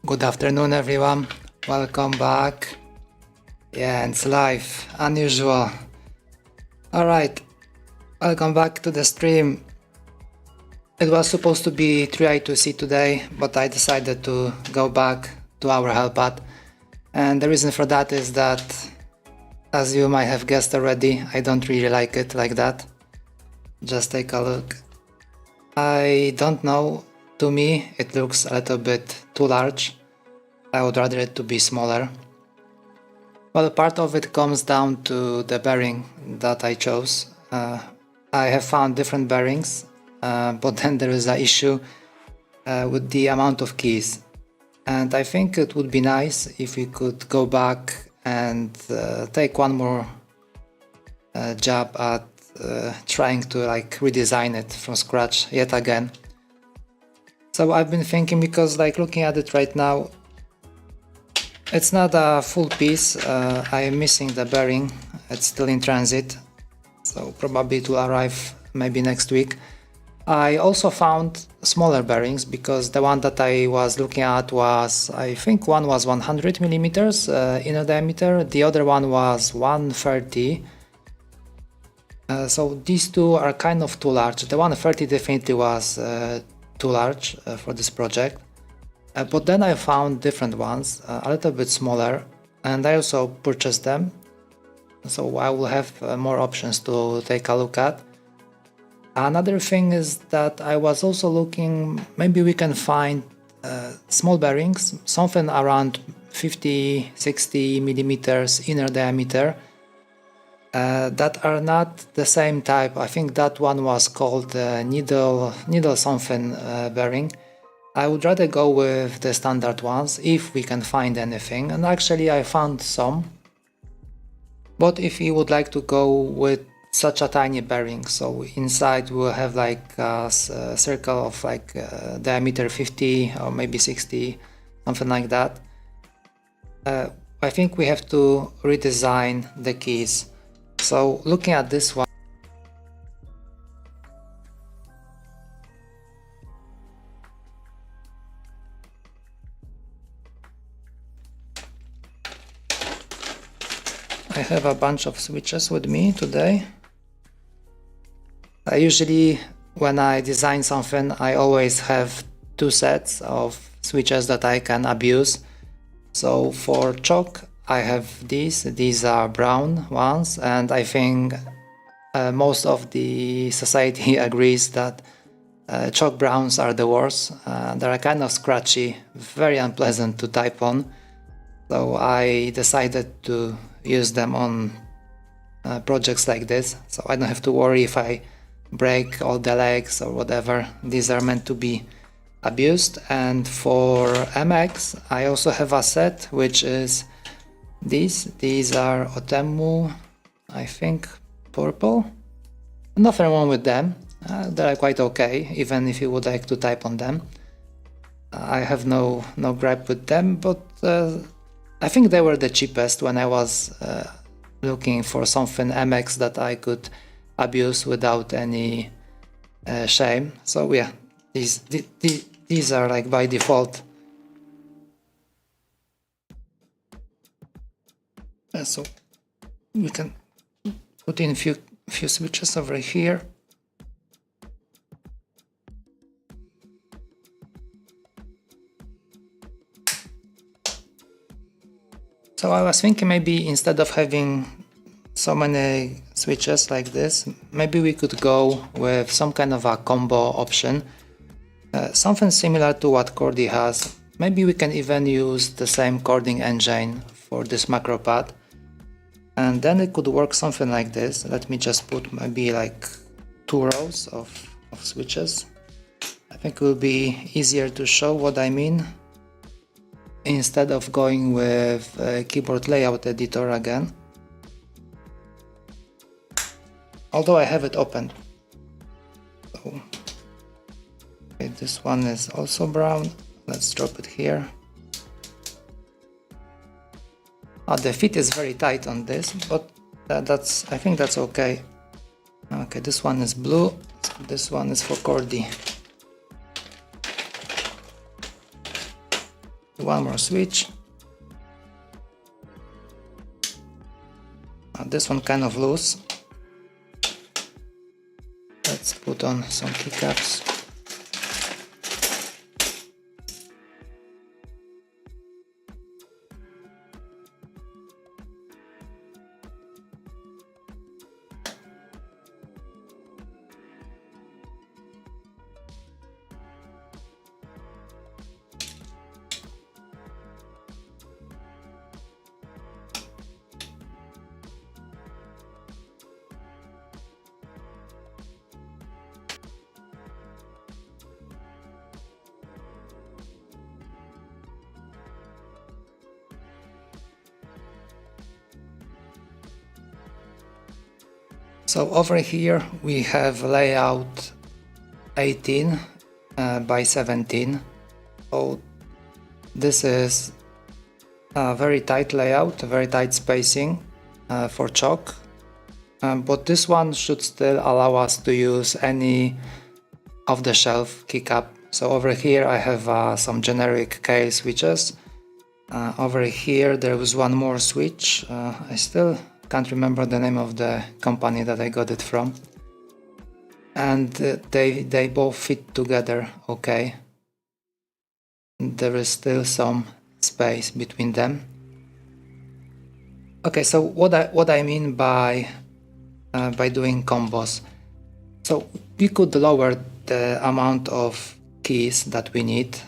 Good afternoon, everyone. Welcome back. Yeah, it's live, unusual. Alright, welcome back to the stream. It was supposed to be 3i2c today, but I decided to go back to our Hellpad. And the reason for that is that, as you might have guessed already, I don't really like it like that. Just take a look. I don't know, to me it looks a little bit too large. I would rather it to be smaller. Well, part of it comes down to the bearing that I chose. I have found different bearings, but then there is an issue with the amount of keys. And I think it would be nice if we could go back and take one more job at trying to redesign it from scratch yet again. So I've been thinking, because looking at it right now, it's not a full piece. I am missing the bearing. It's still in transit, so probably it will arrive maybe next week. I also found smaller bearings, because the one that I was looking at was, I think one was 100 millimeters inner diameter, the other one was 130. So these two are kind of too large. The 130 definitely was too large for this project. But then I found different ones, a little bit smaller, and I also purchased them. So I will have more options to take a look at. Another thing is that I was also looking, maybe we can find small bearings, something around 50-60 millimeters inner diameter, that are not the same type. I think that one was called needle something bearing. I would rather go with the standard ones if we can find anything, and actually I found some. But if you would like to go with such a tiny bearing, so inside we'll have a circle of diameter 50 or maybe 60, something like that, I think we have to redesign the keys. So looking at this one, I have a bunch of switches with me today. I usually, when I design something, I always have two sets of switches that I can abuse. So for chalk, I have these are brown ones, and I think most of the society agrees that chalk browns are the worst. They're kind of scratchy, very unpleasant to type on. So I decided to use them on projects like this, so I don't have to worry if I break all the legs or whatever. These are meant to be abused. And for MX, I also have a set which is these are Otemu, I think purple. Nothing wrong with them, they're quite okay, even if you would like to type on them. I have no gripe with them, but I think they were the cheapest when I was looking for something MX that I could abuse without any shame. So yeah, these are by default. So we can put in a few switches over here. So I was thinking, maybe instead of having so many switches like this, maybe we could go with some kind of a combo option, something similar to what Cordy has. Maybe we can even use the same cording engine for this macropad, and then it could work something like this. Let me just put maybe 2 rows of switches. I think it will be easier to show what I mean, instead of going with keyboard layout editor again. Although I have it open. So, okay, this one is also brown. Let's drop it here. The fit is very tight on this, but I think that's okay. Okay, this one is blue, so this one is for Cordy. one more switch. This one kind of loose. Let's put on some keycaps. So over here we have layout 18 by 17. So this is a very tight layout, a very tight spacing for chalk. But this one should still allow us to use any off-the-shelf keycap. So over here I have some generic KL switches. Over here there was one more switch. I still can't remember the name of the company that I got it from. And they both fit together okay. There is still some space between them. Okay, so what I mean by doing combos. So we could lower the amount of keys that we need.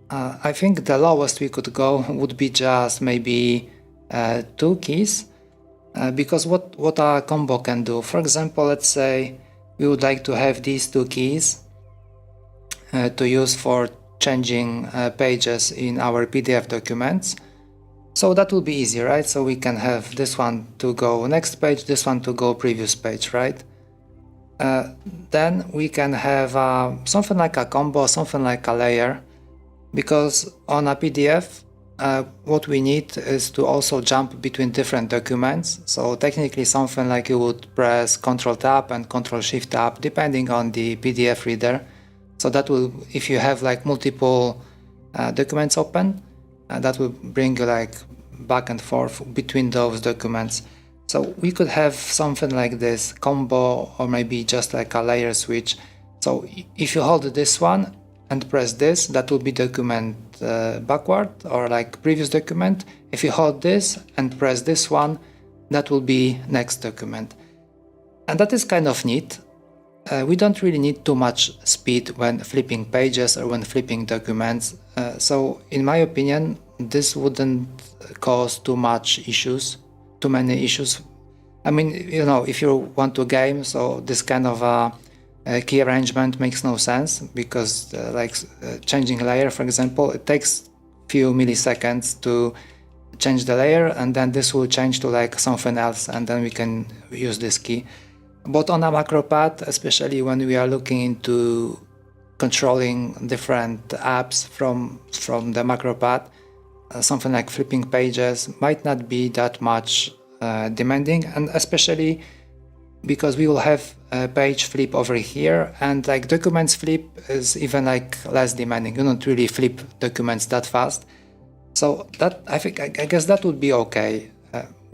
I think the lowest we could go would be just maybe 2 keys. Because what a combo can do, for example, let's say we would like to have these 2 keys to use for changing pages in our PDF documents. So that will be easy, right? So we can have this one to go next page, this one to go previous page, right? Then we can have something like a combo, something like a layer, because on a PDF what we need is to also jump between different documents. So technically something like you would press Ctrl Tab and Ctrl Shift Tab depending on the PDF reader. So that will, if you have like multiple documents open, that will bring you like back and forth between those documents. So we could have something like this combo, or maybe just like a layer switch. So if you hold this one and press this, that will be document backward, or like previous document. If you hold this and press this one, that will be next document. And that is kind of neat. We don't really need too much speed when flipping pages or when flipping documents. So in my opinion, this wouldn't cause too many issues. I mean, you know, if you want to game, so this kind of key arrangement makes no sense, because changing layer, for example, it takes few milliseconds to change the layer, and then this will change to like something else, and then we can use this key. But on a macropad, especially when we are looking into controlling different apps from the macropad, something like flipping pages might not be that much demanding, and especially because we will have a page flip over here, and like documents flip is even like less demanding. You don't really flip documents that fast. So that I guess that would be okay.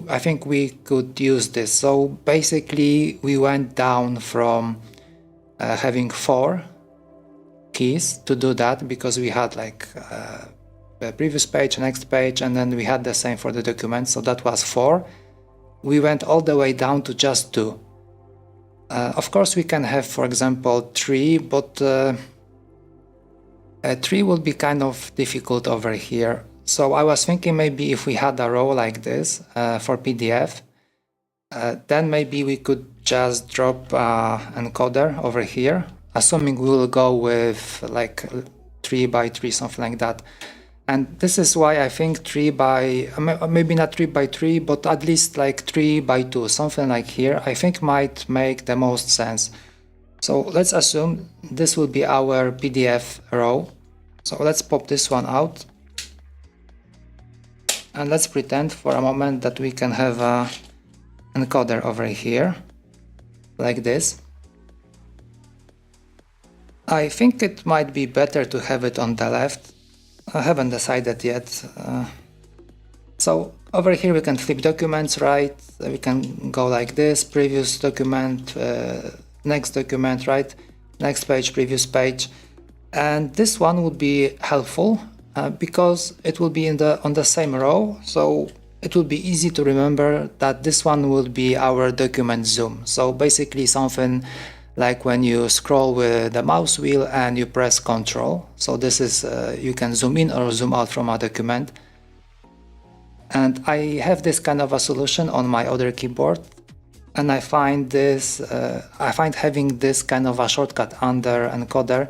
I think we could use this. So basically we went down from having 4 keys to do that, because we had like the previous page, next page, and then we had the same for the document. So that was 4. We went all the way down to just 2. Of course we can have, for example, 3, but 3 will be kind of difficult over here. So I was thinking maybe if we had a row like this for PDF, then maybe we could just drop encoder over here, assuming we will go with like 3 by 3, something like that. And this is why I think 3 by, maybe not 3 by 3, but at least like 3 by 2, something like here, I think might make the most sense. So let's assume this will be our PDF row. So let's pop this one out. And let's pretend for a moment that we can have a encoder over here, like this. I think it might be better to have it on the left, I haven't decided yet. So over here we can flip documents, right? We can go like this, previous document, next document, right? Next page, previous page. And this one would be helpful because it will be on the same row. So it will be easy to remember that this one will be our document zoom. So basically something like when you scroll with the mouse wheel and you press Ctrl. So this is, you can zoom in or zoom out from a document. And I have this kind of a solution on my other keyboard. And I find having this kind of a shortcut under encoder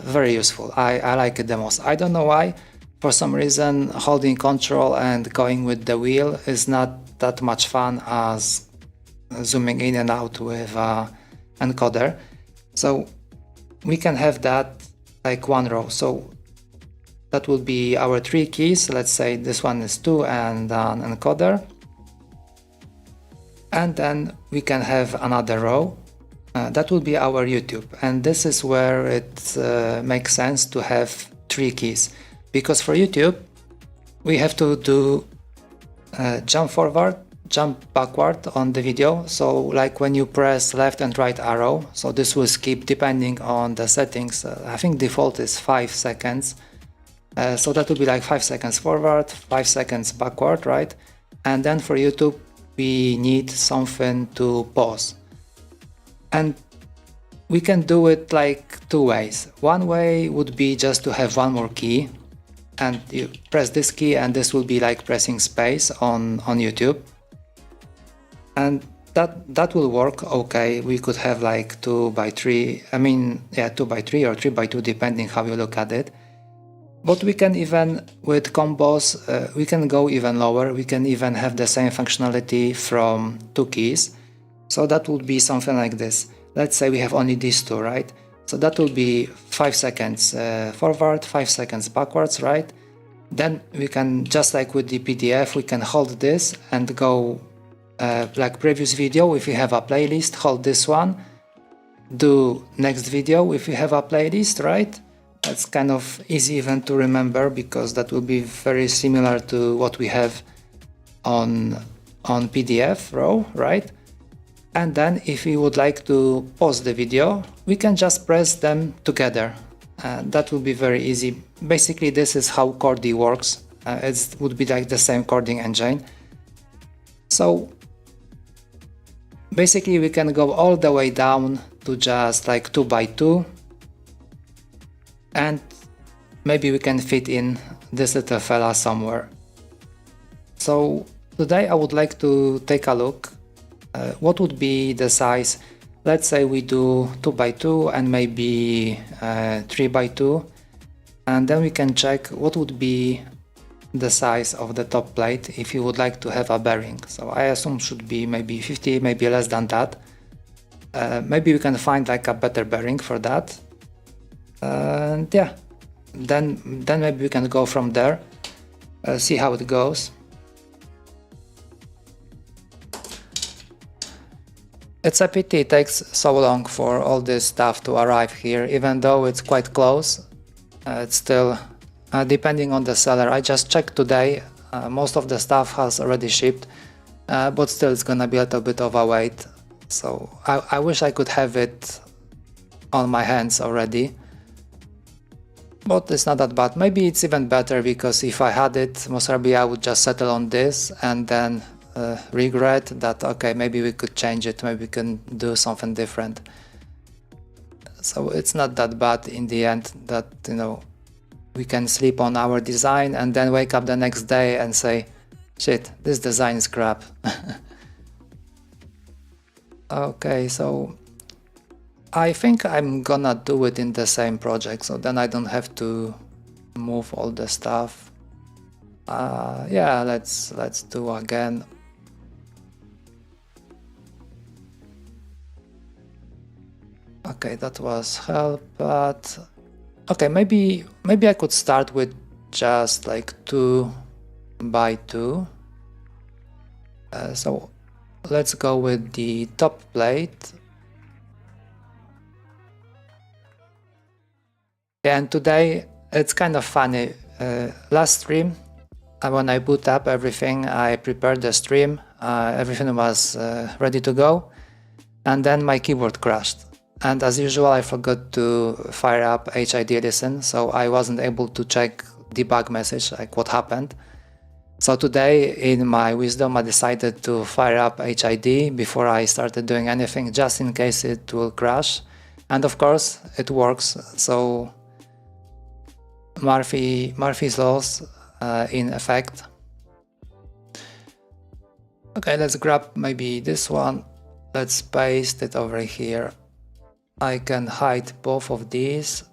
very useful. I like it the most. I don't know why. For some reason, holding Ctrl and going with the wheel is not that much fun as zooming in and out with encoder. So we can have that like one row. So that will be our 3 keys. Let's say this one is 2 and an encoder. And then we can have another row. That will be our YouTube. And this is where it makes sense to have 3 keys. Because for YouTube, we have to do jump forward, jump backward on the video. So like when you press left and right arrow, so this will skip depending on the settings. I think default is 5 seconds. So that will be like 5 seconds forward, 5 seconds backward, right? And then for YouTube, we need something to pause. And we can do it like 2 ways. One way would be just to have one more key, and you press this key and this will be like pressing space on YouTube. And that will work okay. We could have like 2 by 3, 2 by 3 or 3 by 2 depending how you look at it. But we can even, with combos, we can go even lower. We can even have the same functionality from 2 keys. So that would be something like this. Let's say we have only these 2, right? So that will be 5 seconds forward, 5 seconds backwards, right? Then we can, just like with the PDF, we can hold this and go like previous video. If you have a playlist, hold this one. Do next video if you have a playlist, right? That's kind of easy even to remember because that will be very similar to what we have on PDF row, right? And then if we would like to pause the video, we can just press them together. That will be very easy. Basically, this is how Cordy works. It would be like the same cording engine. So basically, we can go all the way down to just like 2 by 2. And maybe we can fit in this little fella somewhere. So today I would like to take a look. What would be the size? Let's say we do 2 by 2 and maybe 3 by 2. And then we can check what would be the size of the top plate if you would like to have a bearing. So I assume should be maybe 50, maybe less than that. Maybe we can find like a better bearing for that. And yeah, then maybe we can go from there, see how it goes. It's a pity it takes so long for all this stuff to arrive here, even though it's quite close. It's still depending on the seller. I just checked today, most of the stuff has already shipped, but still it's gonna be a little bit of a wait. So I wish I could have it on my hands already. But it's not that bad. Maybe it's even better because if I had it, most probably I would just settle on this and then regret that, okay, maybe we could change it, maybe we can do something different. So it's not that bad in the end that, you know, we can sleep on our design and then wake up the next day and say, shit, this design is crap. Okay, so I think I'm gonna do it in the same project, so then I don't have to move all the stuff. Yeah, let's do again. Okay, that was Hellpad. Okay, maybe I could start with just like 2 by 2. So let's go with the top plate. And today it's kind of funny. last stream, when I boot up everything, I prepared the stream, everything was ready to go, and then my keyboard crashed. And as usual, I forgot to fire up HID listen, so I wasn't able to check debug message, like what happened. So today, in my wisdom, I decided to fire up HID before I started doing anything, just in case it will crash. And of course, it works. So Murphy's laws in effect. Okay, let's grab maybe this one. Let's paste it over here. I can hide both of these.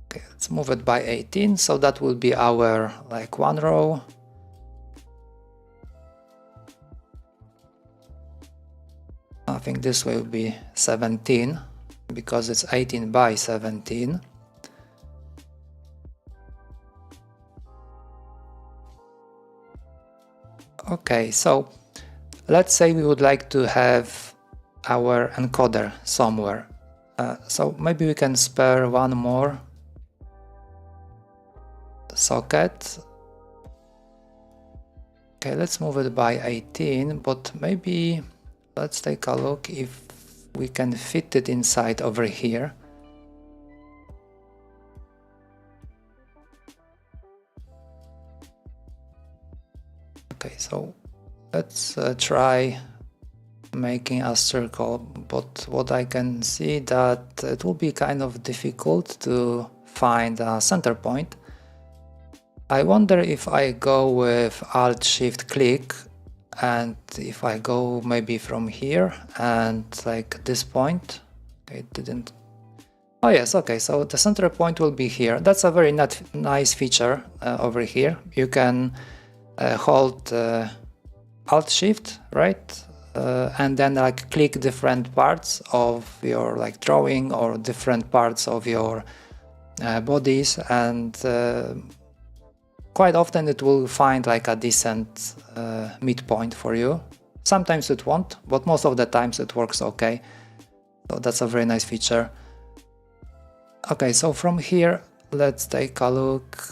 Okay, let's move it by 18, so that will be our like one row. I think this will be 17 because it's 18 by 17. Okay, so let's say we would like to have our encoder somewhere. So maybe we can spare one more socket. Okay, let's move it by 18, but maybe let's take a look if we can fit it inside over here. Okay, so let's try making a circle, but what I can see that it will be kind of difficult to find a center point. I wonder if I go with Alt-Shift-Click, and if I go maybe from here and like this point. Okay, it didn't. Oh yes, okay, so the center point will be here. That's a very nice feature over here. You can hold Alt-Shift, right? And then like click different parts of your like drawing or different parts of your bodies, and quite often it will find like a decent midpoint for you. Sometimes it won't, but most of the times it works okay. So that's a very nice feature. Okay, so from here, let's take a look.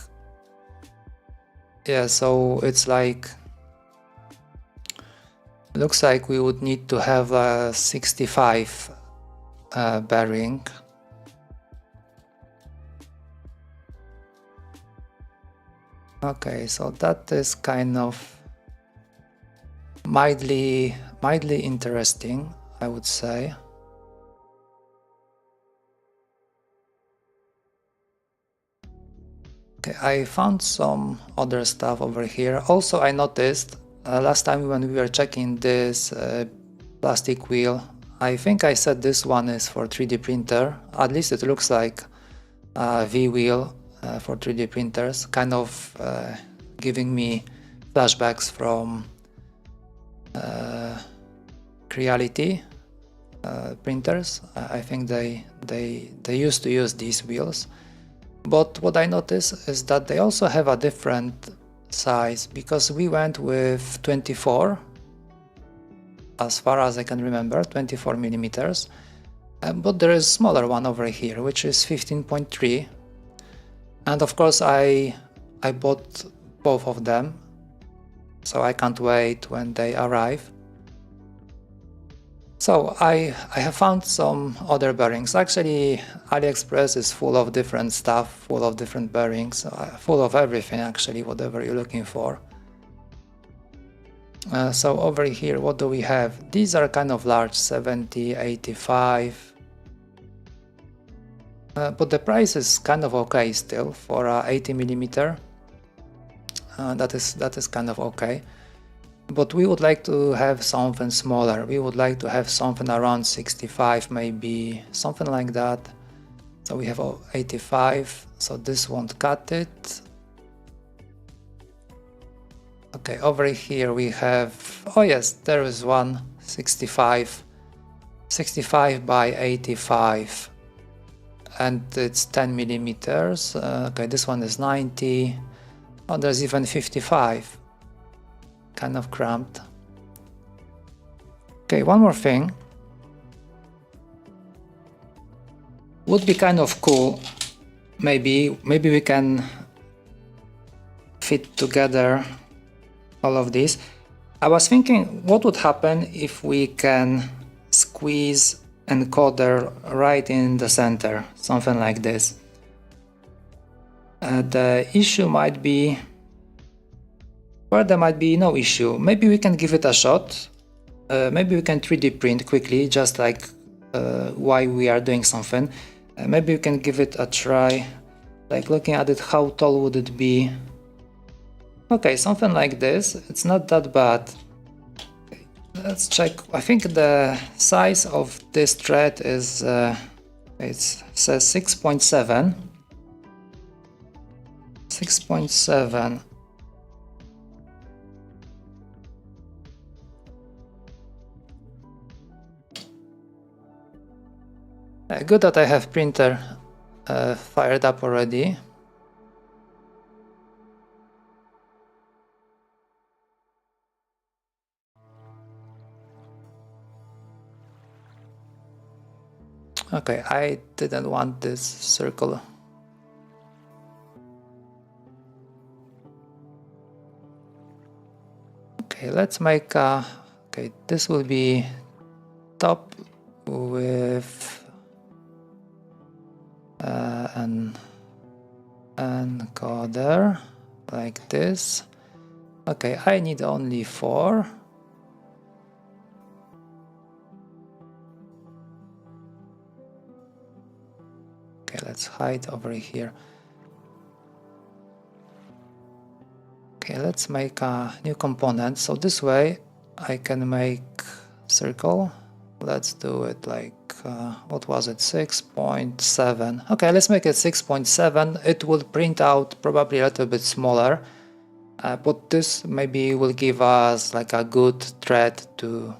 Yeah, so it's like, looks like we would need to have a 65 bearing. Okay, so that is kind of mildly interesting, I would say. Okay, I found some other stuff over here. Also, I noticed last time when we were checking this plastic wheel, I think I said this one is for 3D printer. At least it looks like a V wheel for 3D printers, kind of giving me flashbacks from Creality printers. I think they used to use these wheels. But what I noticed is that they also have a different size, because we went with 24, as far as I can remember, 24 millimeters. But there is a smaller one over here, which is 15.3. And of course I bought both of them, so I can't wait when they arrive. So I have found some other bearings. Actually, AliExpress is full of different stuff, full of different bearings, full of everything actually, whatever you're looking for. So over here, what do we have? These are kind of large, 70, 85. But the price is kind of okay still for 80 millimeter. That is kind of okay. But we would like to have something smaller. We would like to have something around 65, maybe something like that. So we have 85, so this won't cut it. Okay, over here we have, oh yes, there is one 65 by 85, and it's 10 millimeters. Okay, this one is 90. Oh, there's even 55. Kind of cramped. Okay, one more thing. Would be kind of cool. Maybe we can fit together all of this. I was thinking what would happen if we can squeeze encoder right in the center, something like this. The issue might be, well, there might be no issue. Maybe we can give it a shot. Maybe we can 3D print quickly, just like while we are doing something. Maybe we can give it a try, like looking at it, how tall would it be? Okay, something like this. It's not that bad. Okay, let's check. I think the size of this thread is, it says 6.7. 6.7. Good that I have printer fired up already. Okay, I didn't want this circle. Okay, let's make a, okay, this will be top with an encoder like this. Okay, I need only 4. Okay, let's hide over here. Okay, let's make a new component. So this way I can make circle. Let's do it like, what was it, 6.7. Okay, let's make it 6.7. It will print out probably a little bit smaller, but this maybe will give us like a good thread to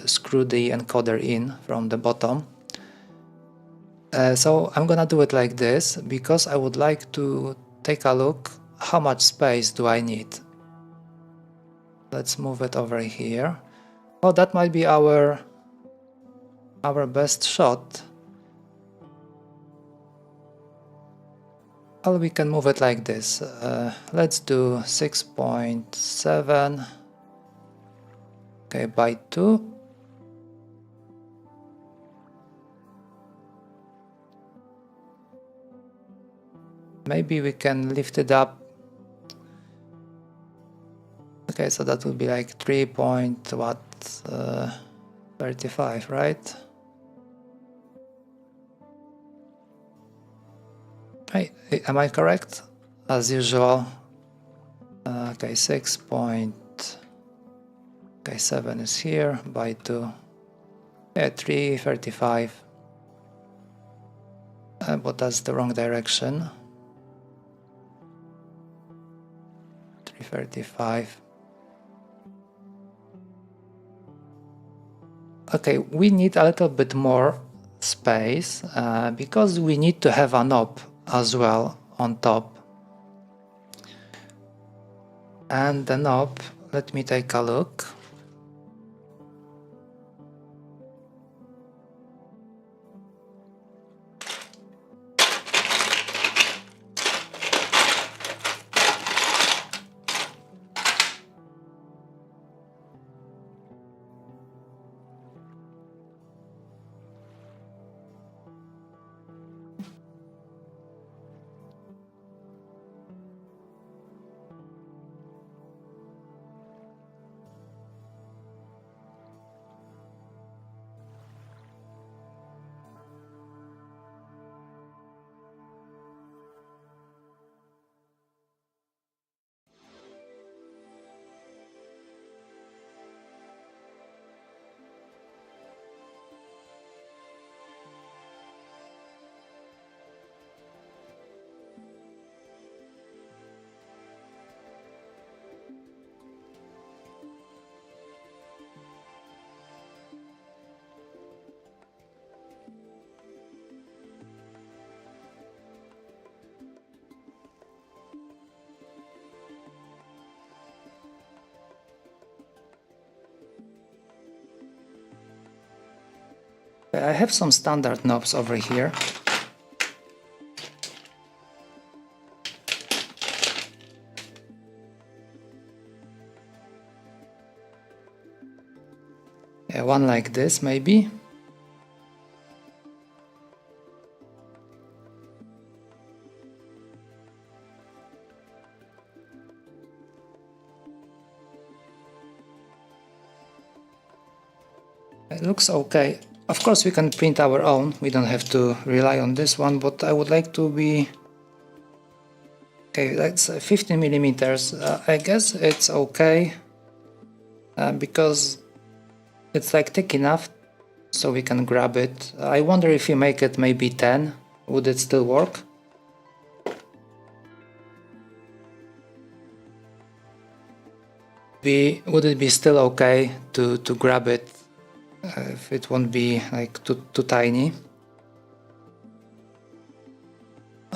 screw the encoder in from the bottom. So I'm gonna do it like this because I would like to take a look how much space do I need. Let's move it over here. Oh, that might be our best shot. Well, we can move it like this. Let's do 6.7, okay, by 2. Maybe we can lift it up. Okay, so that would be like 3.35, right? Hey, am I correct? As usual. Okay, 6.7 is here by 2. Yeah, 335. But that's the wrong direction. 335. Okay, we need a little bit more space because we need to have a knob as well on top. And the knob, let me take a look. I have some standard knobs over here. Yeah, one like this maybe. It looks okay. Of course we can print our own, we don't have to rely on this one, but I would like to be... Okay, that's 15 millimeters. I guess it's okay because it's like thick enough so we can grab it. I wonder if you make it maybe 10, would it still work? Would it be still okay to grab it if it won't be like too tiny?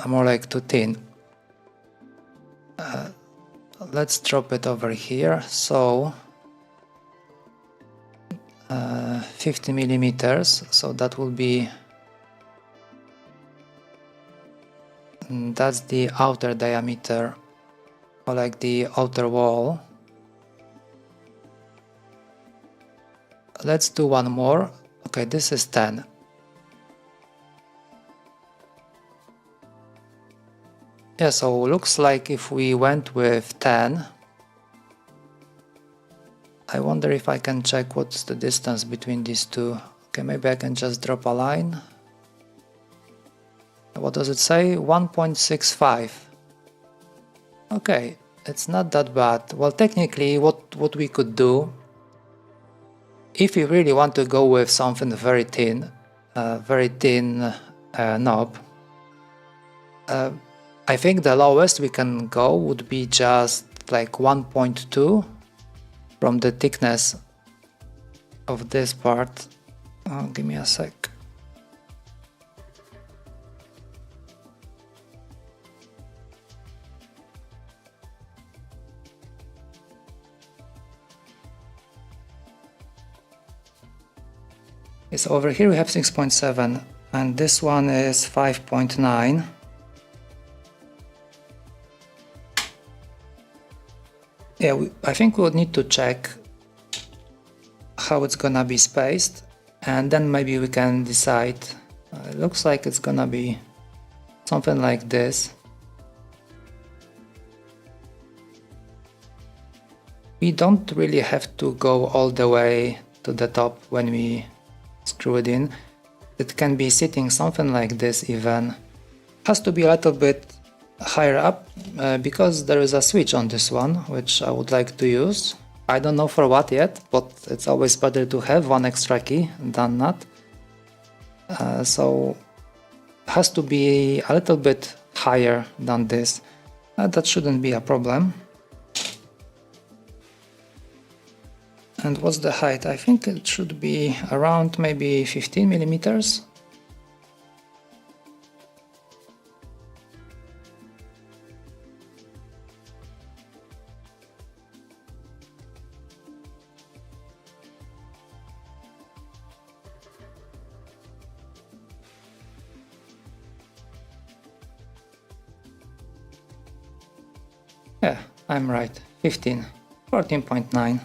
More like too thin. Let's drop it over here. So 50 millimeters, so that will be... That's the outer diameter, or like the outer wall. Let's do one more. Okay, this is 10. Yeah, so looks like if we went with 10, I wonder if I can check what's the distance between these two. Okay, maybe I can just drop a line. What does it say? 1.65. Okay, it's not that bad. Well, technically what we could do, if you really want to go with something very thin knob, I think the lowest we can go would be just like 1.2 from the thickness of this part. Oh, give me a sec. So over here we have 6.7 and this one is 5.9. Yeah, I think we would need to check how it's gonna be spaced and then maybe we can decide. It looks like it's gonna be something like this. We don't really have to go all the way to the top when we screw it in. It can be sitting something like this even. Has to be a little bit higher up because there is a switch on this one which I would like to use. I don't know for what yet, but it's always better to have one extra key than not. So has to be a little bit higher than this. That shouldn't be a problem. And what's the height? I think it should be around maybe 15 millimeters. Yeah, I'm right. 15, 14.9.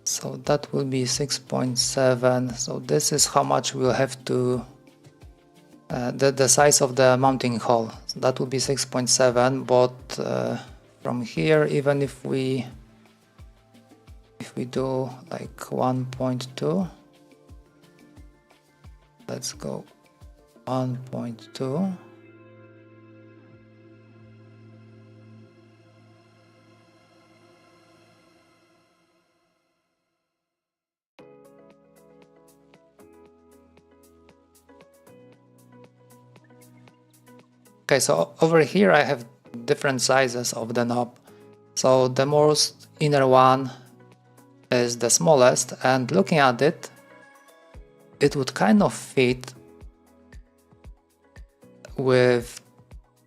So that will be 6.7. So this is how much we'll have to, the size of the mounting hole. So that will be 6.7, but from here, even if we do like 1.2, let's go 1.2. Okay, so over here I have different sizes of the knob. So the most inner one is the smallest, and looking at it, it would kind of fit with,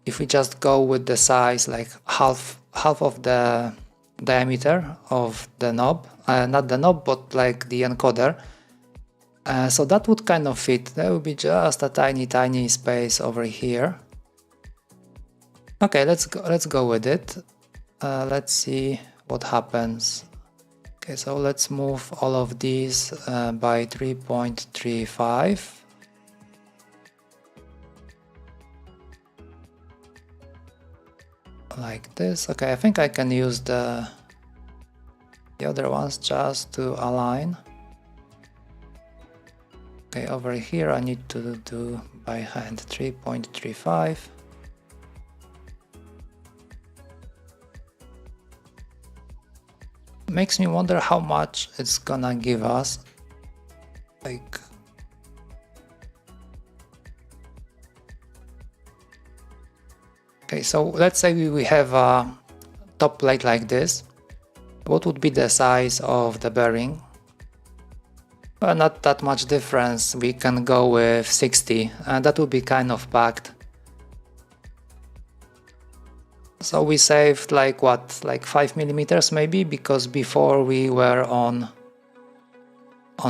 if we just go with the size like half of the diameter of the knob, not the knob but like the encoder. So that would kind of fit. There would be just a tiny space over here. Okay, let's go with it. Let's see what happens. Okay, so let's move all of these by 3.35. Like this. Okay, I think I can use the other ones just to align. Okay, over here I need to do by hand 3.35. Makes me wonder how much it's gonna give us. Like, okay, so let's say we have a top plate like this. What would be the size of the bearing? Well, not that much difference. We can go with 60, and that would be kind of packed. So we saved like what, like 5 millimeters maybe, because before we were on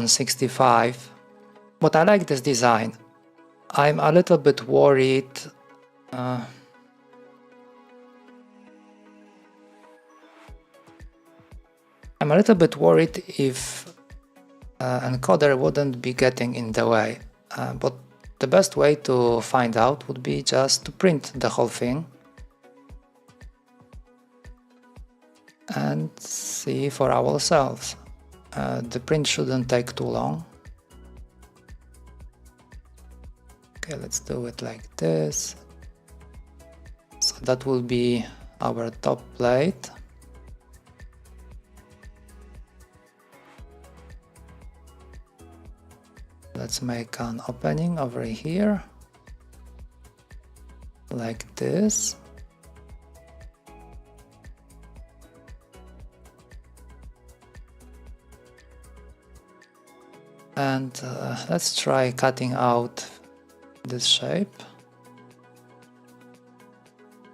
65. But I like this design. I'm a little bit worried. I'm a little bit worried if encoder wouldn't be getting in the way. But the best way to find out would be just to print the whole thing and see for ourselves. The print shouldn't take too long. Okay, let's do it like this. So that will be our top plate. Let's make an opening over here, like this. And let's try cutting out this shape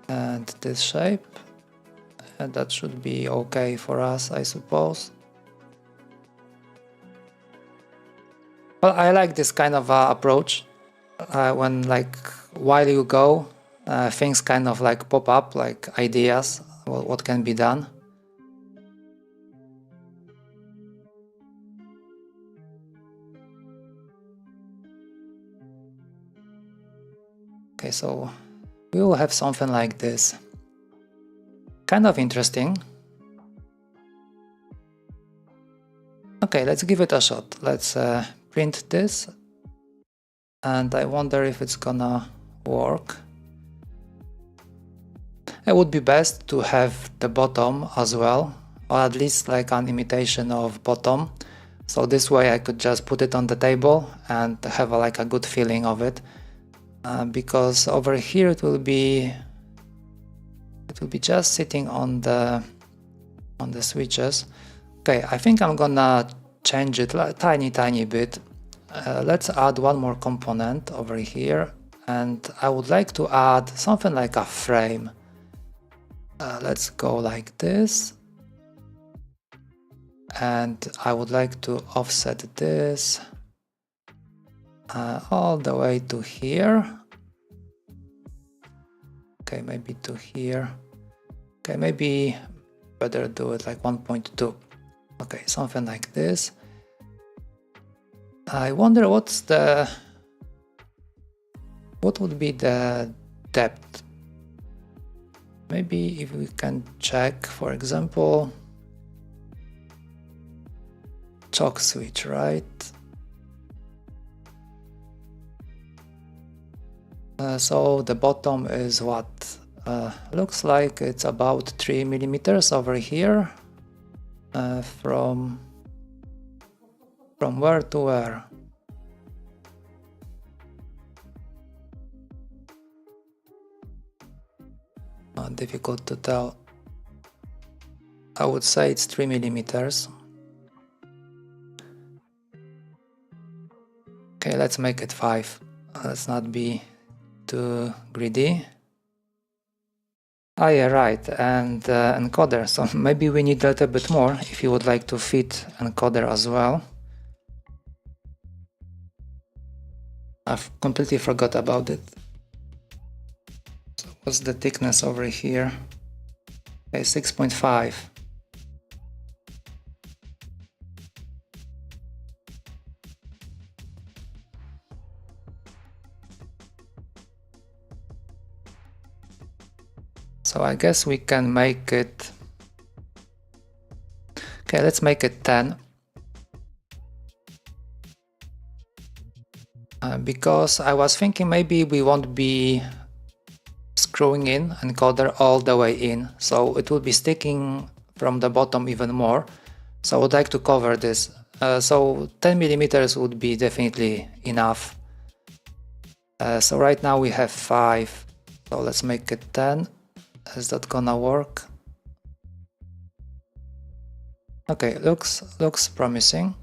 and this shape, and that should be okay for us, I suppose. Well, I like this kind of approach when, like, while you go, things kind of like pop up, like ideas, what can be done. Okay, so we will have something like this. Kind of interesting. Okay, let's give it a shot. Let's print this, and I wonder if it's gonna work. It would be best to have the bottom as well, or at least like an imitation of bottom. So this way I could just put it on the table and have like a good feeling of it. Because over here it will be just sitting on the switches. Okay, I think I'm gonna change it a tiny bit. Let's add one more component over here, and I would like to add something like a frame. Let's go like this, and I would like to offset this all the way to here. Okay, maybe to here. Okay, maybe better do it like 1.2. Okay, something like this. I wonder what would be the depth. Maybe if we can check, for example, choke switch, right? So the bottom is what? Looks like it's about 3 millimeters over here. From where to where? Difficult to tell. I would say it's 3 millimeters. Okay, let's make it 5. Let's not be too greedy. Ah, yeah, right, and encoder, so maybe we need a little bit more if you would like to fit encoder as well. I've completely forgot about it. So what's the thickness over here? Okay, 6.5. So I guess we can make it... Okay, let's make it 10. Because I was thinking maybe we won't be screwing in encoder all the way in, so it will be sticking from the bottom even more. So I would like to cover this. So 10 millimeters would be definitely enough. So right now we have 5, so let's make it 10. Is that gonna work? Okay, looks promising.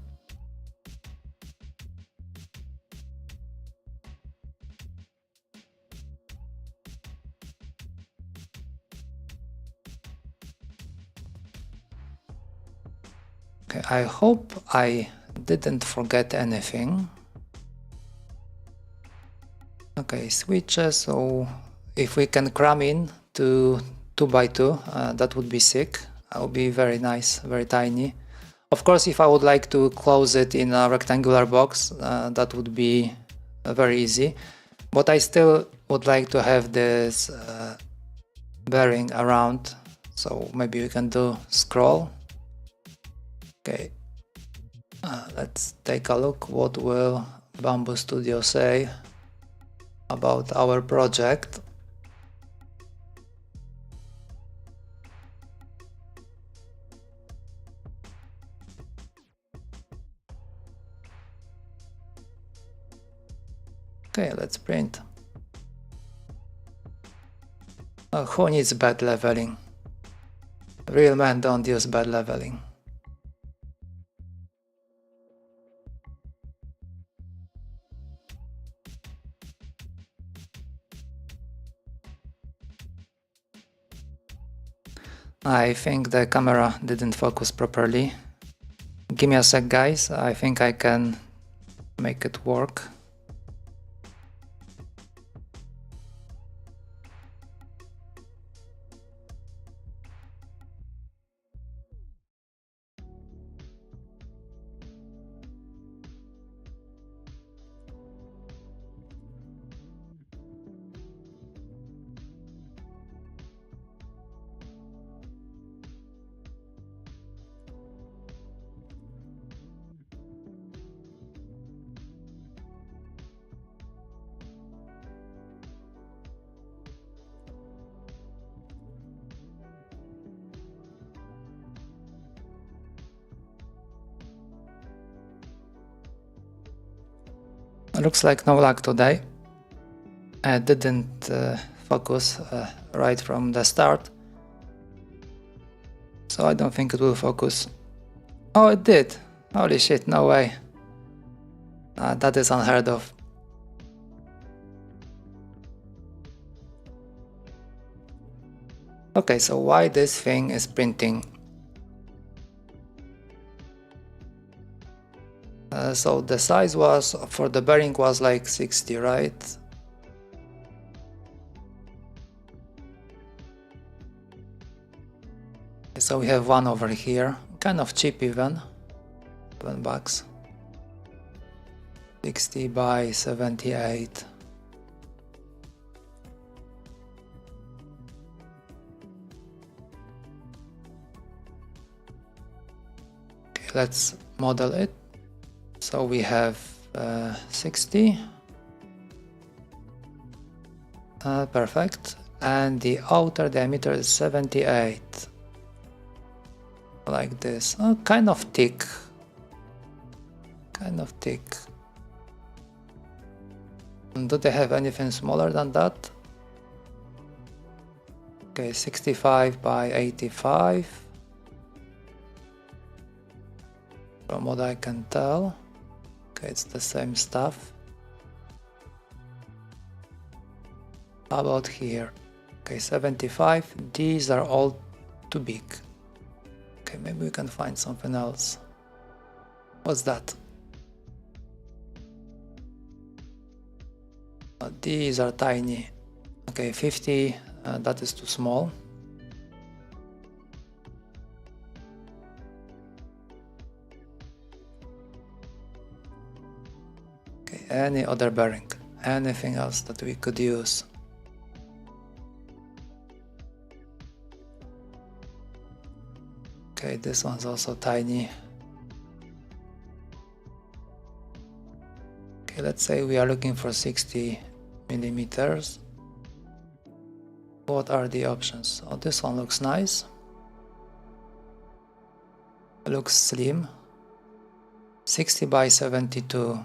Okay, I hope I didn't forget anything. Okay, switches, so if we can cram in to 2x2, that would be sick. That would be very nice, very tiny. Of course, if I would like to close it in a rectangular box, that would be very easy. But I still would like to have this bearing around, so maybe we can do scroll. Okay, let's take a look. What will Bamboo Studio say about our project? Okay, let's print. Who needs bad leveling? Real men don't use bad leveling. I think the camera didn't focus properly. Give me a sec, guys. I think I can make it work. Looks like no luck today. I didn't focus right from the start, so I don't think it will focus. Oh, it did! Holy shit, no way. That is unheard of. Okay, so why this thing is printing? So the size was, for the bearing was like 60, right? So we have one over here, kind of cheap even, $7. 60 by 78. Okay, let's model it. So we have 60. Perfect. And the outer diameter is 78. Like this. Oh, kind of thick. Kind of thick. Do they have anything smaller than that? Okay, 65 by 85. from what I can tell. Okay, it's the same stuff. How about here? Okay, 75. These are all too big. Okay, maybe we can find something else. What's that? These are tiny. Okay, 50, that is too small. Okay, any other bearing? Anything else that we could use? Okay, this one's also tiny. Okay, let's say we are looking for 60 millimeters. What are the options? Oh, this one looks nice. It looks slim. 60 by 72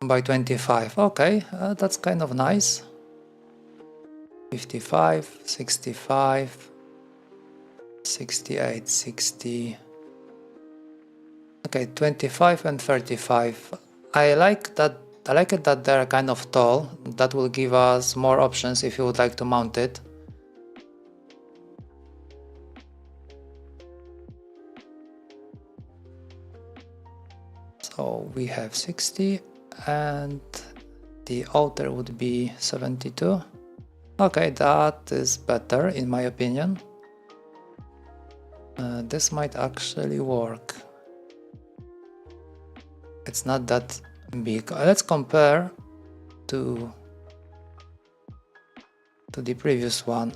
by 25. Okay, that's kind of nice. 55, 65, 68, 60. Okay, 25 and 35. I like it that they're kind of tall. That will give us more options if you would like to mount it. So we have 60 and the outer would be 72. Okay, that is better in my opinion. This might actually work. It's not that big. Let's compare to the previous one.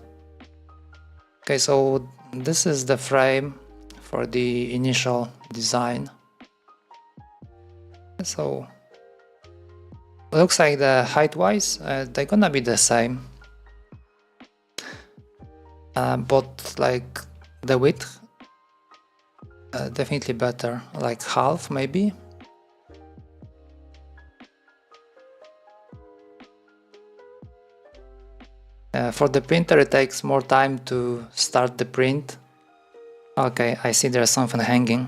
Okay, so this is the frame for the initial design. So looks like the height wise they're gonna be the same, but like the width definitely better, like half maybe. For the printer it takes more time to start the print. Okay, I see there's something hanging.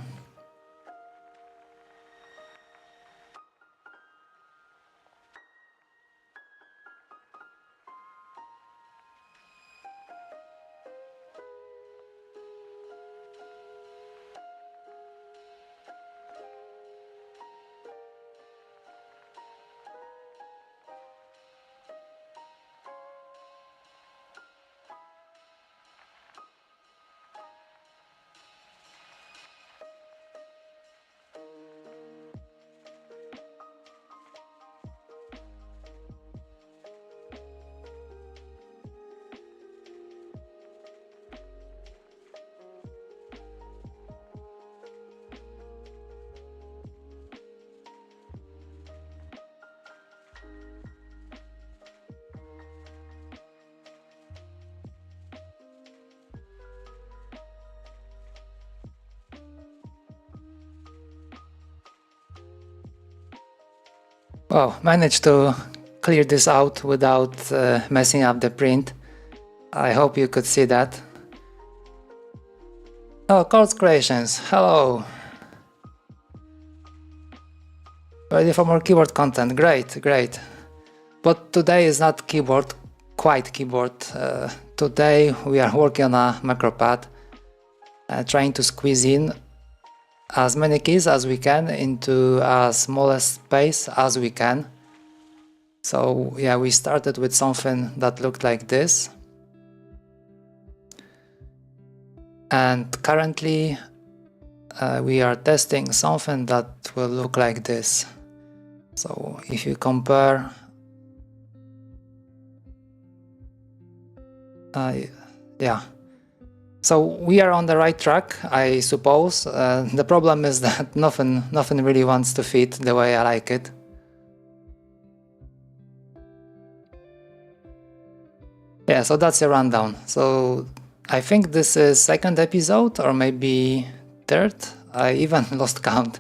Oh, managed to clear this out without messing up the print. I hope you could see that. Oh, Course Creations, hello! Ready for more keyboard content, great, great. But today is not quite keyboard. Today we are working on a macropad, trying to squeeze in as many keys as we can into as smallest space as we can. So yeah, we started with something that looked like this. And currently we are testing something that will look like this. So if you compare, yeah. So we are on the right track, I suppose. The problem is that nothing really wants to fit the way I like it. Yeah, so that's a rundown. So I think this is second episode or maybe third. I even lost count.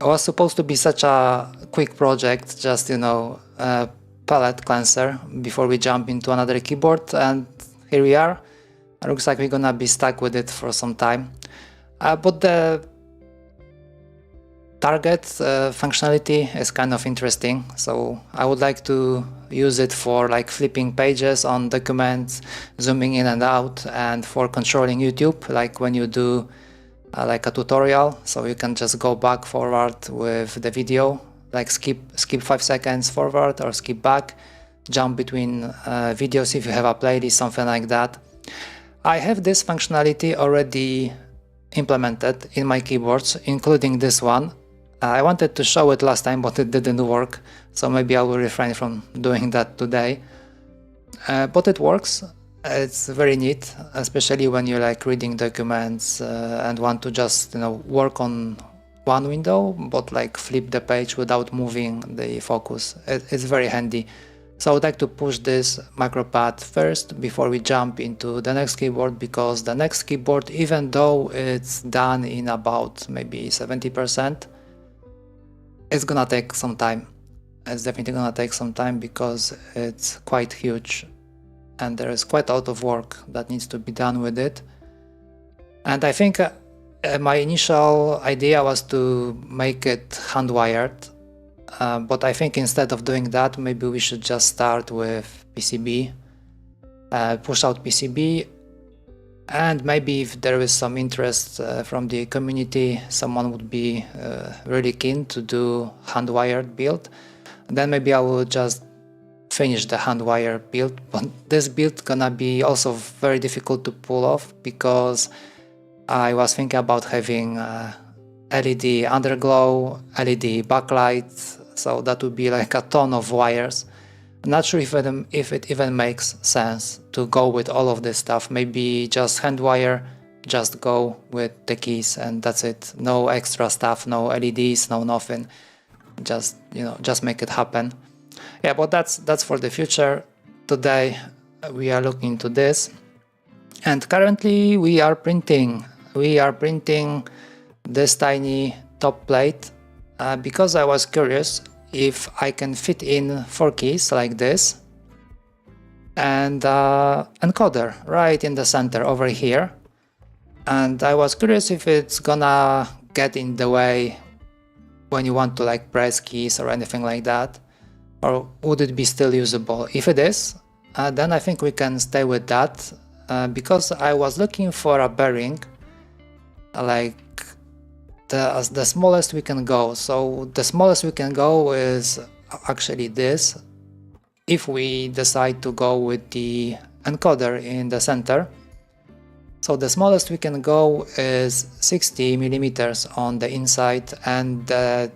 It was supposed to be such a quick project, just, you know, a palette cleanser before we jump into another keyboard, and here we are. It looks like we're gonna be stuck with it for some time. But target functionality is kind of interesting, so I would like to use it for like flipping pages on documents, zooming in and out, and for controlling YouTube, like when you do like a tutorial, so you can just go back forward with the video, like skip 5 seconds forward or skip back, jump between videos if you have a playlist, something like that. I have this functionality already implemented in my keyboards, including this one. I wanted to show it last time, but it didn't work, so maybe I will refrain from doing that today. But it works. It's very neat, especially when you're like reading documents and want to just, you know, work on one window, but like flip the page without moving the focus. It's very handy. So I would like to push this macropad first before we jump into the next keyboard, because the next keyboard, even though it's done in about maybe 70%, it's gonna take some time. It's definitely gonna take some time because it's quite huge and there is quite a lot of work that needs to be done with it. And I think my initial idea was to make it hand-wired, but I think instead of doing that, maybe we should just start with PCB, push out PCB, and maybe if there is some interest from the community, someone would be really keen to do hand-wired build, then maybe I will just finish the hand-wire build. But this build gonna be also very difficult to pull off, because I was thinking about having LED underglow, LED backlight, so that would be like a ton of wires. I'm not sure if it even makes sense to go with all of this stuff. Maybe just hand wire, just go with the keys and that's it. No extra stuff, no LEDs, no nothing. Just, you know, just make it happen. Yeah, but that's for the future. Today we are looking into this, and currently we are printing this tiny top plate because I was curious if I can fit in 4 keys like this and encoder right in the center over here, and I was curious if it's gonna get in the way when you want to like press keys or anything like that, or would it be still usable? If it is, then I think we can stay with that, because I was looking for a bearing like the smallest we can go. So the smallest we can go is actually this, if we decide to go with the encoder in the center. So the smallest we can go is 60 millimeters on the inside, and the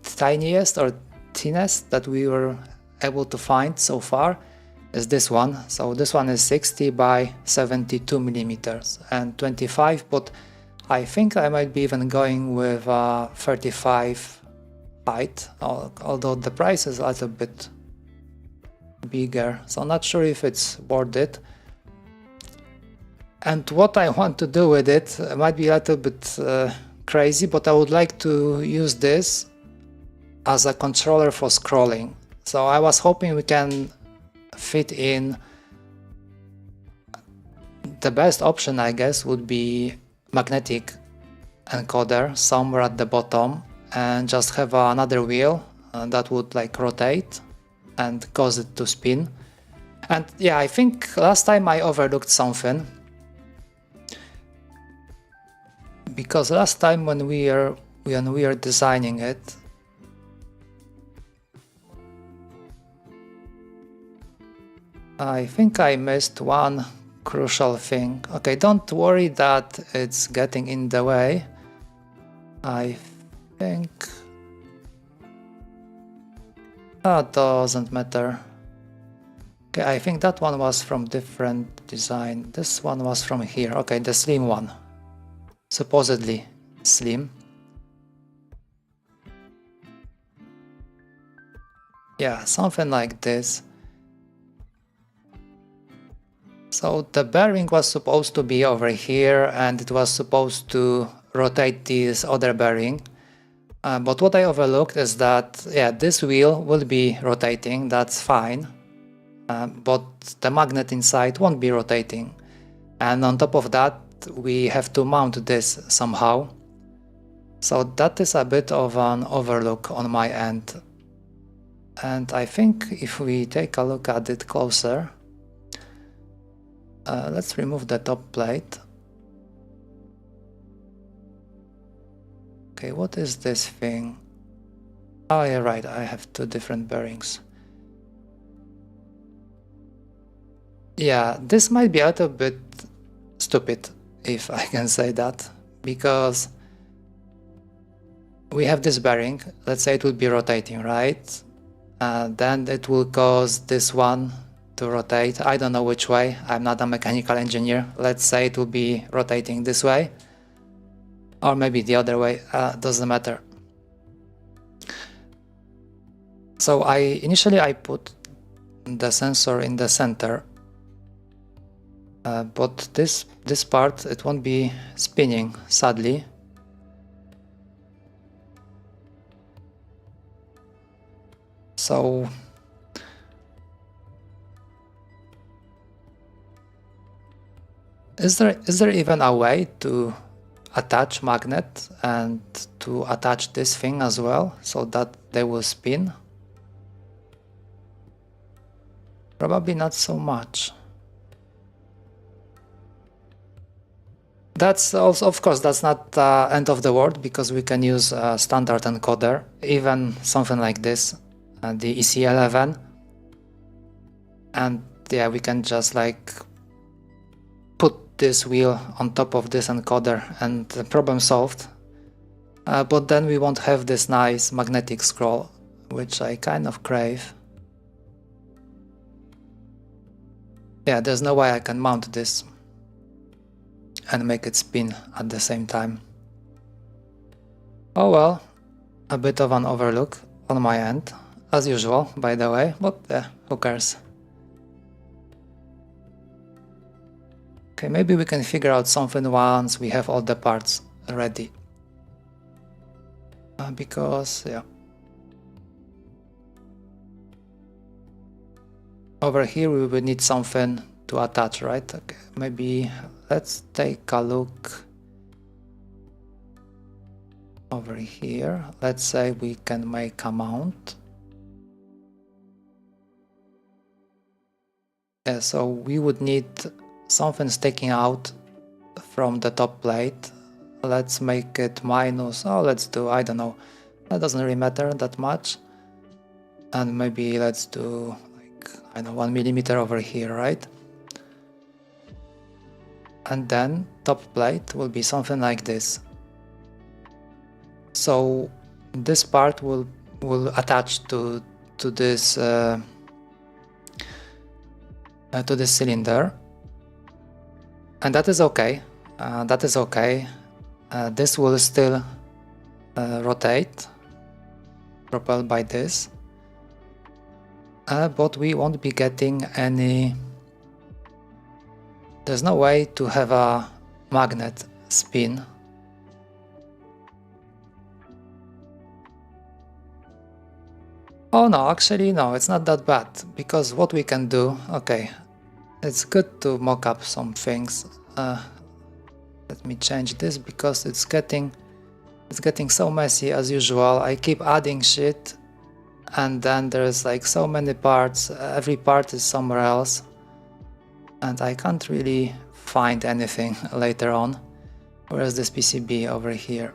tiniest or thinnest that we were able to find so far is this one. So this one is 60 by 72 millimeters and 25, but I think I might be even going with 35 height, although the price is a little bit bigger, so I'm not sure if it's worth it. And what I want to do with it might be a little bit crazy, but I would like to use this as a controller for scrolling. So I was hoping we can fit in, the best option I guess would be magnetic encoder somewhere at the bottom, and just have another wheel that would like rotate and cause it to spin. And yeah, I think last time I overlooked something, because last time when we are designing it, I think I missed one crucial thing. Okay, don't worry that it's getting in the way. I think that doesn't matter. Okay, I think that one was from different design. This one was from here. Okay, the slim one. Supposedly slim. Yeah, something like this. So the bearing was supposed to be over here, and it was supposed to rotate this other bearing. But what I overlooked is that, yeah, this wheel will be rotating, that's fine. But the magnet inside won't be rotating. And on top of that, we have to mount this somehow. So that is a bit of an overlook on my end. And I think if we take a look at it closer, let's remove the top plate. Okay, what is this thing? Oh yeah, right, I have two different bearings. Yeah, this might be a little bit stupid, if I can say that, because we have this bearing, let's say it will be rotating, right? Then it will cause this one to rotate. I don't know which way, I'm not a mechanical engineer. Let's say it will be rotating this way, or maybe the other way, doesn't matter. So initially I put the sensor in the center, but this part, it won't be spinning, sadly. So is there even a way to attach magnet and to attach this thing as well so that they will spin? Probably not so much. That's also, of course, that's not the end of the world, because we can use a standard encoder, even something like this, the EC11, and yeah, we can just like put this wheel on top of this encoder and the problem solved. But then we won't have this nice magnetic scroll, which I kind of crave. Yeah, there's no way I can mount this and make it spin at the same time. Oh well, a bit of an overlook on my end, as usual, by the way, but who cares? Okay, maybe we can figure out something once we have all the parts ready. Because, yeah. Over here we will need something to attach, right? Okay, maybe let's take a look over here. Let's say we can make a mount. Yeah, so we would need something sticking out from the top plate. Let's make it minus, oh, let's do, I don't know, that doesn't really matter that much. And maybe let's do like, I don't know, 1 millimeter over here, right? And then top plate will be something like this. So this part will attach to this cylinder, and that is okay. That is okay. This will still rotate, propelled by this, but we won't be getting any. There's no way to have a magnet spin. Oh no, actually no, it's not that bad, because what we can do, okay, it's good to mock up some things. Let me change this because it's getting so messy as usual. I keep adding shit and then there's like so many parts, every part is somewhere else and I can't really find anything later on. Where's this PCB over here?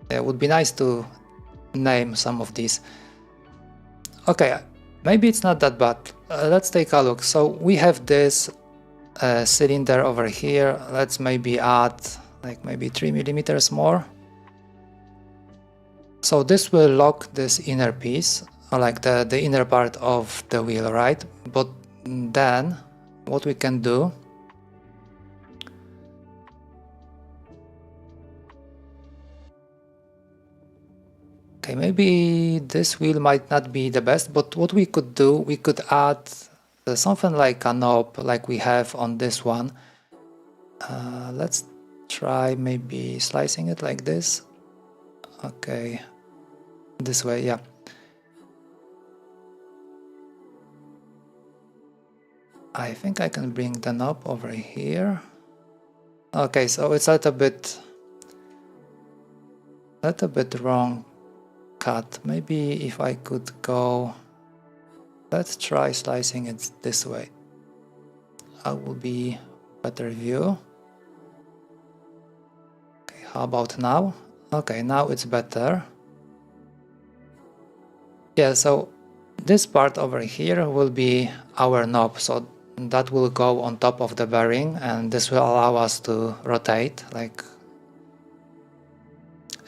It would be nice to name some of these. Okay, maybe it's not that bad. Let's take a look. So we have this cylinder over here. Let's maybe add like maybe 3 millimeters more. So this will lock this inner piece, or like the inner part of the wheel, right? But then what we can do, okay, maybe this wheel might not be the best, but what we could do, we could add something like a knob like we have on this one. Let's try maybe slicing it like this. Okay, this way, yeah. I think I can bring the knob over here. Okay, so it's a little bit That's a bit wrong cut. Maybe if I could go, let's try slicing it this way. That will be better view. Okay, how about now? Okay, now it's better. Yeah, so this part over here will be our knob, so that will go on top of the bearing, and this will allow us to rotate, like,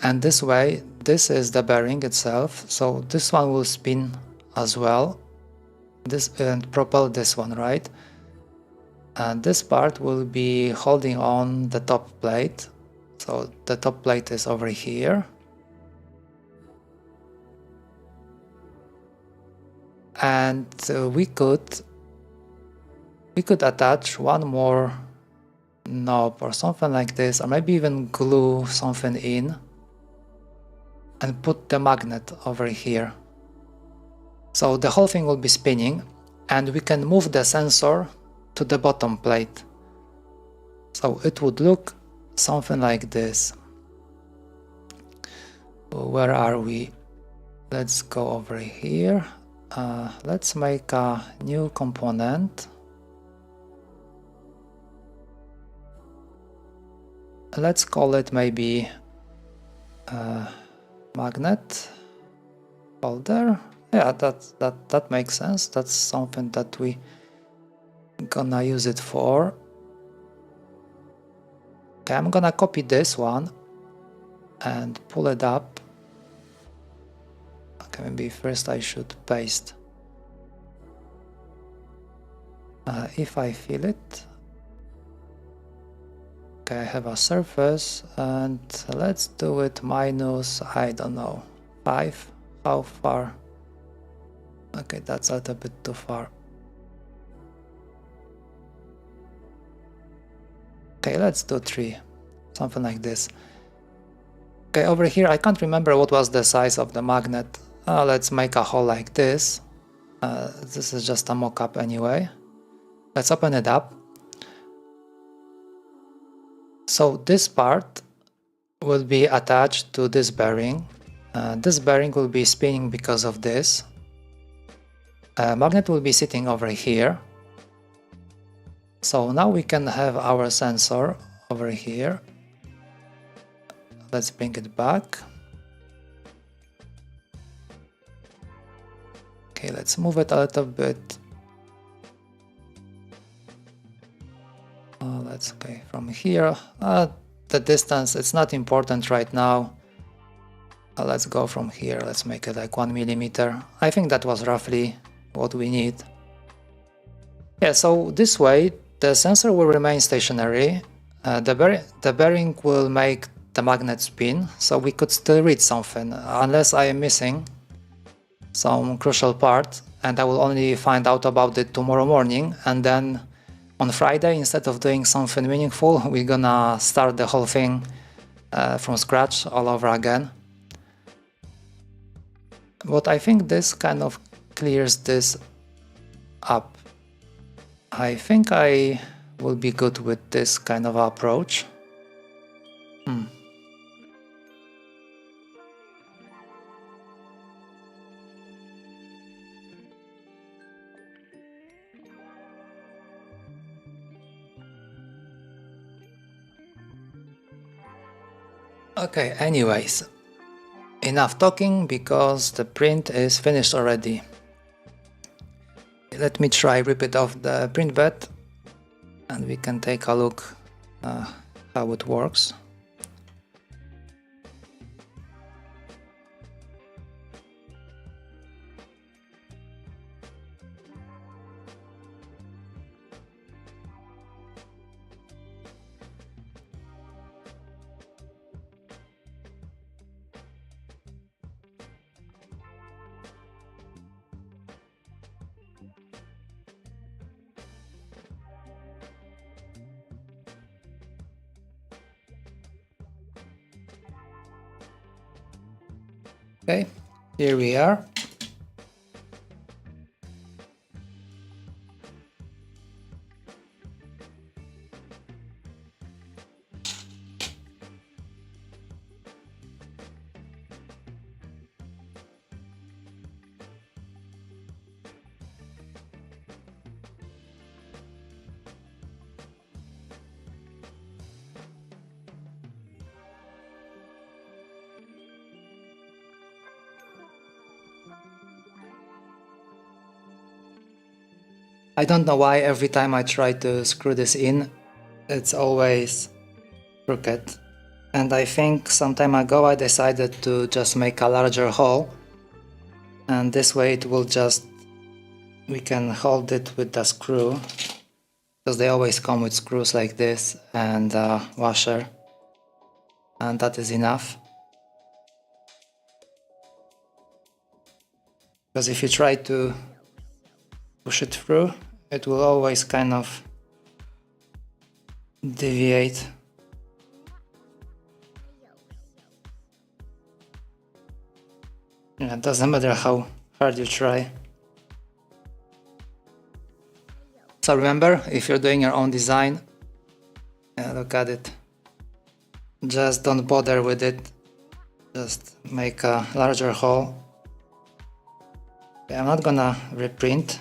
and this way, this is the bearing itself, so this one will spin as well, this and propel this one, right? And this part will be holding on the top plate, so the top plate is over here. And we could attach one more knob or something like this, or maybe even glue something in and put the magnet over here. So the whole thing will be spinning, and we can move the sensor to the bottom plate. So it would look something like this. Where are we? Let's go over here. Let's make a new component. Let's call it maybe magnet holder. Yeah, that makes sense. That's something that we gonna use it for. Okay, I'm gonna copy this one and pull it up. Okay, maybe first I should paste. If I fill it. Okay, I have a surface, and let's do it minus, I don't know, 5. How far? Okay, that's a little bit too far. Okay, let's do 3, something like this. Okay, over here I can't remember what was the size of the magnet. Let's make a hole like this. This is just a mock-up anyway. Let's open it up. So this part will be attached to this bearing. This bearing will be spinning because of this. Magnet will be sitting over here. So now we can have our sensor over here. Let's bring it back. Okay, let's move it a little bit. Let's go from here. The distance, it's not important right now. Let's go from here. Let's make it like 1 millimeter. I think that was roughly what we need. Yeah, so this way the sensor will remain stationary. The bearing will make the magnet spin, so we could still read something, unless I am missing some crucial part, and I will only find out about it tomorrow morning, and then on Friday, instead of doing something meaningful, we're gonna start the whole thing from scratch all over again. But I think this kind of clears this up. I think I will be good with this kind of approach. Okay, anyways, enough talking because the print is finished already. Let me try rip it off the print bed and we can take a look how it works. Okay, here we are. I don't know why every time I try to screw this in, it's always crooked. And I think some time ago I decided to just make a larger hole, and this way it will just, we can hold it with the screw, because they always come with screws like this and a washer, and that is enough. Because if you try to push it through, it will always kind of deviate. Yeah, it doesn't matter how hard you try. So remember, if you're doing your own design, look at it. Just don't bother with it. Just make a larger hole. Okay, I'm not gonna reprint.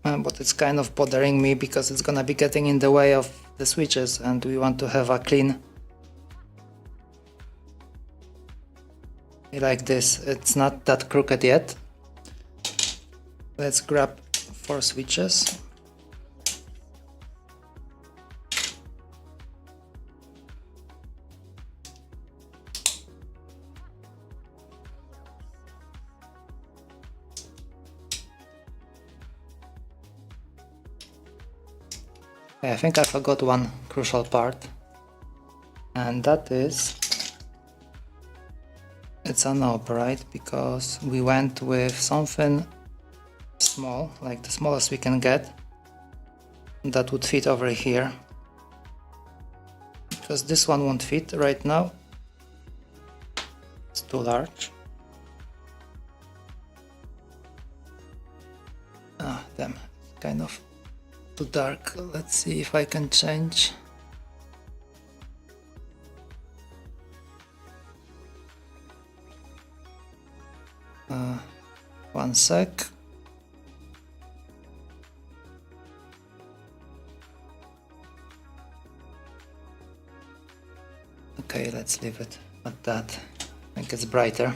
But it's kind of bothering me because it's gonna be getting in the way of the switches, and we want to have a clean, like this. It's not that crooked yet. Let's grab 4 switches. I think I forgot one crucial part, and that is, it's a knob, right? Because we went with something small, like the smallest we can get, that would fit over here, because this one won't fit right now, it's too large. Ah, damn, it's kind of too dark. Let's see if I can change. One sec. Okay, let's leave it at that. I think it's brighter.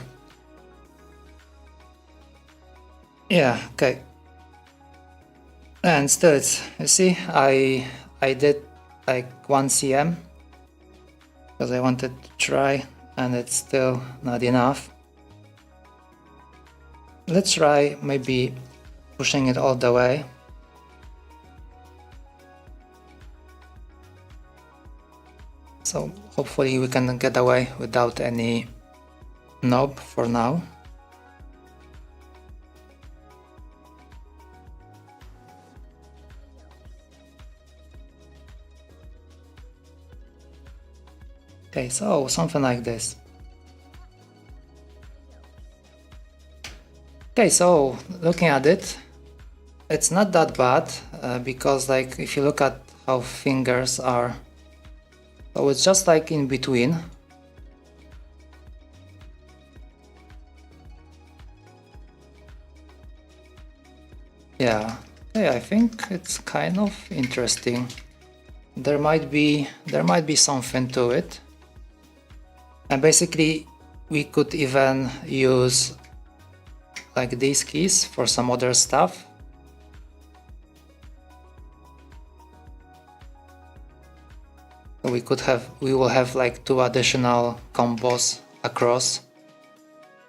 Yeah, okay. And still, it's, you see, I did like 1 cm because I wanted to try, and it's still not enough. Let's try maybe pushing it all the way. So hopefully we can get away without any knob for now. Okay, so something like this. Okay, so looking at it, it's not that bad, because like if you look at how fingers are, so it's just like in between. Yeah, I think it's kind of interesting. There might be something to it. And basically we could even use like these keys for some other stuff. We will have like 2 additional combos across.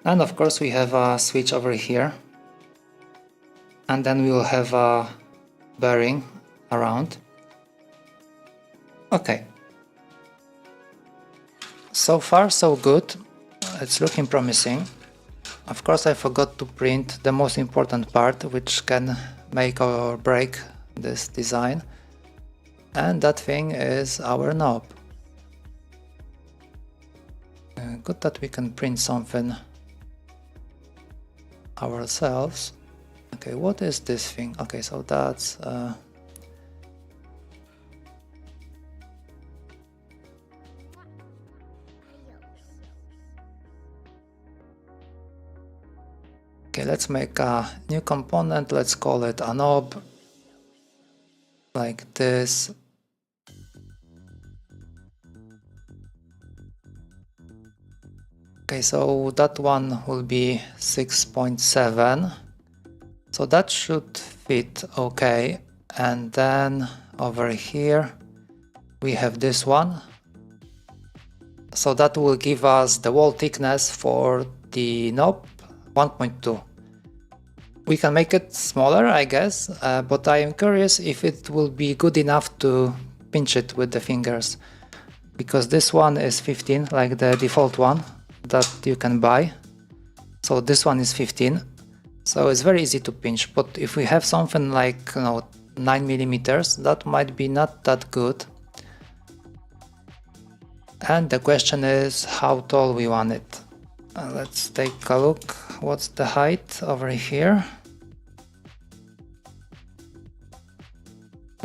And of course we have a switch over here. And then we will have a bearing around. Okay. So far so good. It's looking promising. Of course I forgot to print the most important part, which can make or break this design. And that thing is our knob. Good that we can print something ourselves. Okay, what is this thing? Okay, so that's okay, let's make a new component. Let's call it a knob, like this. Okay, so that one will be 6.7. So that should fit okay. And then over here we have this one. So that will give us the wall thickness for the knob 1.2. We can make it smaller, I guess, but I am curious if it will be good enough to pinch it with the fingers, because this one is 15, like the default one that you can buy. So this one is 15, so it's very easy to pinch. But if we have something like 9 millimeters, that might be not that good. And the question is how tall we want it. Let's take a look. What's the height over here?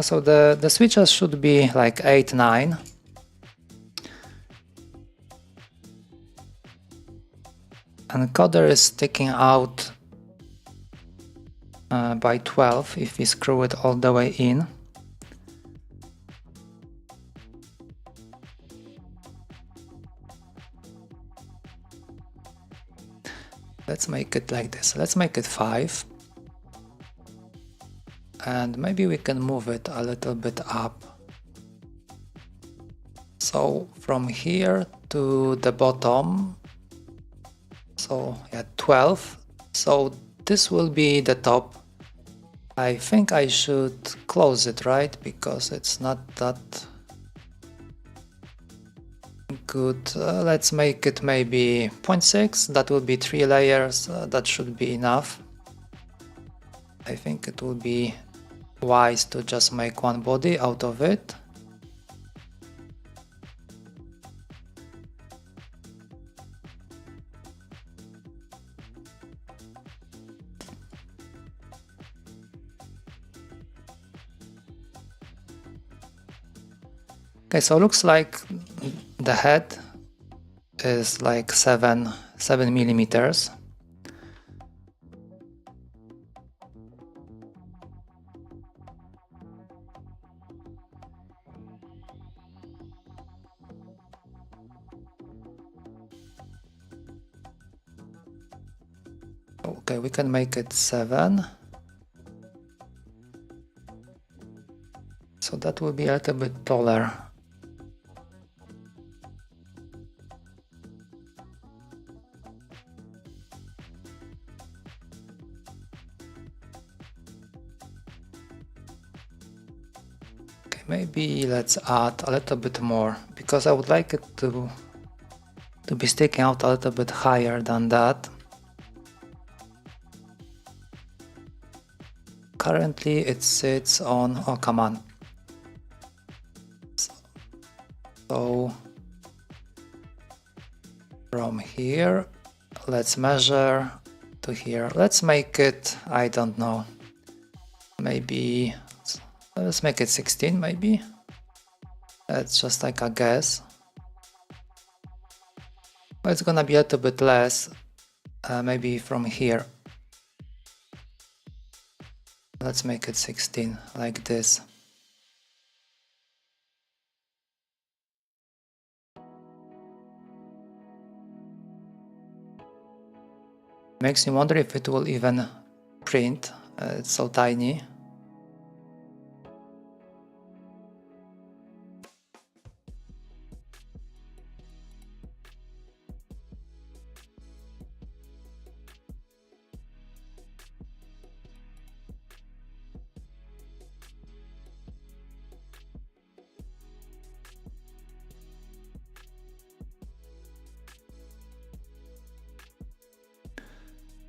So the switches should be like 8, 9. And coder is sticking out by 12 if we screw it all the way in. Let's make it like this. Let's make it 5. And maybe we can move it a little bit up. So from here to the bottom, so yeah, 12. So this will be the top. I think I should close it, right? Because it's not that good. Let's make it maybe 0.6. That will be 3 layers. That should be enough. I think it will be wise to just make one body out of it. Okay, so looks like the head is like 7 millimeters. Okay, we can make it 7. So that will be a little bit taller. Okay, maybe let's add a little bit more, because I would like it to be sticking out a little bit higher than that. Currently it sits on, oh come on. So from here, let's measure to here. Let's make it, I don't know, maybe, let's make it 16 maybe. That's just like a guess. But it's gonna be a little bit less, maybe from here. Let's make it 16, like this. Makes me wonder if it will even print. It's so tiny.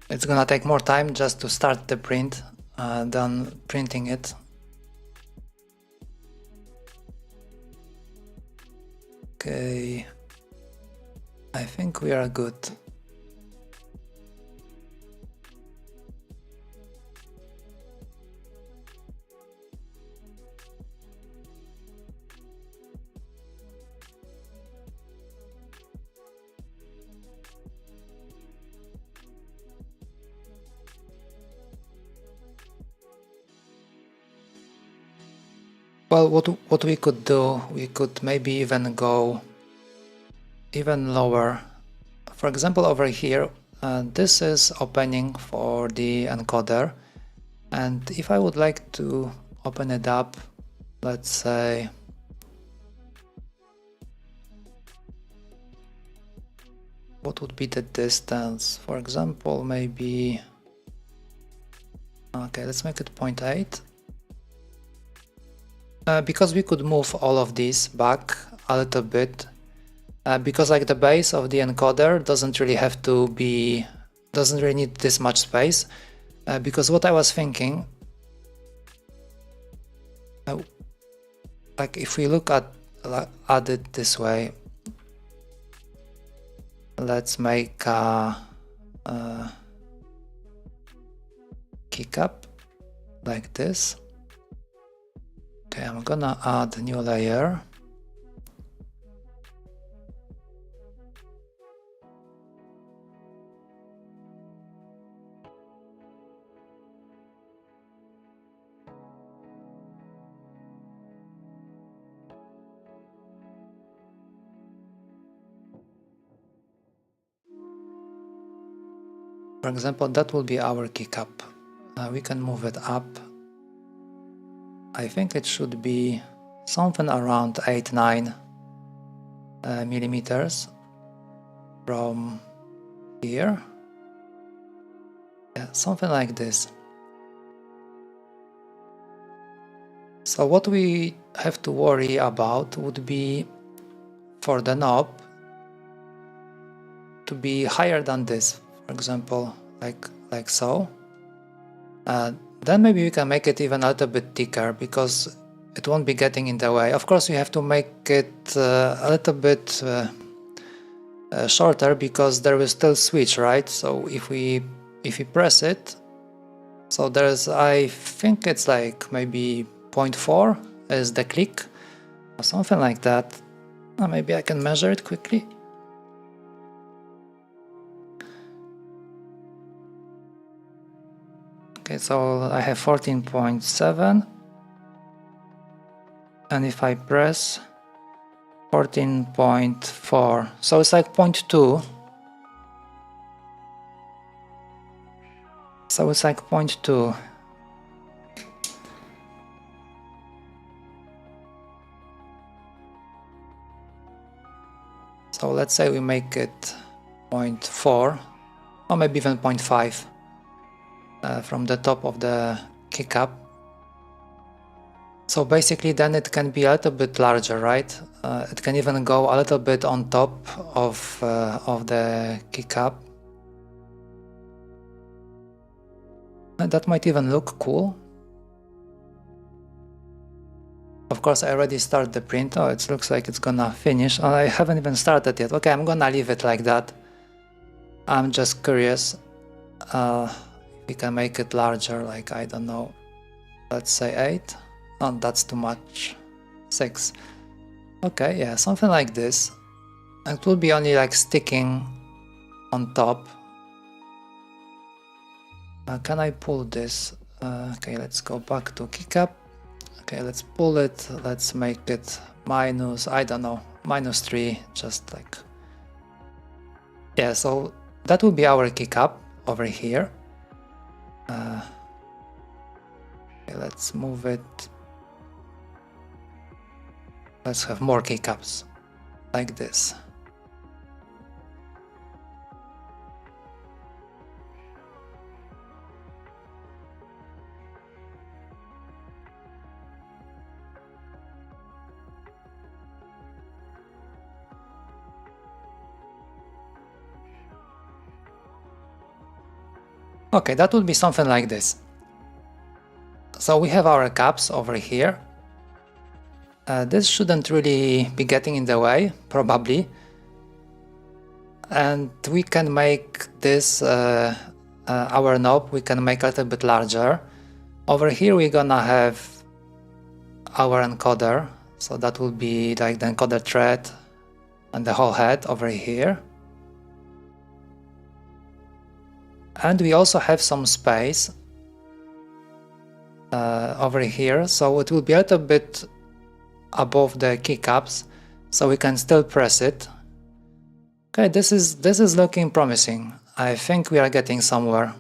It's gonna take more time just to start the print than printing it. Okay, I think we are good. Well, what we could do, we could maybe even go even lower for example, over here, this is opening for the encoder, and if I would like to open it up, let's say what would be the distance? For example, maybe, okay, let's make it 0.8. Because we could move all of these back a little bit, because like the base of the encoder doesn't really need this much space, because what I was thinking, like if we look at it this way, let's make a keycap like this. Okay, I'm gonna add a new layer. For example, that will be our keycap. We can move it up. I think it should be something around 8-9 millimeters from here. Yeah, something like this. So what we have to worry about would be for the knob to be higher than this, for example, like so. Then maybe we can make it even a little bit thicker, because it won't be getting in the way. Of course, we have to make it a little bit shorter, because there will still switch, right? So if we press it, so there's, I think it's like maybe 0.4 is the click, or something like that. Maybe I can measure it quickly. Okay, so I have 14.7, and if I press 14.4, so it's like 0.2. So it's like 0.2. So let's say we make it 0.4, or maybe even 0.5. From the top of the keycap. So basically then it can be a little bit larger, right? It can even go a little bit on top of the keycap. And that might even look cool. Of course, I already started the print. Oh, it looks like it's gonna finish. Oh, I haven't even started yet. Okay, I'm gonna leave it like that. I'm just curious. We can make it larger, like, I don't know, let's say 8. No, that's too much. 6. Okay, yeah, something like this. It will be only like sticking on top. Can I pull this? Okay, let's go back to keycap. Okay, let's pull it. Let's make it minus, I don't know, -3, just like. Yeah, so that will be our keycap over here. Okay, let's move it. Let's have more keycaps like this. Okay, that would be something like this. So we have our caps over here. This shouldn't really be getting in the way, probably. And we can make this, our knob, we can make a little bit larger. Over here we're gonna have our encoder, so that will be like the encoder thread and the whole head over here. And we also have some space over here, so it will be a little bit above the keycaps, so we can still press it. Okay, this is looking promising. I think we are getting somewhere.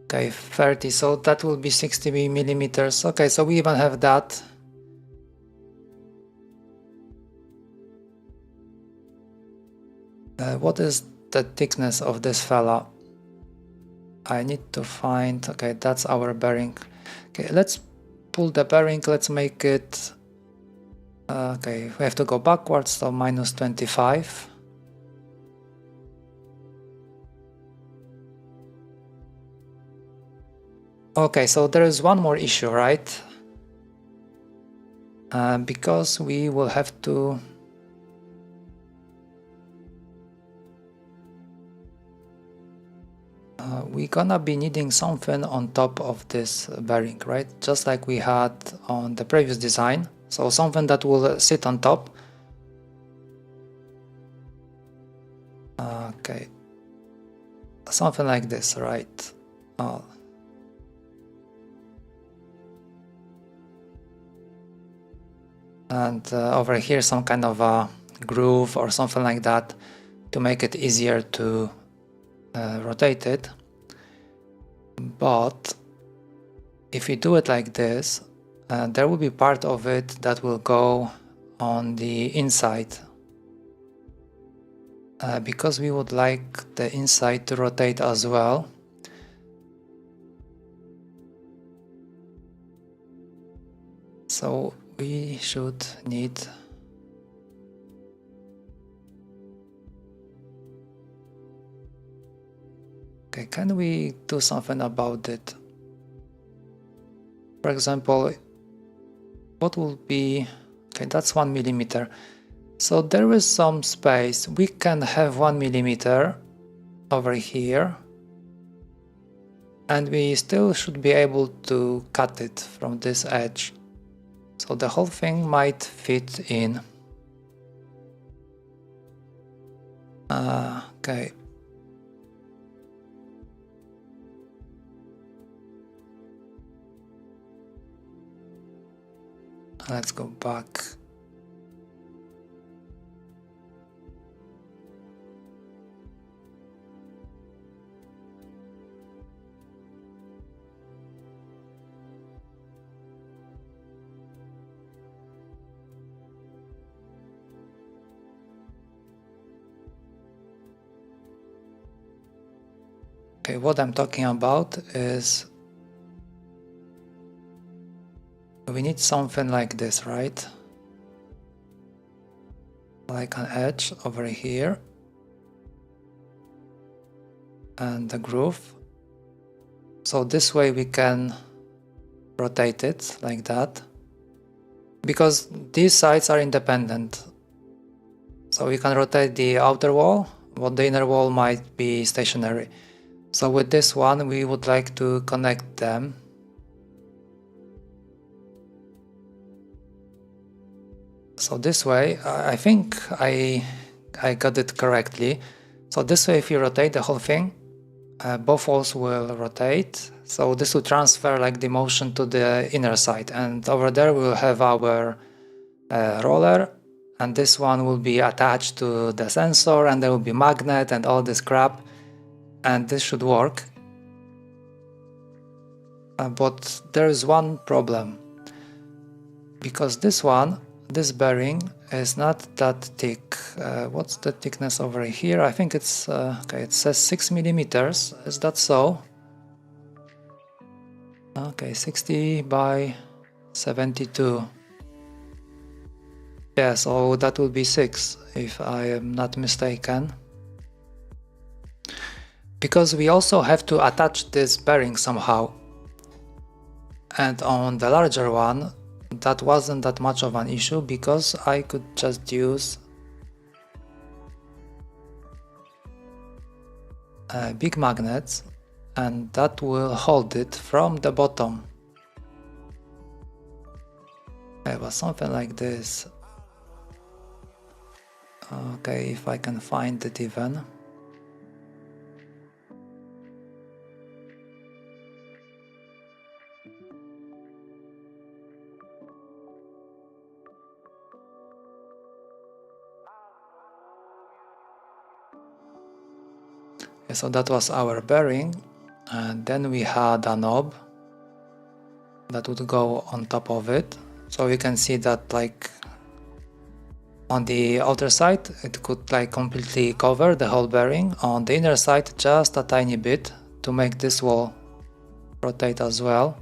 Okay, 30, so that will be 60 millimeters. Okay, so we even have that. What is the thickness of this fella? I need to find, okay, that's our bearing. Okay, let's pull the bearing, let's make it, okay, we have to go backwards, so minus 25. Okay, so there is one more issue, right? Because we will have to we're gonna be needing something on top of this bearing, right? Just like we had on the previous design. So something that will sit on top. Okay. Something like this, right? And over here some kind of a groove or something like that to make it easier to rotate it. But if we do it like this, there will be part of it that will go on the inside, because we would like the inside to rotate as well. So we should need okay, can we do something about it? For example, what will be, okay, that's 1 millimeter. So there is some space. We can have 1 millimeter over here, and we still should be able to cut it from this edge. So the whole thing might fit in. Okay. Let's go back. Okay, what I'm talking about is we need something like this, right? Like an edge over here and the groove. So this way we can rotate it like that, because these sides are independent. So we can rotate the outer wall, but the inner wall might be stationary. So with this one we would like to connect them. So this way, I think I got it correctly. So this way, if you rotate the whole thing, both walls will rotate. So this will transfer like the motion to the inner side, and over there we'll have our roller, and this one will be attached to the sensor, and there will be magnet and all this crap, and this should work. But there is one problem, because this bearing is not that thick. What's the thickness over here? I think it's okay, it says 6 millimeters. Is that so? Okay, 60 by 72. Yeah, so that will be 6 if I am not mistaken. Because we also have to attach this bearing somehow. And on the larger one, that wasn't that much of an issue, because I could just use big magnets, and that will hold it from the bottom. It was something like this. Okay, if I can find it even. Okay, so that was our bearing, and then we had a knob that would go on top of it. So you can see that like on the outer side it could like completely cover the whole bearing, on the inner side just a tiny bit to make this wall rotate as well.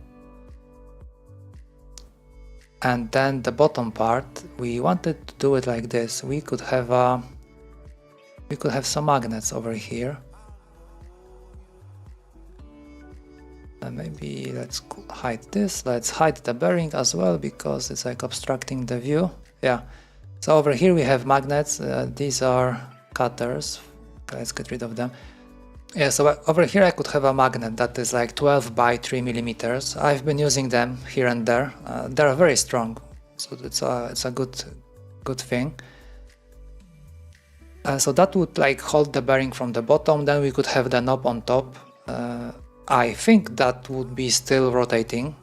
And then the bottom part, we wanted to do it like this. We could have some magnets over here. And maybe let's hide this. Let's hide the bearing as well because it's like obstructing the view. Yeah. So over here we have magnets. These are cutters. Let's get rid of them. Yeah, so over here I could have a magnet that is like 12 by 3 millimeters. I've been using them here and there. They're very strong, so it's a good thing. So that would like hold the bearing from the bottom. Then we could have the knob on top. I think that would be still rotating.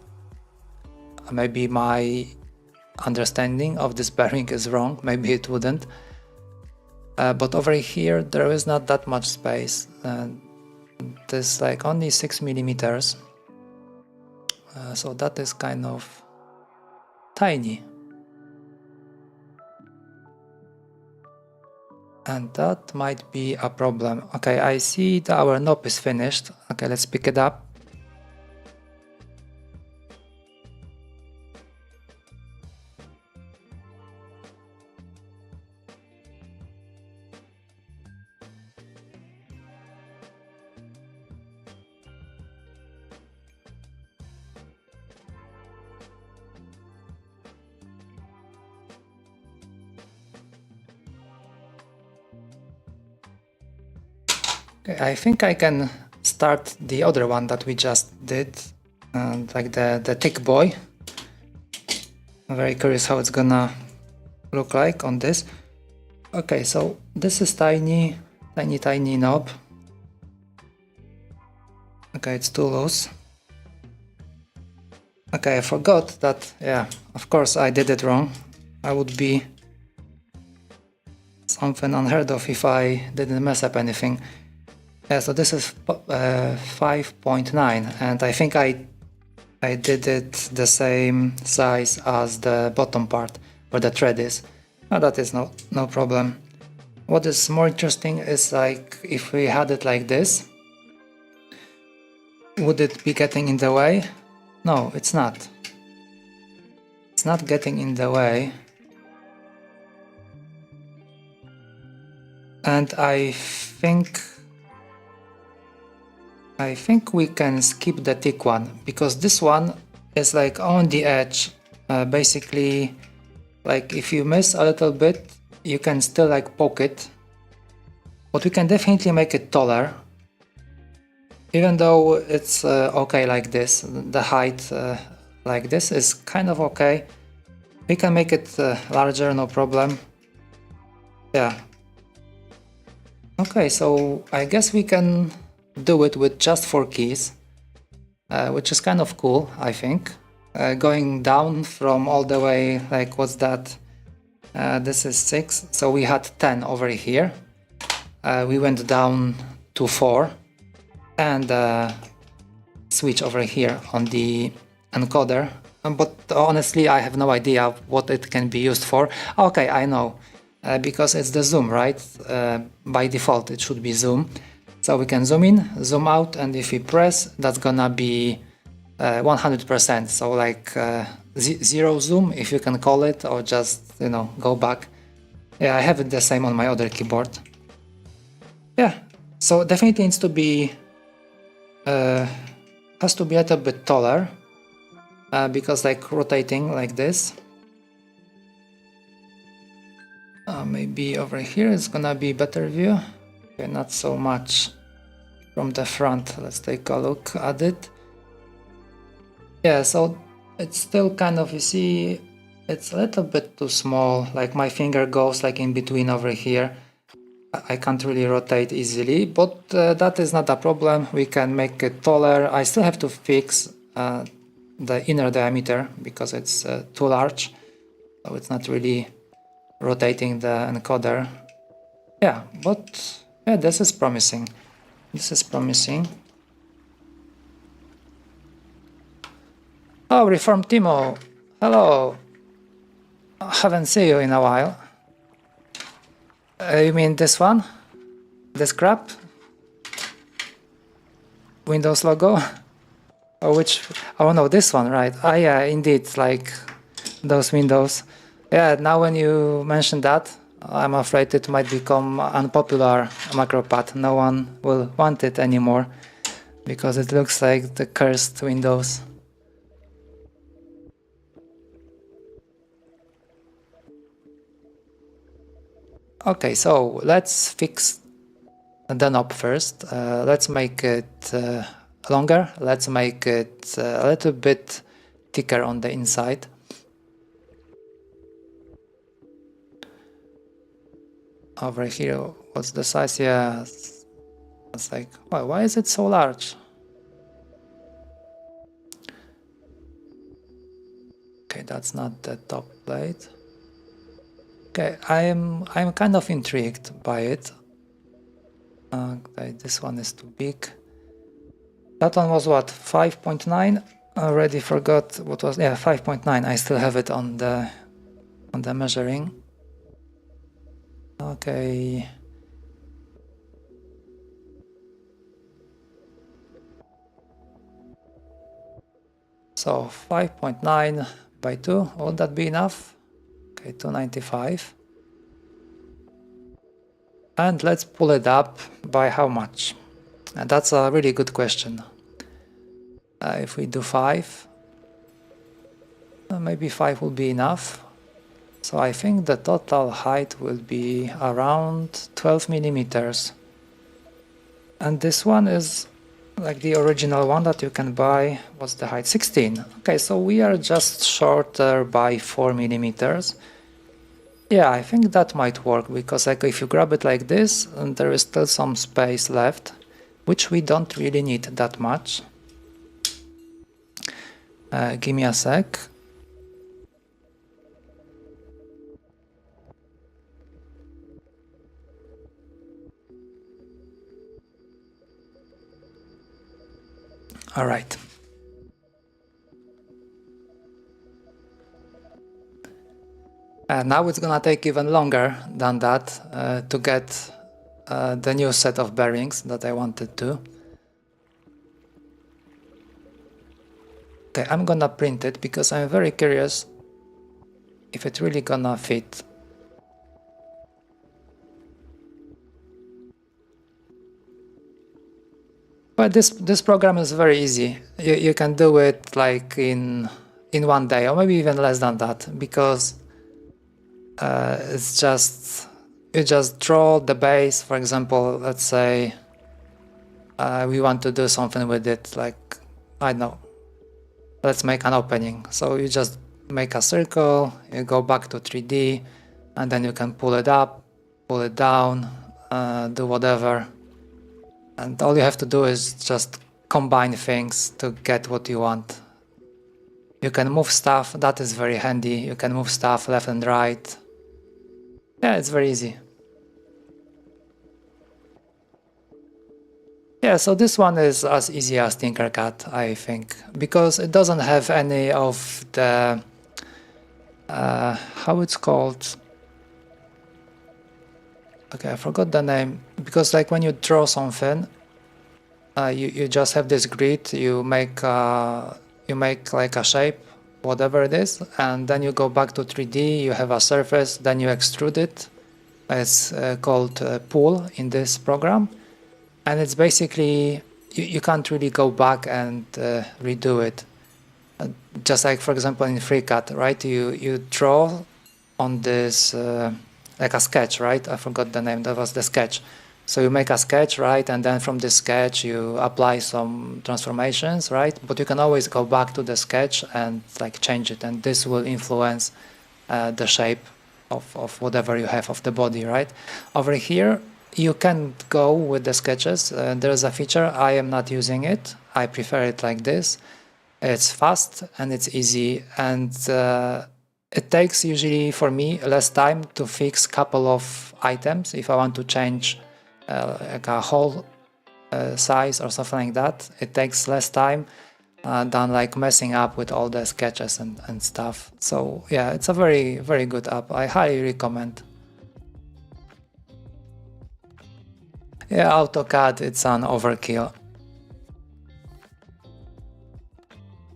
Maybe my understanding of this bearing is wrong. Maybe it wouldn't. But over here there is not that much space. There's like only 6 millimeters. So that is kind of tiny. And that might be a problem. Okay, I see that our knob is finished. Okay, let's pick it up. Okay, I think I can start the other one that we just did, like the thick boy. I'm very curious how it's gonna look like on this. Okay, so this is tiny knob. Okay, it's too loose. Okay, I forgot that, yeah, of course I did it wrong. I would be something unheard of if I didn't mess up anything. Yeah, so this is 5.9 and I think I did it the same size as the bottom part where the thread is. Now that is no problem. What is more interesting is like if we had it like this, would it be getting in the way? No, it's not. It's not getting in the way. And I think we can skip the thick one because this one is like on the edge. Basically, like if you miss a little bit, you can still like poke it. But we can definitely make it taller. Even though it's okay like this, the height like this is kind of okay. We can make it larger, no problem. Yeah. Okay, so I guess we can do it with just 4 keys, which is kind of cool, I think. Going down from all the way, like what's that? This is 6, so we had 10 over here. We went down to 4 and switch over here on the encoder. But honestly, I have no idea what it can be used for. Okay, I know, because it's the zoom, right? By default, it should be zoom. So we can zoom in, zoom out, and if we press, that's gonna be 100%. So like zero zoom, if you can call it, or just, you know, go back. Yeah, I have it the same on my other keyboard. Yeah, so definitely needs to be, has to be a little bit taller, because like rotating like this. Maybe over here is gonna be better view. Okay, not so much from the front. Let's take a look at it. Yeah, so it's still kind of, you see, it's a little bit too small. Like my finger goes like in between over here. I can't really rotate easily, but that is not a problem. We can make it taller. I still have to fix the inner diameter because it's too large. So it's not really rotating the encoder. Yeah, but Yeah, this is promising. This is promising. Oh, Reform Timo. Hello. Haven't seen you in a while. You mean this one? This crap? Windows logo? Or which? Oh no, this one, right? Ah, yeah, indeed, like those windows. Yeah, now when you mention that, I'm afraid it might become unpopular macropad. No one will want it anymore because it looks like the cursed Windows. Okay, so let's fix the knob first. Let's make it longer. Let's make it a little bit thicker on the inside. Over here, what's the size? Yeah, it's like, well, why is it so large? Okay, that's not the top plate. Okay, I'm kind of intrigued by it. Okay, this one is too big. That one was what, 5.9? I already forgot what was, yeah, 5.9. I still have it on the measuring. Okay. So 5.9 by 2, would that be enough? Okay, 295. And let's pull it up by how much? And that's a really good question. If we do 5, maybe 5 will be enough. So I think the total height will be around 12 millimeters. And this one is like the original one that you can buy. What's the height? 16. Okay, so we are just shorter by 4 millimeters. Yeah, I think that might work because like if you grab it like this, and there is still some space left, which we don't really need that much. Give me a sec. All right. Now it's gonna take even longer than that to get the new set of bearings that I wanted to. Okay, I'm gonna print it because I'm very curious if it's really gonna fit. But this program is very easy. You can do it like in 1 day or maybe even less than that because it's just, you just draw the base. For example, let's say we want to do something with it, like, I don't know, let's make an opening. So you just make a circle, you go back to 3D, and then you can pull it up, pull it down, do whatever. And all you have to do is just combine things to get what you want. You can move stuff, that is very handy. You can move stuff left and right. Yeah, it's very easy. Yeah, so this one is as easy as Tinkercad, I think, because it doesn't have any of the, how it's called? Okay, I forgot the name, because like when you draw something, you just have this grid, you make like a shape, whatever it is, and then you go back to 3D, you have a surface, then you extrude it. It's called pool in this program. And it's basically, you can't really go back and redo it. Just like, for example, in FreeCAD, right? You draw on this, like a sketch, right? I forgot the name, that was the sketch. So you make a sketch, right? And then from this sketch, you apply some transformations, right? But you can always go back to the sketch and like change it. And this will influence the shape of whatever you have of the body, right? Over here, you can go with the sketches. There's a feature, I am not using it. I prefer it like this. It's fast and it's easy, and it takes usually for me less time to fix a couple of items if I want to change like a whole size or something like that. It takes less time than like messing up with all the sketches and stuff. So yeah, it's a very, very good app. I highly recommend. Yeah, AutoCAD, it's an overkill.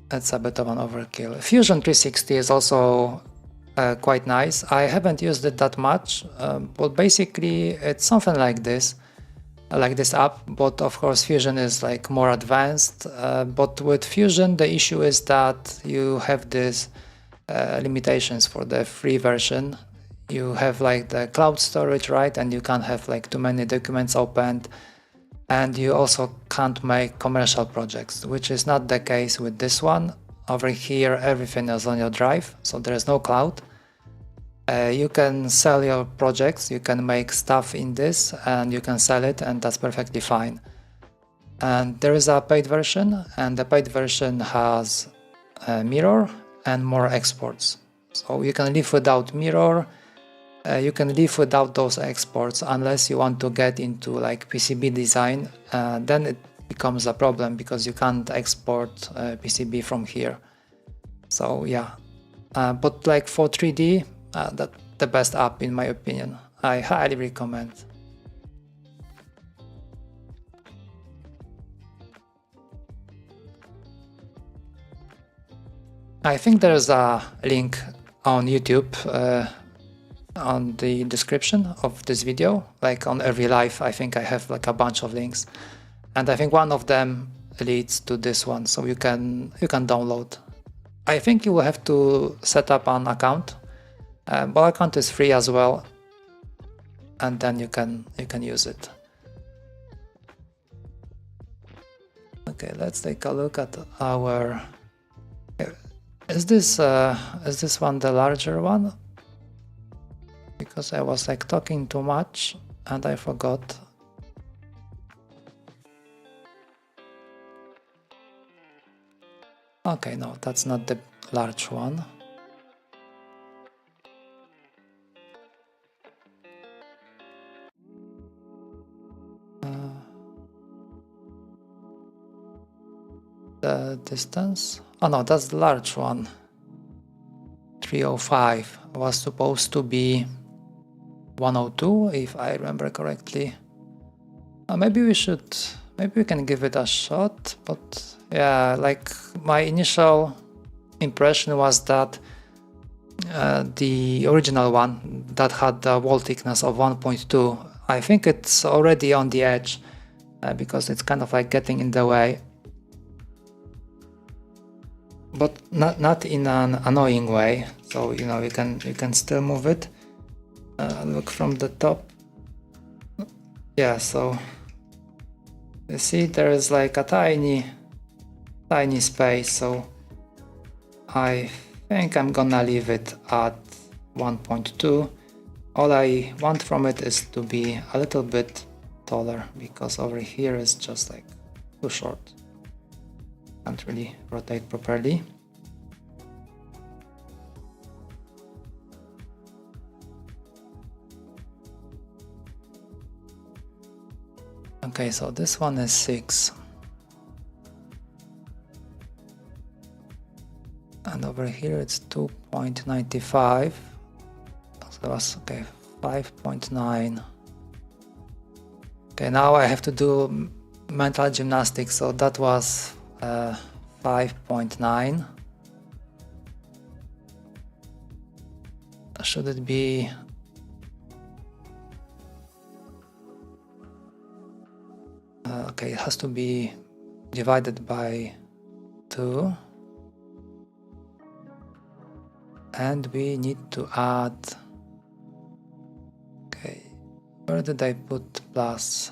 It's a bit of an overkill. Fusion 360 is also quite nice. I haven't used it that much, but basically it's something like this app, but of course Fusion is like more advanced. But with Fusion, the issue is that you have these limitations for the free version. You have like the cloud storage, right? And you can't have like too many documents opened. And you also can't make commercial projects, which is not the case with this one. Over here, everything is on your drive, so there is no cloud. You can sell your projects, you can make stuff in this, and you can sell it, and that's perfectly fine. And there is a paid version, and the paid version has Mirror and more exports. So you can live without Mirror. You can live without those exports unless you want to get into like PCB design. Then it becomes a problem because you can't export PCB from here. So yeah, but like for 3D, that's the best app in my opinion. I highly recommend. I think there's a link on YouTube on the description of this video. Like on every live, I think I have like a bunch of links, and I think one of them leads to this one, so you can download. I think you will have to set up an account, but account is free as well, and then you can use it. Okay, let's take a look at our. Is this one the larger one? Because I was like talking too much and I forgot. Okay, no, that's not the large one. The distance? Oh no, that's the large one. 305 was supposed to be 102 if I remember correctly. Maybe we can give it a shot, but yeah, like my initial impression was that the original one that had the wall thickness of 1.2, I think it's already on the edge because it's kind of like getting in the way, but not in an annoying way. So you know, you can still move it. Look from the top. Yeah, so you see there is like a tiny space, so I think I'm gonna leave it at 1.2. All I want from it is to be a little bit taller, because over here is just like too short. Can't really rotate properly. Okay, so this one is 6. And over here it's 2.95. So that's okay, 5.9. Okay, now I have to do mental gymnastics. So that was 5.9. Should it be? Okay, it has to be divided by 2. And we need to add. Okay, where did I put plus?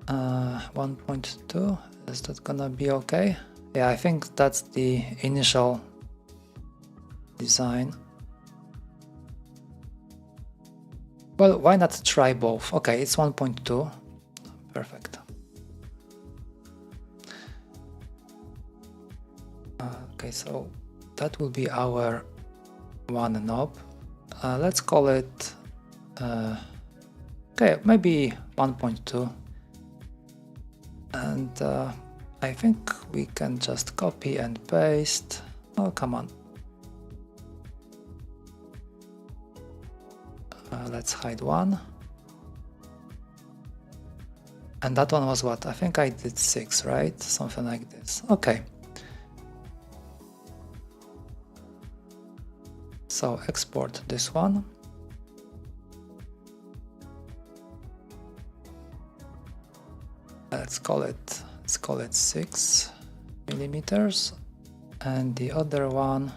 1.2. Is that gonna be okay? Yeah, I think that's the initial design. Well, why not try both? Okay, it's 1.2. Perfect. Okay, so that will be our one knob. Let's call it Okay, maybe 1.2. And I think we can just copy and paste. Oh, come on. Let's hide one. And that one was what? I think I did 6, right? Something like this. Okay. So export this one. Let's call it 6 millimeters. And the other one,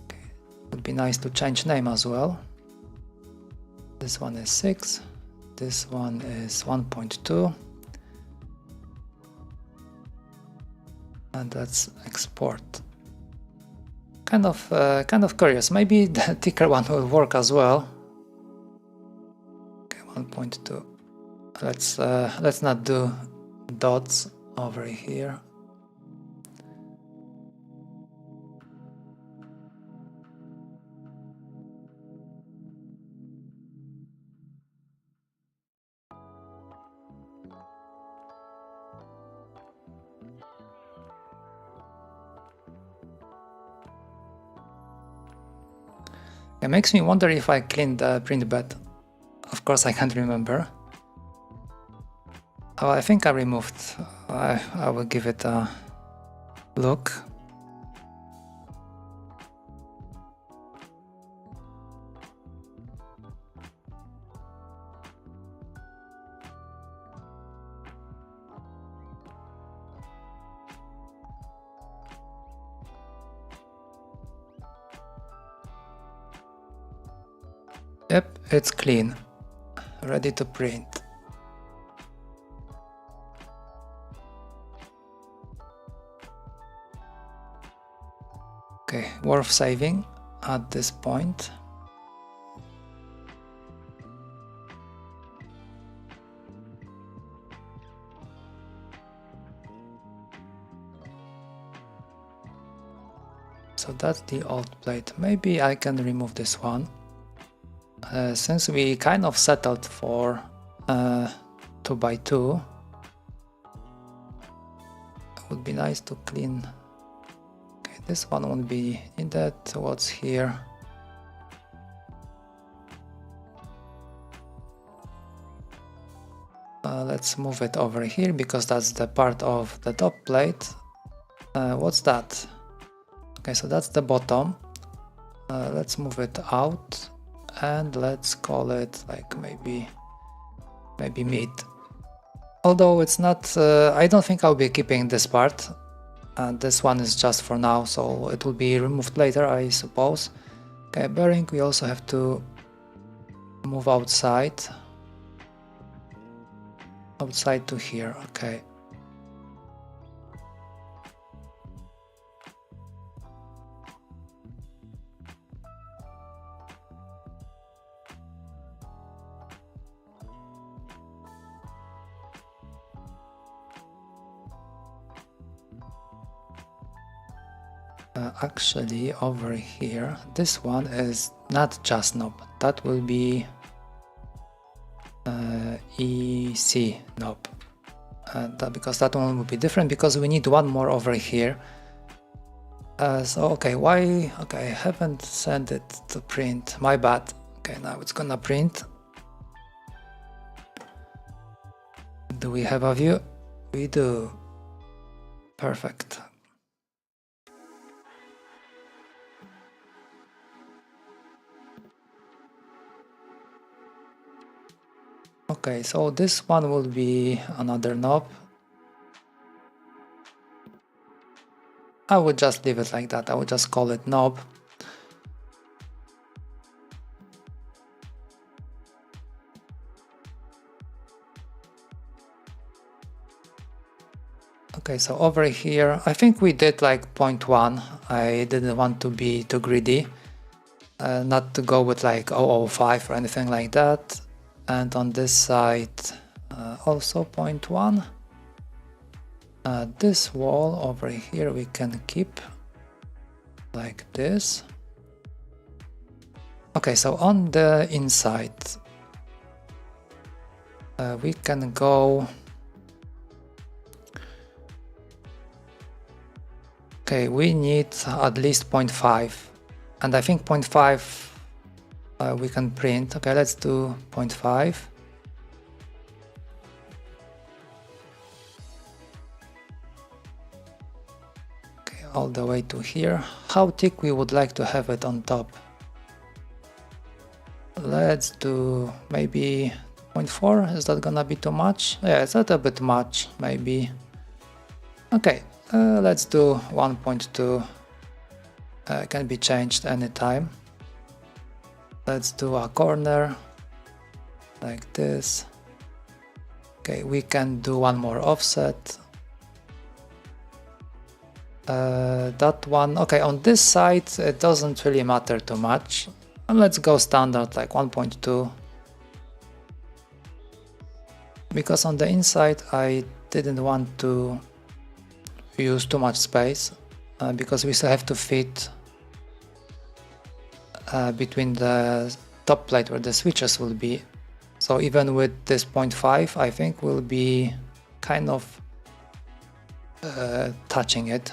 okay, would be nice to change name as well. This one is 6. This one is 1.2. And let's export. Kind of curious. Maybe the thicker one will work as well. Okay, 1.2. Let's not do dots over here. It makes me wonder if I cleaned the print bed. Of course I can't remember. Oh, I think I removed. I will give it a look. Yep, it's clean, ready to print. Okay, worth saving at this point. So that's the old plate. Maybe I can remove this one. Since we kind of settled for 2x2, it would be nice to clean. Okay, this one won't be needed. What's here? Let's move it over here because that's the part of the top plate. What's that? Okay, so that's the bottom. Let's move it out. And let's call it like maybe mid. Although it's not, I don't think I'll be keeping this part. This one is just for now, so it will be removed later, I suppose. Okay, bearing we also have to move outside to here. Okay. Actually over here, this one is not just knob, that will be EC knob, because that one will be different because we need one more over here. So okay, why? Okay, I haven't sent it to print, my bad. Okay, now it's gonna print. Do we have a view? We do. Perfect. Okay, so this one will be another knob. I would just leave it like that. I would just call it knob. Okay, so over here, I think we did like 0.1. I didn't want to be too greedy, not to go with like 0.005 or anything like that. And on this side, also 0.1. This wall over here we can keep like this. Okay, so on the inside, We can go. Okay, we need at least 0.5, and I think 0.5 we can print. Okay, let's do 0.5. Okay, all the way to here. How thick we would like to have it on top? Let's do maybe 0.4. Is that gonna be too much? Yeah, it's a little bit much, maybe. Okay, let's do 1.2. Can be changed anytime. Let's do a corner like this. Okay, we can do one more offset. That one, okay, on this side it doesn't really matter too much. And let's go standard like 1.2. Because on the inside I didn't want to use too much space because we still have to fit between the top plate where the switches will be. So even with this 0.5 I think we'll be kind of touching it,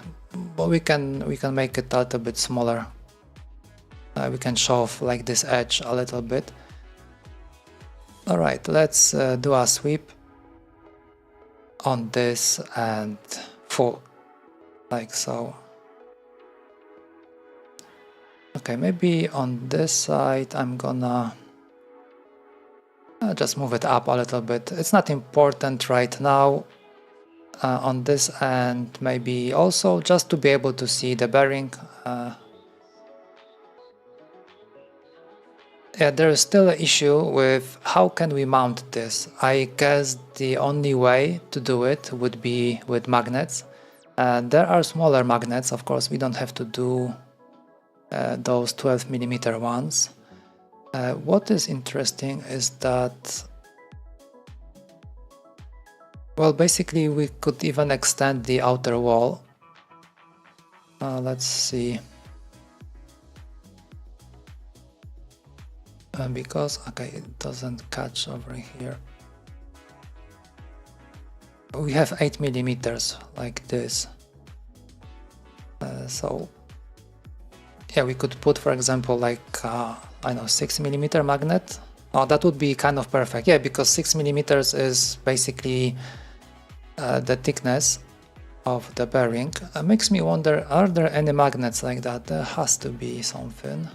but we can make it a little bit smaller. We can show off like this edge a little bit. Alright, let's do a sweep on this and full, like so. Okay, maybe on this side I'm gonna just move it up a little bit. It's not important right now. On this end, maybe also just to be able to see the bearing. Yeah, there is still an issue with how can we mount this. I guess the only way to do it would be with magnets. There are smaller magnets, of course, we don't have to do those 12mm ones. What is interesting is that, well, basically we could even extend the outer wall. Let's see. Because, okay, it doesn't catch over here. We have 8mm like this. So yeah, we could put, for example, like I know, 6mm magnet. Oh, that would be kind of perfect. Yeah, because 6mm is basically the thickness of the bearing. Makes me wonder, are there any magnets like that? There has to be something.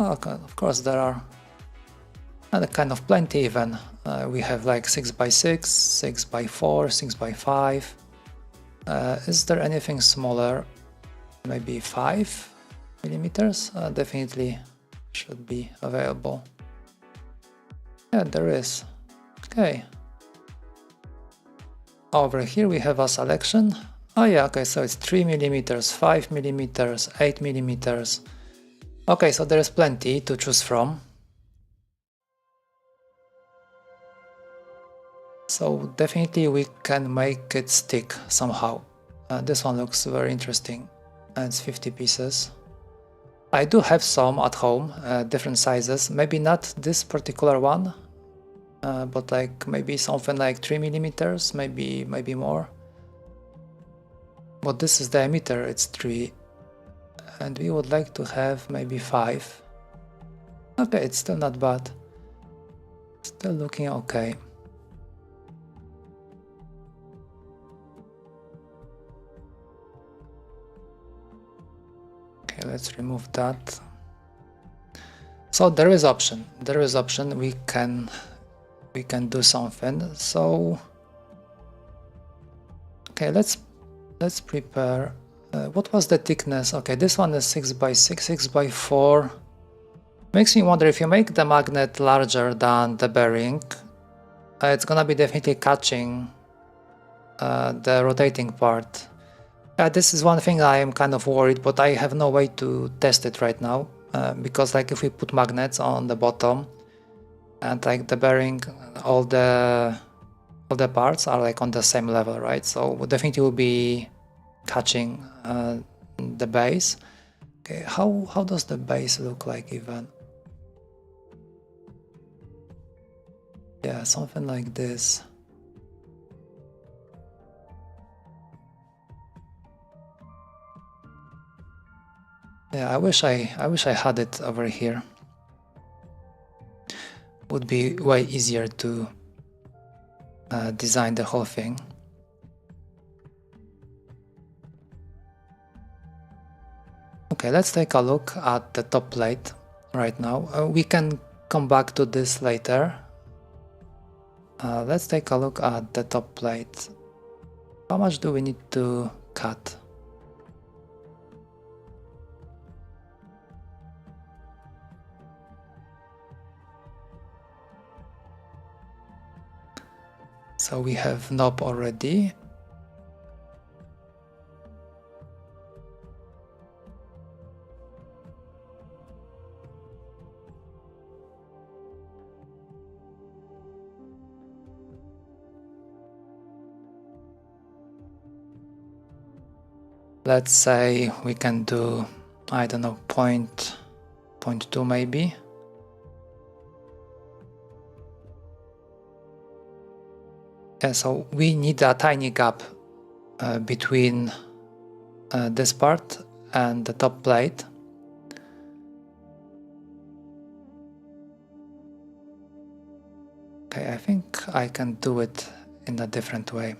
Okay, of course there are. And kind of plenty even. We have like 6x6, 6x4, 6x5. Is there anything smaller? Maybe 5mm? Definitely should be available. Yeah, there is. Okay. Over here we have a selection. Oh yeah, okay, so it's 3mm, 5mm, 8mm. Okay, so there's plenty to choose from. So definitely we can make it stick somehow. This one looks very interesting. It's 50 pieces. I do have some at home, different sizes. Maybe not this particular one, but like maybe something like 3mm, maybe more. But this is the emitter, it's 3. And we would like to have maybe 5. Okay, it's still not bad. Still looking okay. Okay, let's remove that. So there is option. We can do something. So okay, let's prepare. What was the thickness? Okay, this one is 6x6, 6x4. Makes me wonder if you make the magnet larger than the bearing, it's gonna be definitely catching the rotating part. This is one thing I am kind of worried, but I have no way to test it right now, because like if we put magnets on the bottom and like the bearing, all the parts are like on the same level, right? So definitely will be catching the base. Okay, how does the base look like even? Yeah, something like this. Yeah, I wish I had it over here. Would be way easier to design the whole thing. Okay, let's take a look at the top plate right now. We can come back to this later. Let's take a look at the top plate. How much do we need to cut? So we have knob already. Let's say we can do, I don't know, 0.2 maybe. Yeah, so we need a tiny gap between this part and the top plate. Okay, I think I can do it in a different way.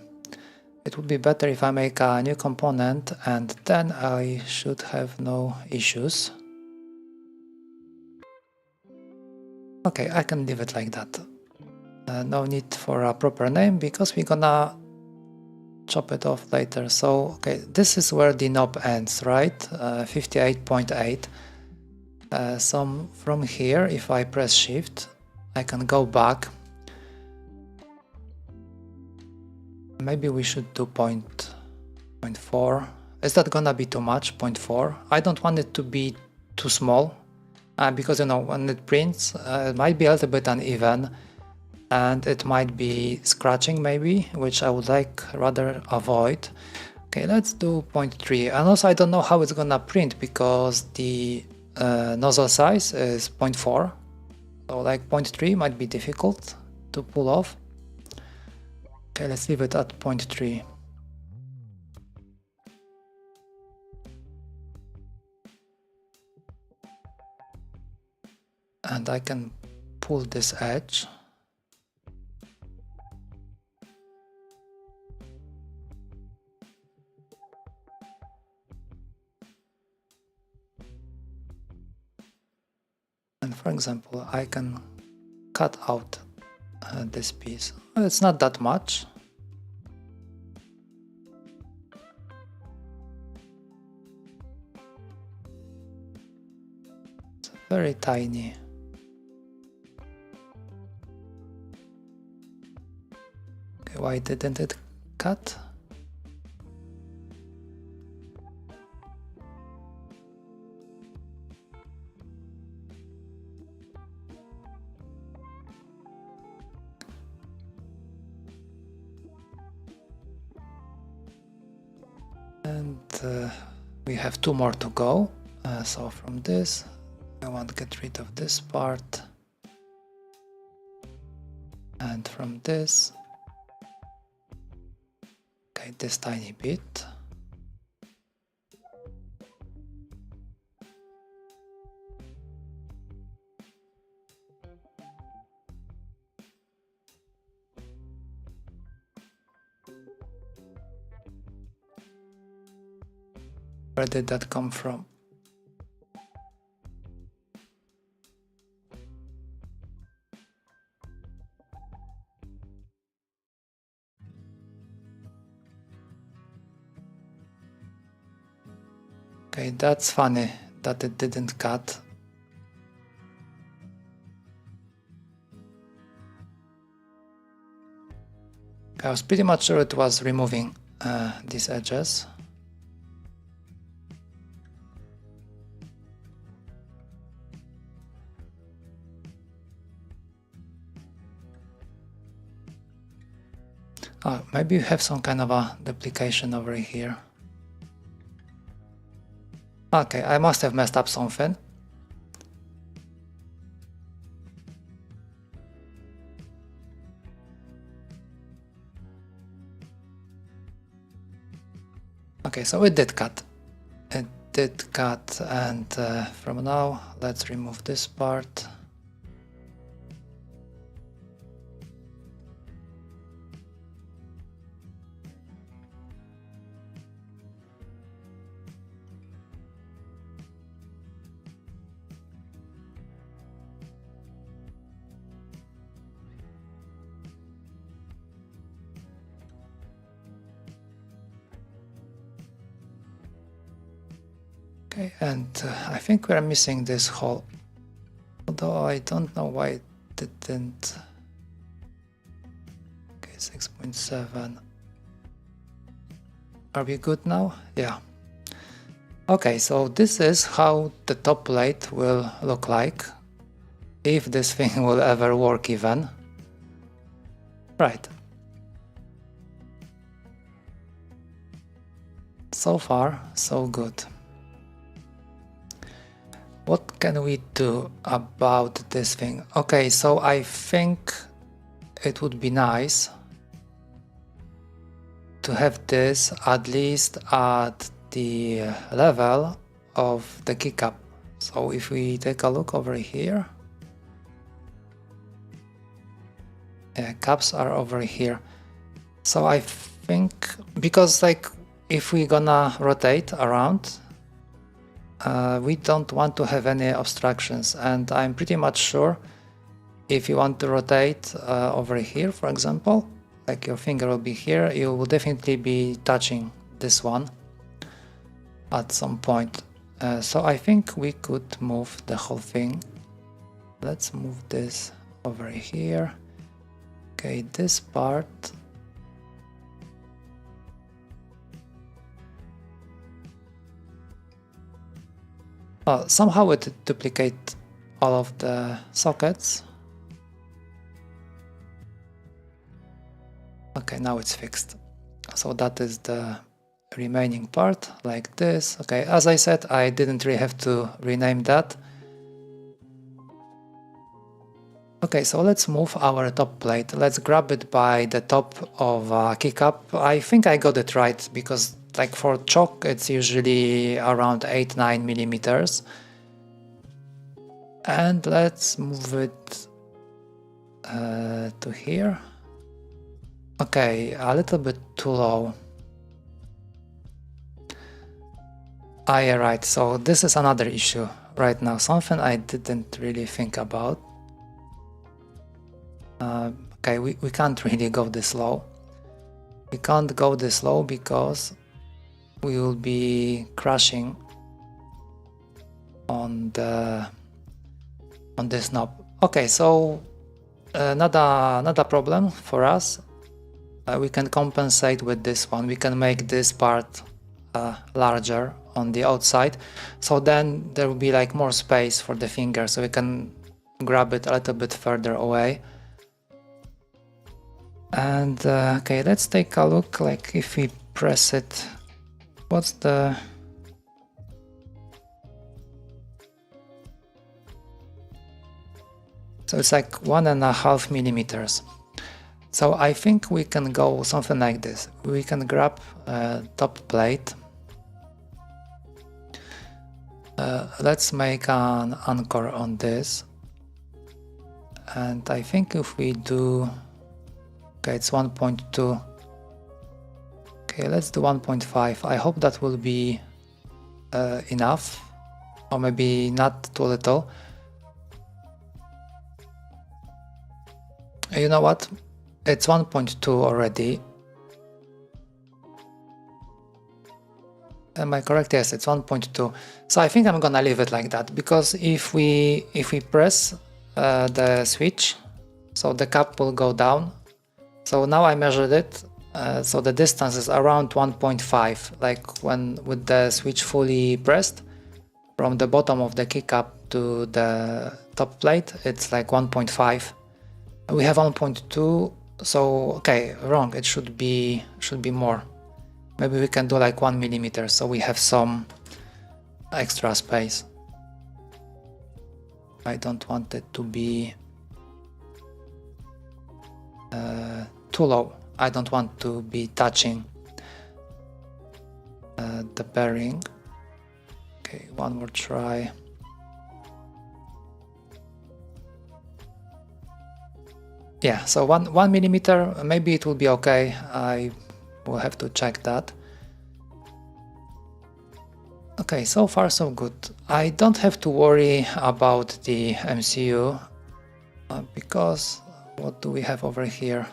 It would be better if I make a new component, and then I should have no issues. Okay, I can leave it like that. No need for a proper name because we're gonna chop it off later. So, okay, this is where the knob ends, right? 58.8. So from here, if I press shift, I can go back. Maybe we should do 0.4. Is that gonna be too much? 0.4? I don't want it to be too small because, you know, when it prints, it might be a little bit uneven and it might be scratching maybe, which I would like rather avoid. Okay, let's do 0.3. And also I don't know how it's gonna print because the nozzle size is 0.4. So like 0.3 might be difficult to pull off. Okay, let's leave it at 0.3. And I can pull this edge. And for example, I can cut out this piece. It's not that much. It's very tiny. Okay, why didn't it cut? And we have 2 more to go. So from this, I want to get rid of this part. And from this, okay, this tiny bit. Where did that come from? Okay, that's funny that it didn't cut. I was pretty much sure it was removing these edges. Maybe you have some kind of a duplication over here. Okay, I must have messed up something. Okay, so it did cut. It did cut, and from now, let's remove this part. Okay, and I think we're missing this hole, although I don't know why it didn't. Okay, 6.7. Are we good now? Yeah. Okay, so this is how the top plate will look like, if this thing will ever work even. Right. So far, so good. What can we do about this thing? Okay, so I think it would be nice to have this at least at the level of the keycap. So if we take a look over here, yeah, caps are over here. So I think, because like if we're gonna rotate around, we don't want to have any obstructions, and I'm pretty much sure if you want to rotate over here, for example, like your finger will be here, you will definitely be touching this one at some point. So I think we could move the whole thing. Let's move this over here. Okay, this part. Somehow it duplicates all of the sockets. Okay, now it's fixed. So that is the remaining part, like this. Okay, as I said, I didn't really have to rename that. Okay, so let's move our top plate. Let's grab it by the top of keycap. I think I got it right, because like for chalk it's usually around 8-9 millimeters. And let's move it to here. Okay, a little bit too low. Yeah, right, so this is another issue right now, something I didn't really think about. Okay, we can't really go this low. We can't go this low because we will be crashing on this knob. Okay, so not a problem for us. We can compensate with this one. We can make this part larger on the outside, so then there will be like more space for the finger, so we can grab it a little bit further away. And okay, let's take a look, like if we press it, what's the... So it's like 1.5 millimeters. So I think we can go something like this. We can grab top plate. Let's make an anchor on this. And I think if we do... Okay, it's 1.2. Okay, let's do 1.5. I hope that will be enough, or maybe not too little. You know what? It's 1.2 already. Am I correct? Yes, it's 1.2. So I think I'm gonna leave it like that, because if we press the switch, so the cap will go down. So now I measured it, so the distance is around 1.5, like when with the switch fully pressed, from the bottom of the keycap to the top plate, it's like 1.5. We have 1.2, so okay, wrong, it should be more. Maybe we can do like 1 millimeter, so we have some extra space. I don't want it to be too low. I don't want to be touching the bearing. Okay, one more try. Yeah, so one millimeter, maybe it will be okay. I will have to check that. Okay, so far so good. I don't have to worry about the MCU because what do we have over here?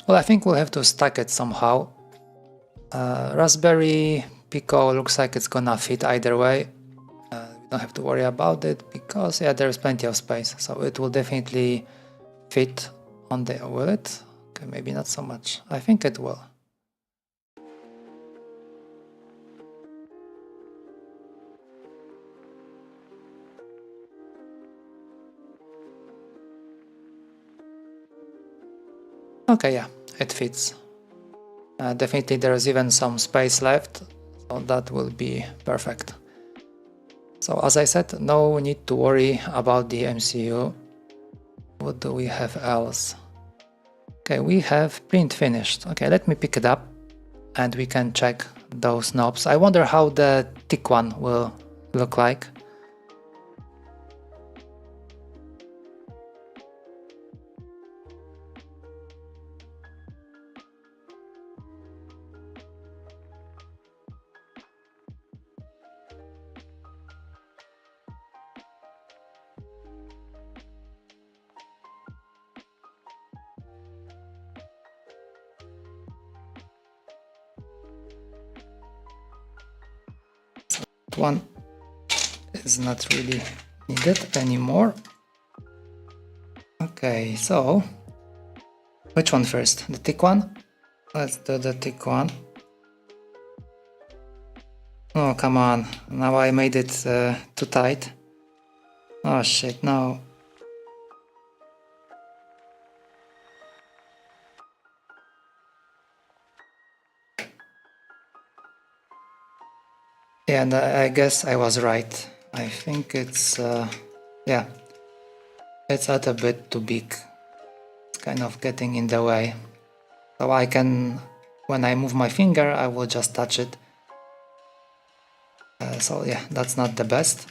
Well, I think we'll have to stack it somehow. Raspberry Pico looks like it's gonna fit either way. We don't have to worry about it because yeah, there's plenty of space, so it will definitely fit on the will it? Okay, maybe not so much. I think it will. Okay, yeah, it fits. Definitely there's even some space left, so that will be perfect. So as I said, no need to worry about the MCU. What do we have else? Okay, we have print finished. Okay, let me pick it up and we can check those knobs. I wonder how the thick one will look like. One is not really needed anymore. Okay, so which one first? The thick one? Let's do the thick one. Oh, come on. Now I made it too tight. Oh shit, no. Yeah, and I guess I was right. I think it's, yeah, it's a bit too big. It's kind of getting in the way. So I can, when I move my finger, I will just touch it. So yeah, that's not the best.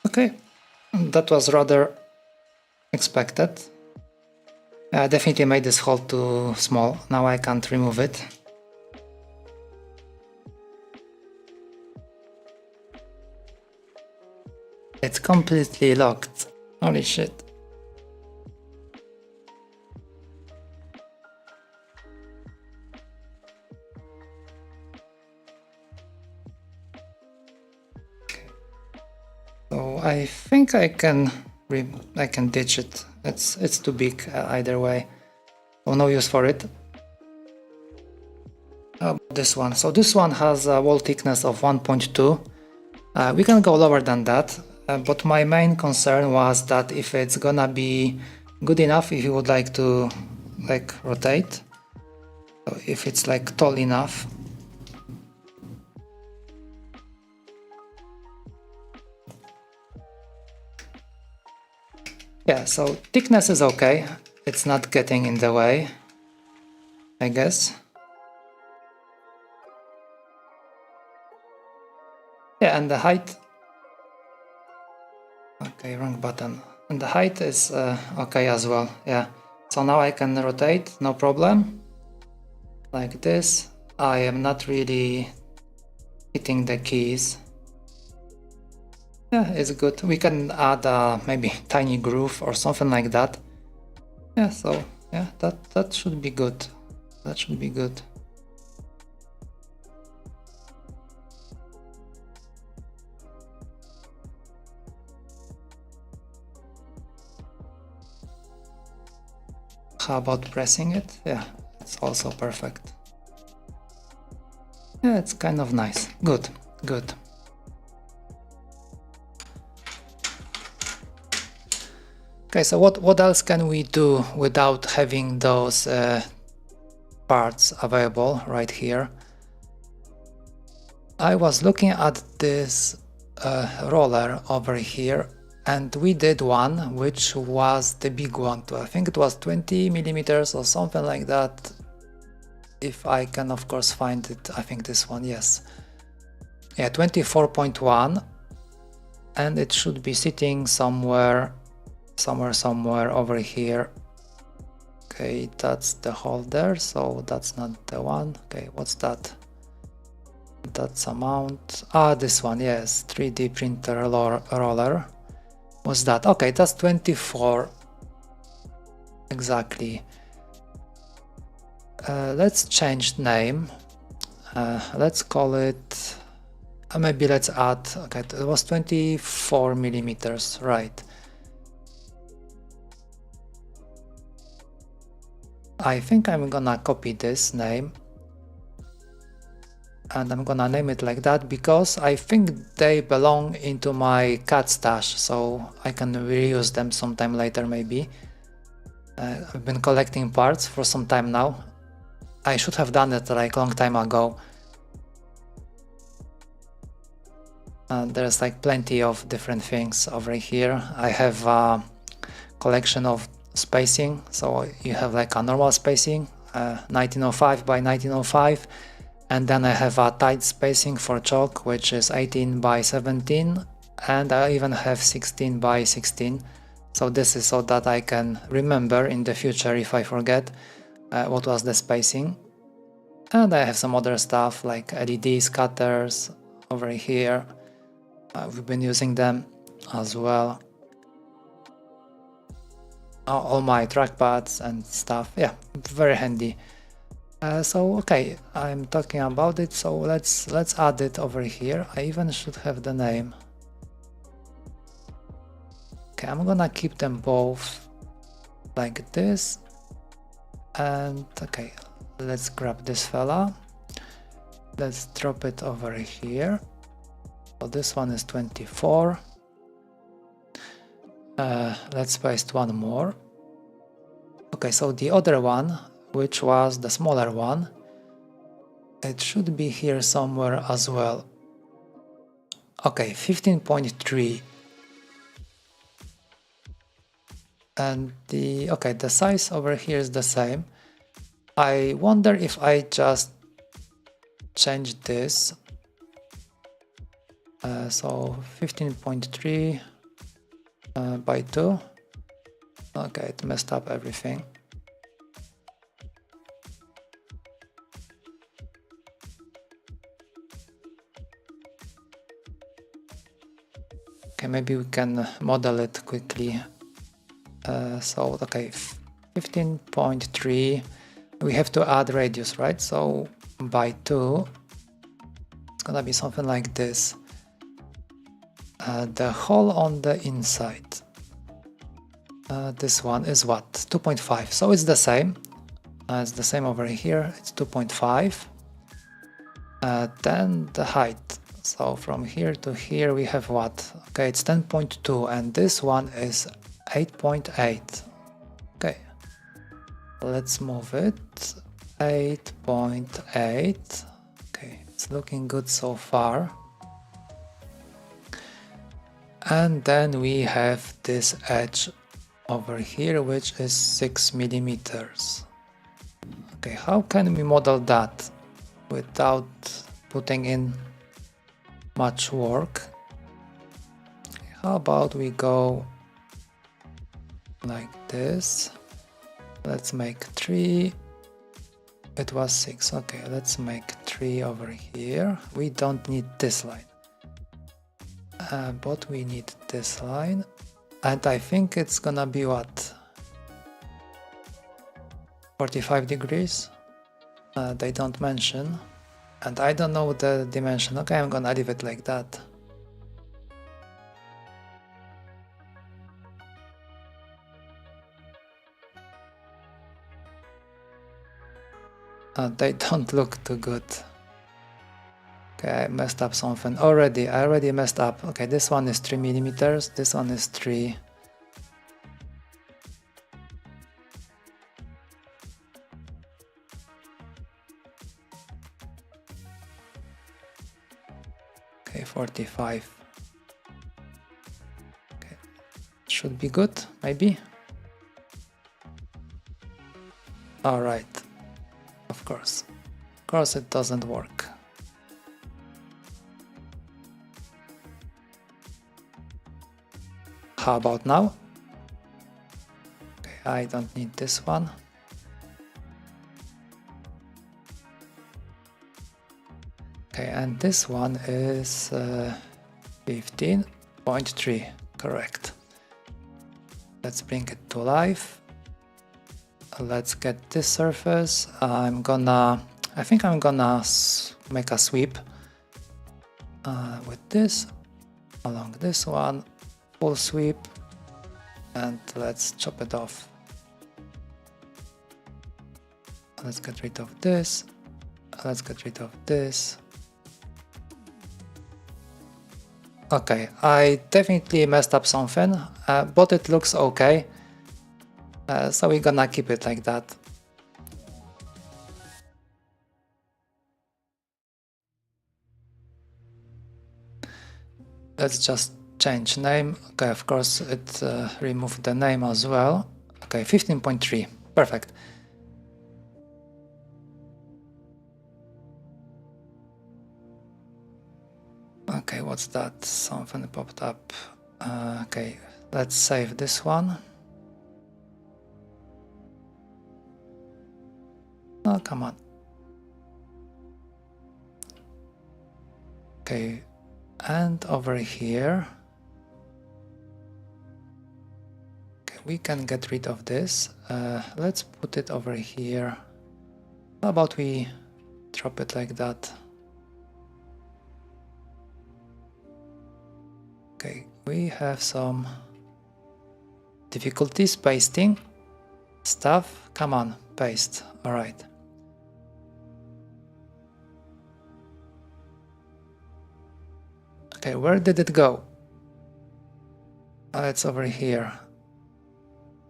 Okay, that was rather expected. I definitely made this hole too small. Now I can't remove it. It's completely locked. Holy shit. So I think I can ditch it. It's too big either way. So no use for it. This one. So this one has a wall thickness of 1.2. We can go lower than that. But my main concern was that if it's gonna be good enough, if you would like to rotate, so if it's tall enough. Yeah, so thickness is okay. It's not getting in the way, I guess. Yeah, and the height. Okay, wrong button. And the height is okay as well. Yeah. So now I can rotate, no problem. Like this. I am not really hitting the keys. Yeah, it's good. We can add maybe tiny groove or something like that. Yeah, so yeah, that should be good. That should be good. How about pressing it? Yeah, it's also perfect. Yeah, it's kind of nice. Good, good. Okay, so what else can we do without having those parts available right here? I was looking at this roller over here, and we did one which was the big one too. I think it was 20 millimeters or something like that. If I can of course find it, I think this one, yes. Yeah, 24.1, and it should be sitting somewhere over here. Okay, that's the holder, so that's not the one. Okay, what's that? That's amount. This one, yes, 3D printer roller. What's that? Okay, that's 24 exactly. Let's change name. Let's call it. Maybe let's add. Okay, it was 24 millimeters, right? I think I'm gonna copy this name and I'm gonna name it like that because I think they belong into my cat stash, so I can reuse them sometime later maybe. I've been collecting parts for some time now. I should have done it like a long time ago. There's like plenty of different things over here. I have a collection of spacing, so you have like a normal spacing, 1905 by 1905, and then I have a tight spacing for chalk, which is 18 by 17, and I even have 16 by 16. So this is so that I can remember in the future if I forget what was the spacing. And I have some other stuff like LED scatters over here. We've been using them as well. All my trackpads and stuff, yeah, very handy. So okay, I'm talking about it, so let's add it over here. I even should have the name. Okay, I'm gonna keep them both like this, and okay, let's grab this fella, let's drop it over here. So this one is 24. Let's paste one more. Okay, so the other one, which was the smaller one, it should be here somewhere as well. Okay, 15.3. And the size over here is the same. I wonder if I just change this. So 15.3 by 2. Okay, it messed up everything. Okay, maybe we can model it quickly. So okay, 15.3. We have to add radius, right? So by 2, it's gonna be something like this. The hole on the inside. This one is what? 2.5. So it's the same. It's the same over here. It's 2.5. Then the height. So from here to here we have what? Okay, it's 10.2, and this one is 8.8. Okay, let's move it. 8.8. Okay, it's looking good so far. And then we have this edge over here, which is 6 millimeters. Okay, how can we model that without putting in much work? How about we go like this? Let's make 3. It was 6. Okay, let's make 3 over here. We don't need this line, but we need this line. And I think it's gonna be what? 45 degrees? They don't mention. And I don't know the dimension. Okay, I'm gonna leave it like that. They don't look too good. Okay, I messed up something already. I already messed up. Okay, this one is 3 millimeters. This one is 3. Okay, 45. Okay, should be good, maybe. All right, of course it doesn't work. How about now? Okay, I don't need this one. Okay, and this one is 15.3, correct. Let's bring it to life. Let's get this surface. I think I'm gonna make a sweep with this along this one, full sweep, and let's chop it off. Let's get rid of this. Let's get rid of this. Okay, I definitely messed up something, but it looks okay. So we're gonna keep it like that. Let's just change name. Okay, of course it removed the name as well. Okay, 15.3, perfect. Okay, what's that? Something popped up. Okay, let's save this one. Oh, come on. Okay, and over here, okay, we can get rid of this. Let's put it over here. How about we drop it like that? Okay, we have some difficulties pasting stuff. Come on, paste. All right. Okay, where did it go? It's over here.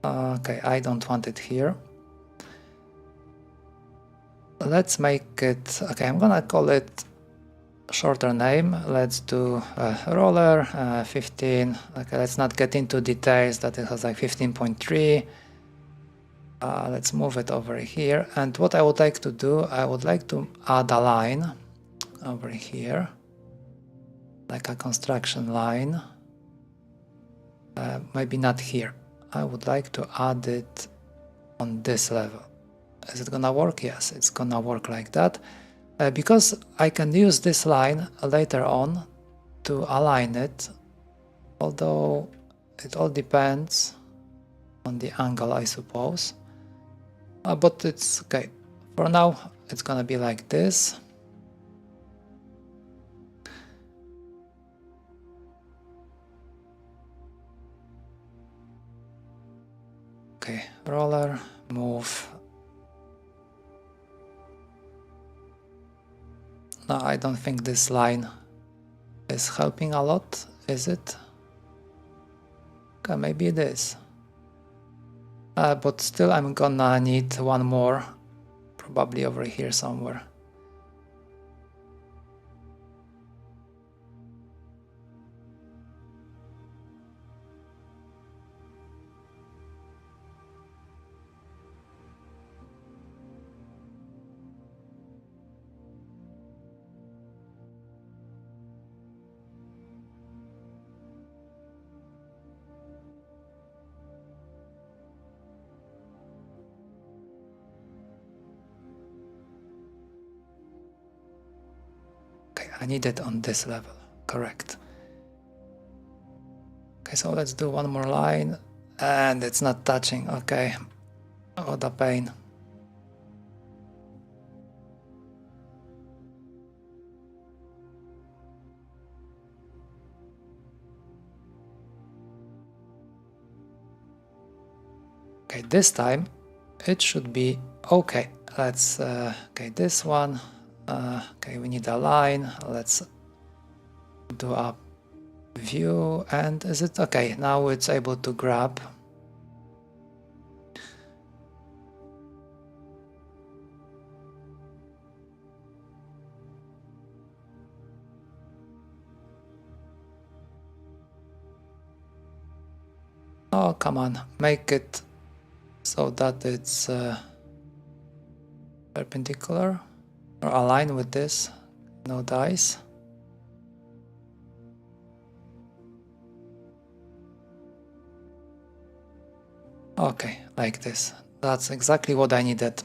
Okay, I don't want it here. Let's make it, okay, I'm gonna call it shorter name. Let's do roller 15. Okay, let's not get into details that it has like 15.3. Let's move it over here. And what I would like to do, I would like to add a line over here, like a construction line. Maybe not here. I would like to add it on this level. Is it gonna work? Yes, it's gonna work like that. Because I can use this line later on to align it, although it all depends on the angle, I suppose. But it's okay. For now, it's gonna be like this. Okay, roller, move. No, I don't think this line is helping a lot, is it? Okay, maybe it is. But still I'm gonna need one more, probably over here somewhere. I need it on this level, correct. Okay, so let's do one more line, and it's not touching, okay. Oh, the pain. Okay, this time it should be okay. Let's, okay, this one, okay, we need a line, let's do a view, and is it okay? Now it's able to grab. Oh, come on, make it so that it's perpendicular or aligned with this. No dice. Okay, like this. That's exactly what I needed.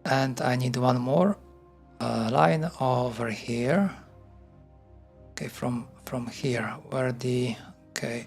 And I need one more line over here. Okay, from here, where the, okay.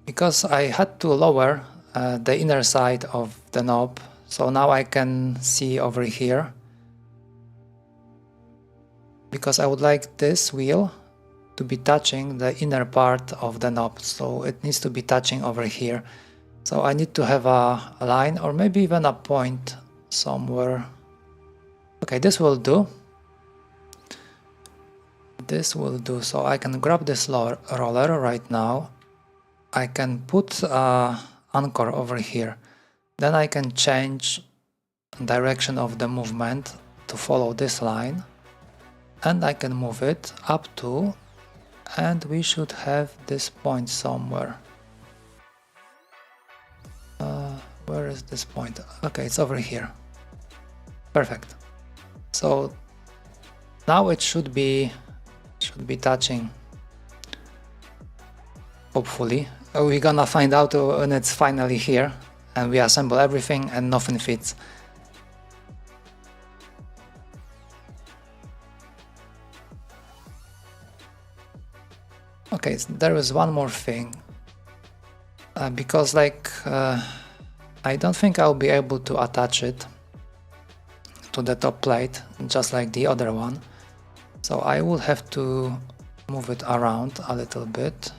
Because I had to lower the inner side of the knob, so now I can see over here. Because I would like this wheel to be touching the inner part of the knob, so it needs to be touching over here. So I need to have a line or maybe even a point somewhere. Okay, this will do. This will do, so I can grab this roller right now. I can put anchor over here. Then I can change direction of the movement to follow this line. And I can move it up to, and we should have this point somewhere. Where is this point? Okay, it's over here. Perfect. So now it should be touching. Hopefully. We're gonna find out when it's finally here and we assemble everything and nothing fits. Okay, so there is one more thing. Because I don't think I'll be able to attach it to the top plate just like the other one. So I will have to move it around a little bit.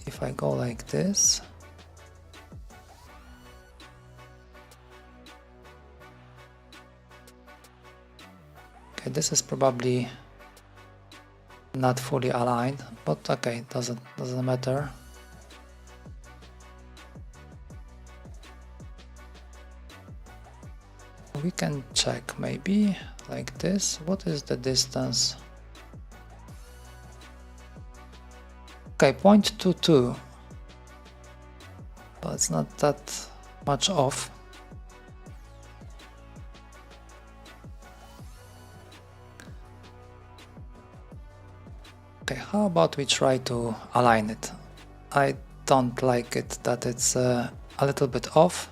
If I go like this, okay, this is probably not fully aligned, but okay, doesn't matter. We can check maybe like this. What is the distance? Okay, 0.22, but it's not that much off. Okay, how about we try to align it? I don't like it that it's a little bit off.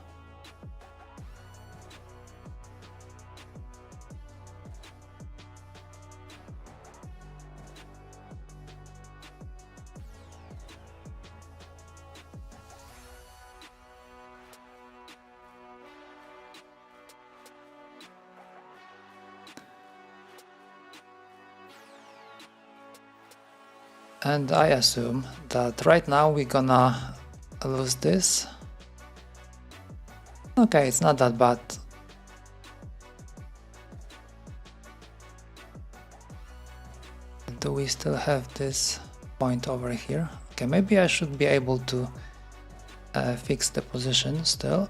And I assume that right now we're gonna lose this. Okay, it's not that bad. Do we still have this point over here? Okay, maybe I should be able to fix the position still.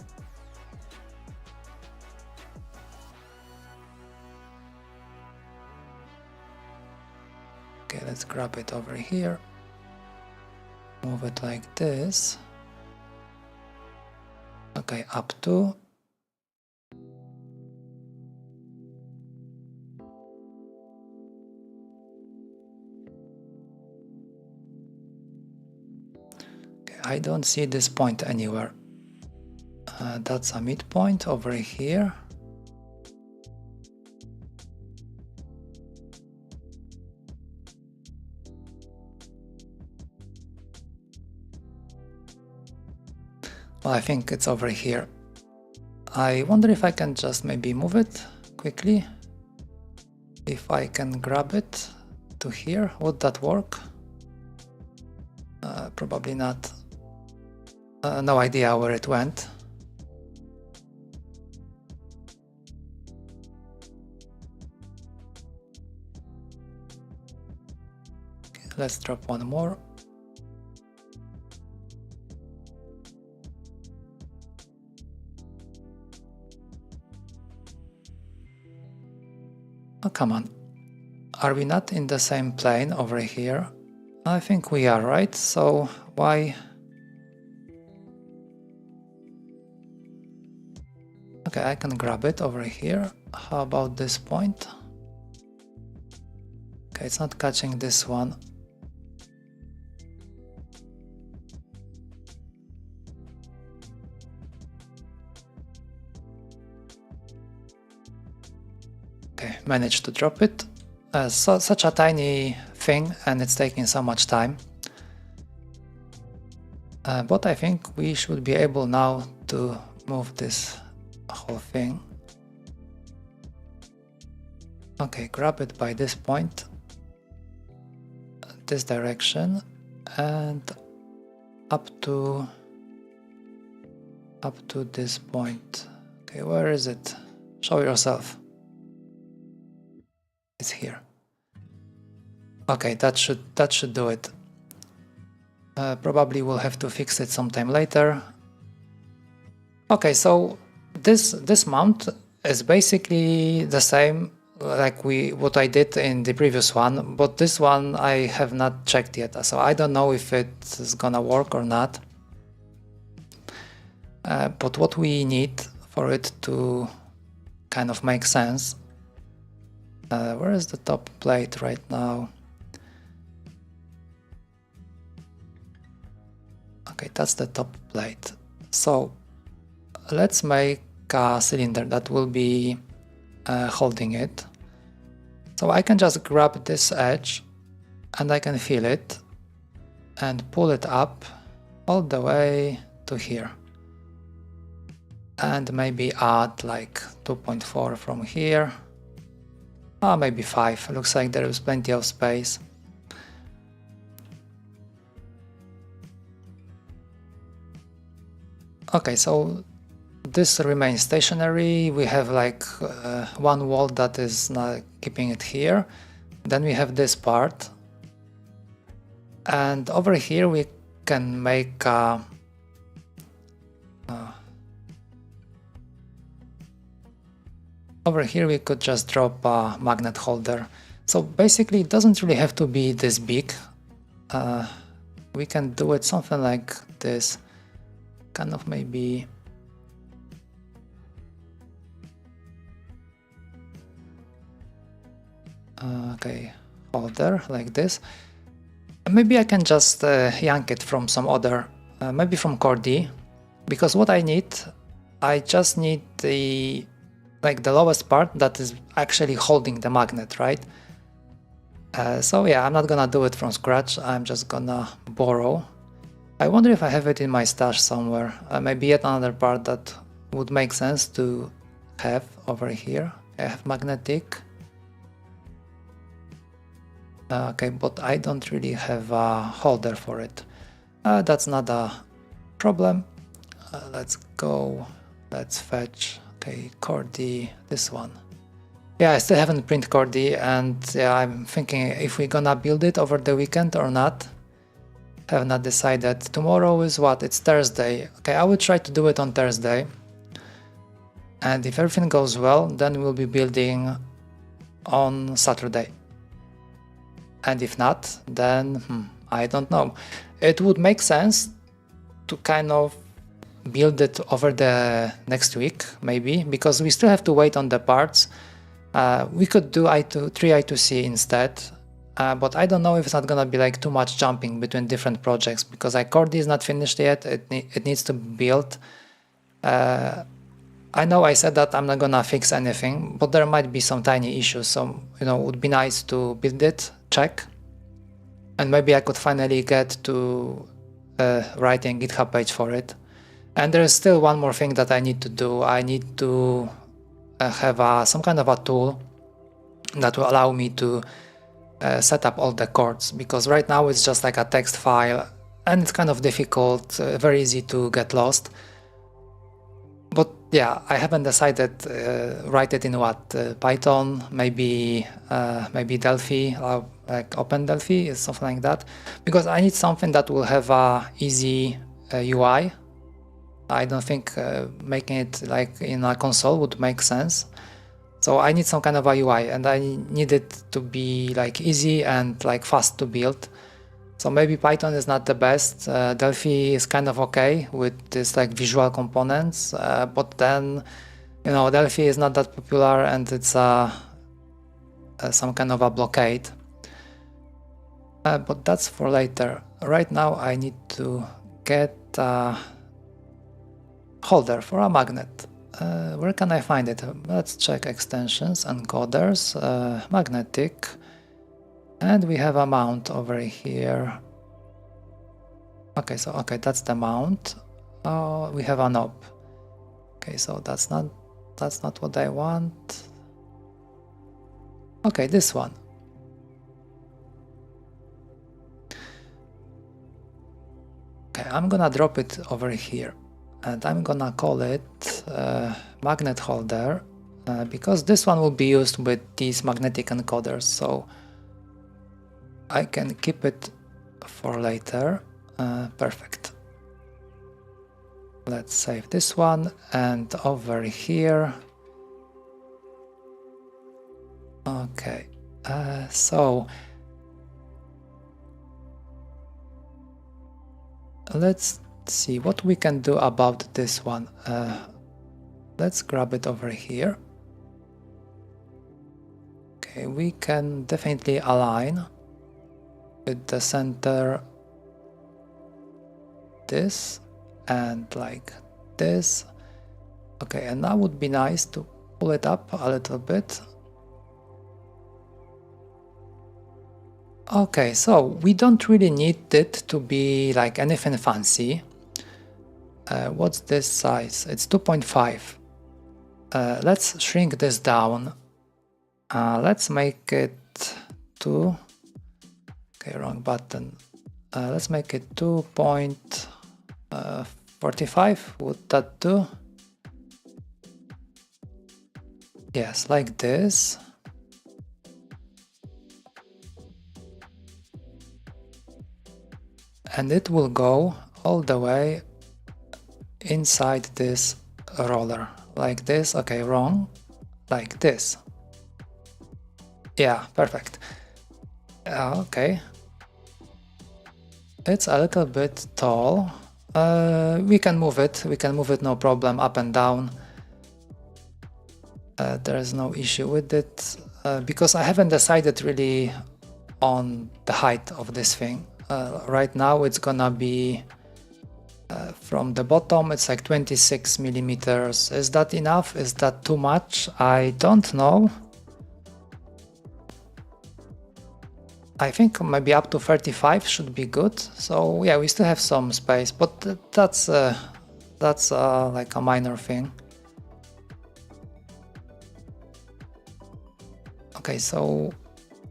Okay, let's grab it over here, move it like this. Okay, up to. Okay, I don't see this point anywhere. That's a midpoint over here. Well, I think it's over here. I wonder if I can just maybe move it quickly. If I can grab it to here, would that work? Probably not. No idea where it went. let's drop one more. Oh, come on. Are we not in the same plane over here? I think we are, right? So why? Okay, I can grab it over here. How about this point? Okay, it's not catching this one. Okay, managed to drop it. Such a tiny thing, and it's taking so much time. But I think we should be able now to move this whole thing. Okay, grab it by this point, this direction, and up to this point. Okay, where is it? Show yourself. It's here. Okay, that should do it. Probably we'll have to fix it sometime later. Okay, so this mount is basically the same like what I did in the previous one, but this one I have not checked yet, so I don't know if it is gonna work or not. But what we need for it to kind of make sense, where is the top plate right now? Okay, that's the top plate. So let's make a cylinder that will be holding it. So I can just grab this edge and I can feel it and pull it up all the way to here. And maybe add like 2.4 from here. Maybe 5. Looks like there is plenty of space. Okay, so this remains stationary. We have like one wall that is not keeping it here. Then we have this part. And over here we can make over here we could just drop a magnet holder. So basically it doesn't really have to be this big. We can do it something like this. Kind of maybe okay, holder like this. Maybe I can just yank it from some other, maybe from Core D, because what I need, I just need the lowest part that is actually holding the magnet, right? So yeah, I'm not gonna do it from scratch. I'm just gonna borrow. I wonder if I have it in my stash somewhere. Maybe yet another part that would make sense to have over here. I have magnetic. Okay, but I don't really have a holder for it. That's not a problem. Let's go. Let's fetch. Okay, Core D, this one. Yeah, I still haven't print Core D, and yeah, I'm thinking if we're gonna build it over the weekend or not. Have not decided. Tomorrow is what? It's Thursday. Okay, I will try to do it on Thursday. And if everything goes well, then we'll be building on Saturday. And if not, then I don't know. It would make sense to kind of build it over the next week, maybe, because we still have to wait on the parts. We could do 3i2c instead. But I don't know if it's not gonna be like too much jumping between different projects, because Core D is not finished yet. It needs to be built. I know I said that I'm not gonna fix anything, but there might be some tiny issues. So it would be nice to build it, check, and maybe I could finally get to writing a GitHub page for it. And there is still one more thing that I need to do. I need to have some kind of a tool that will allow me to set up all the chords, because right now it's just like a text file and it's kind of difficult, very easy to get lost. But yeah, I haven't decided. Write it in what, Python, maybe Delphi, like Open Delphi, something like that, because I need something that will have a easy UI. I don't think making it like in a console would make sense. So I need some kind of a UI, and I need it to be like easy and like fast to build. So maybe Python is not the best. Delphi is kind of okay with this like visual components, but then, you know, Delphi is not that popular, and it's some kind of a blockade. But that's for later. Right now I need to get a holder for a magnet. Where can I find it? Let's check extensions, encoders, magnetic, and we have a mount over here. Okay, so that's the mount. We have a knob. Okay, so that's not what I want. Okay, this one. Okay, I'm gonna drop it over here, and I'm gonna call it magnet holder, because this one will be used with these magnetic encoders, so I can keep it for later. Perfect. Let's save this one, and over here. Okay, so let's see what we can do about this one. Let's grab it over here. Okay, we can definitely align with the center this and like this. Okay, and now would be nice to pull it up a little bit. Okay, so we don't really need it to be like anything fancy. What's this size? It's 2.5. Let's shrink this down. Let's make it 2. Okay, wrong button. Let's make it 2.45. Would that do? Yes, like this. And it will go all the way inside this roller, like this. Okay, wrong, like this. Yeah, perfect. Okay, it's a little bit tall. We can move it, no problem, up and down. There is no issue with it, because I haven't decided really on the height of this thing. Right now it's gonna be from the bottom, it's like 26 millimeters. Is that enough? Is that too much? I don't know. I think maybe up to 35 should be good. So yeah, we still have some space, but that's like a minor thing. Okay, so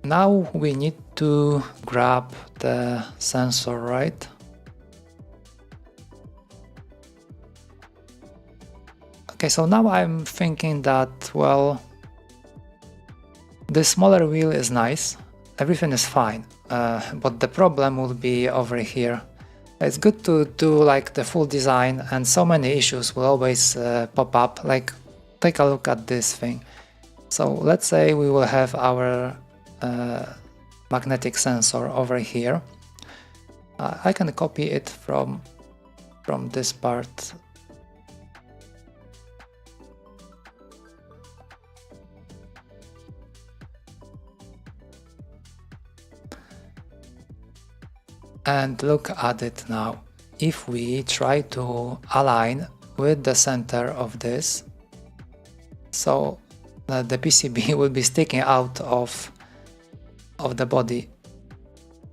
now we need to grab the sensor, right? Okay, so now I'm thinking that, well, the smaller wheel is nice, everything is fine, but the problem will be over here. It's good to do like the full design, and so many issues will always pop up. Like, take a look at this thing. So let's say we will have our magnetic sensor over here. I can copy it from this part. And look at it now. If we try to align with the center of this, so the PCB will be sticking out of the body.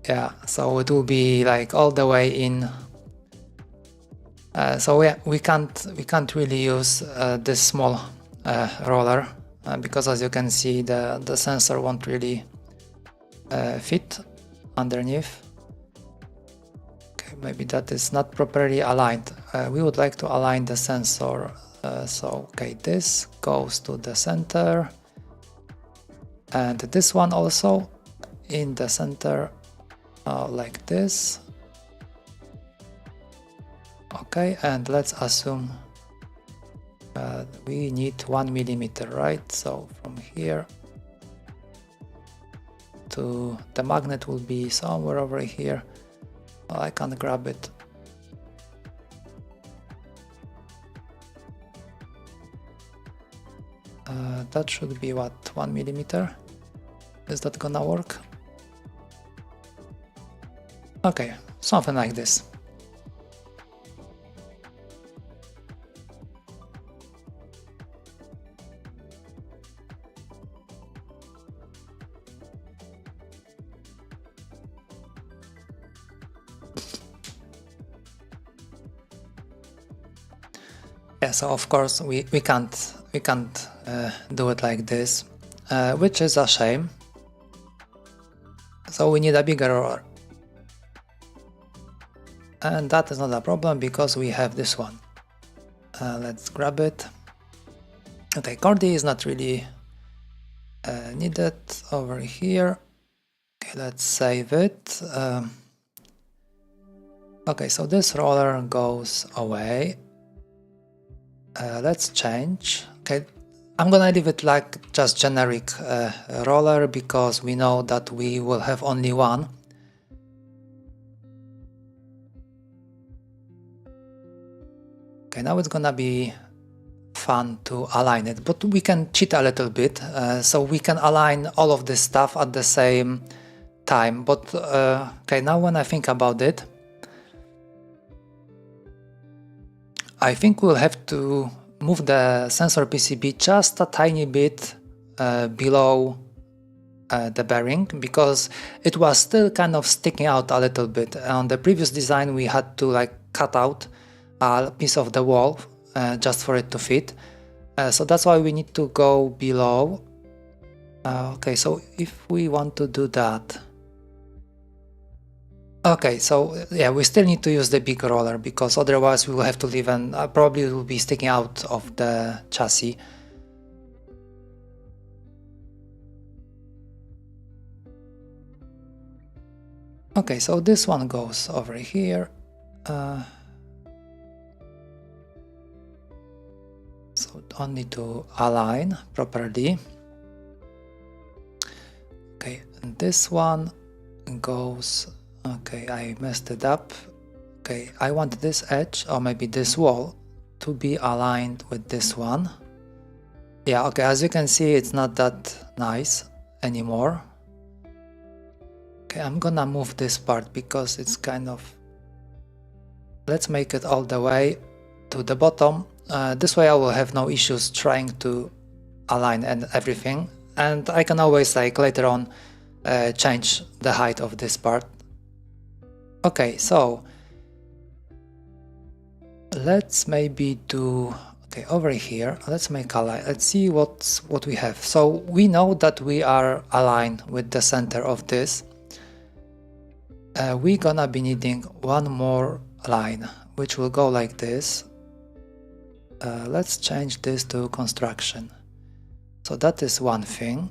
Yeah, so it will be like all the way in. So yeah, we can't really use this small roller because, as you can see, the sensor won't really fit underneath. Okay, maybe that is not properly aligned. We would like to align the sensor So okay, this goes to the center, and this one also in the center, like this. Okay, and let's assume we need 1 millimeter, right? So from here to the magnet will be somewhere over here. I can't grab it. That should be what, 1 millimeter? Is that gonna work? Okay, something like this. Yeah, so of course we can't do it like this, which is a shame. So we need a bigger roller, and that is not a problem because we have this one. Let's grab it. Okay, Cordy is not really needed over here. Okay, let's save it. Okay, so this roller goes away. Let's change. Okay, I'm gonna leave it like just generic roller because we know that we will have only one. Okay, now it's gonna be fun to align it, but we can cheat a little bit, so we can align all of this stuff at the same time. But okay, now when I think about it, I think we'll have to move the sensor PCB just a tiny bit below the bearing, because it was still kind of sticking out a little bit. On the previous design we had to like cut out a piece of the wall just for it to fit, so that's why we need to go below. Okay, so if we want to do that, okay, so yeah, we still need to use the big roller because otherwise we will have to leave, and probably it will be sticking out of the chassis. Okay, so this one goes over here. So only to align properly. Okay, and this one goes. Okay, I messed it up. Okay, I want this edge, or maybe this wall, to be aligned with this one. Yeah, okay, as you can see, it's not that nice anymore. Okay, I'm gonna move this part because it's kind of... Let's make it all the way to the bottom. This way I will have no issues trying to align and everything. And I can always, like, later on change the height of this part. Okay, so let's maybe do, okay, over here, let's make a line. Let's see what we have. So we know that we are aligned with the center of this. We're gonna be needing one more line, which will go like this. Let's change this to construction. So that is one thing.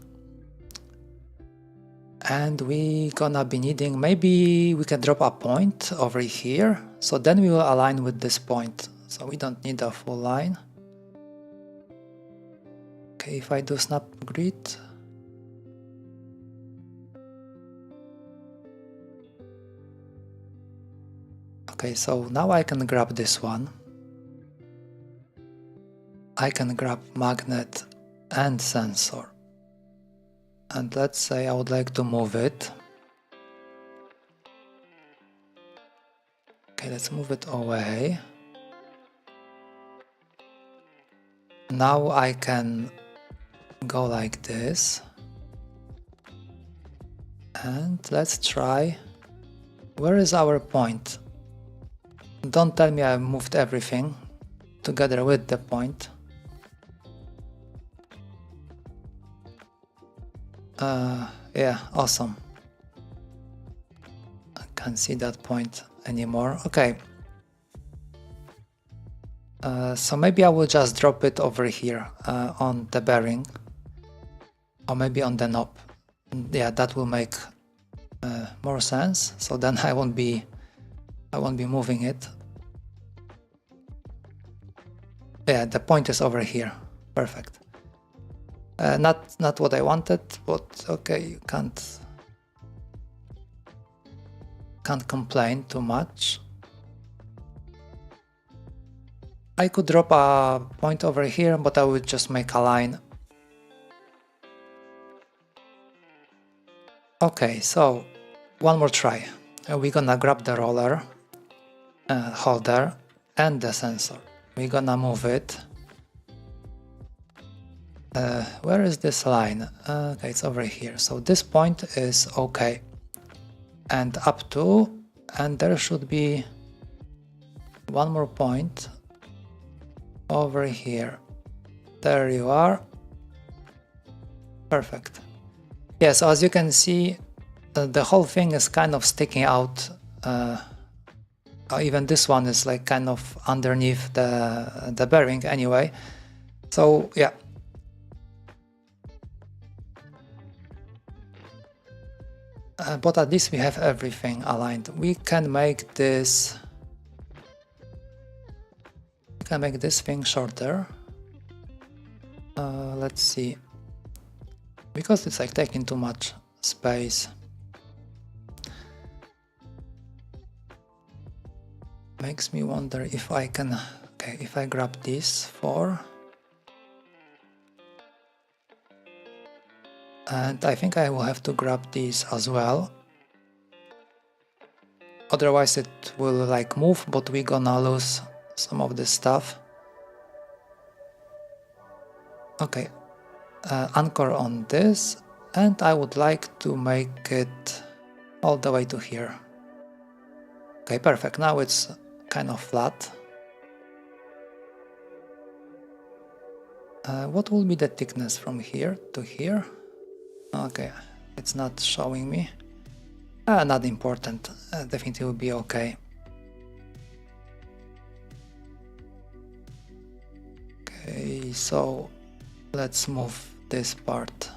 And we gonna be needing, maybe we can drop a point over here, so then we will align with this point, so we don't need a full line. Okay, if I do snap grid, okay, so now I can grab this one. I can grab magnet and sensor. And let's say I would like to move it. Okay, let's move it away. Now I can go like this. And let's try. Where is our point? Don't tell me I moved everything together with the point. Yeah, awesome. I can't see that point anymore. Okay. So maybe I will just drop it over here on the bearing, or maybe on the knob. Yeah, that will make more sense. So then I won't be moving it. Yeah, the point is over here. Perfect. Not what I wanted, but okay, you can't complain too much. I could drop a point over here, but I would just make a line. Okay, so one more try. We're gonna grab the roller holder and the sensor. We're gonna move it. Where is this line? Okay, it's over here. So this point is okay. And up to, and there should be one more point over here. There you are. Perfect. Yeah, so as you can see, the whole thing is kind of sticking out. Even this one is like kind of underneath the bearing anyway. So yeah. But at least we have everything aligned. We can make this thing shorter. Let's see, because it's like taking too much space. Makes me wonder if I can, okay, if I grab these four, and I think I will have to grab these as well. Otherwise it will like move, but we're gonna lose some of this stuff. Okay, anchor on this, and I would like to make it all the way to here. Okay, perfect. Now it's kind of flat. What will be the thickness from here to here? Okay, it's not showing me. Not important. Definitely will be okay. Okay, so let's move this part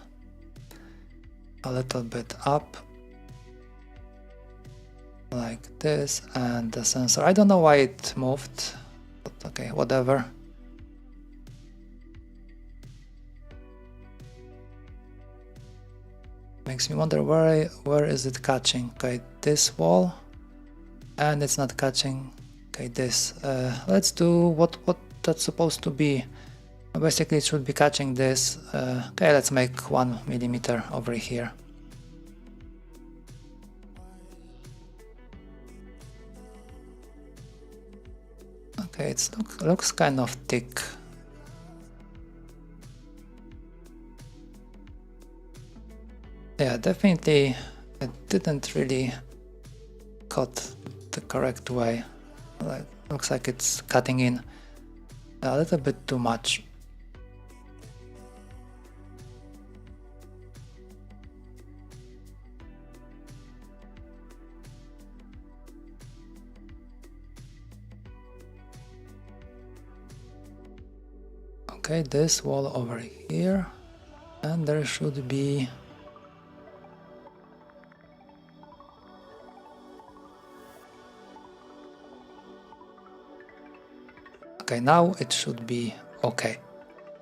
a little bit up like this, and the sensor, I don't know why it moved, but okay, whatever. Makes me wonder where is it catching. Okay, this wall, and it's not catching. Okay, this let's do what that's supposed to be. Basically it should be catching this. Okay, let's make 1 millimeter over here. Okay, it looks kind of thick. Yeah, definitely it didn't really cut the correct way. Like, looks like it's cutting in a little bit too much. Okay, this wall over here, and there should be okay, now it should be okay.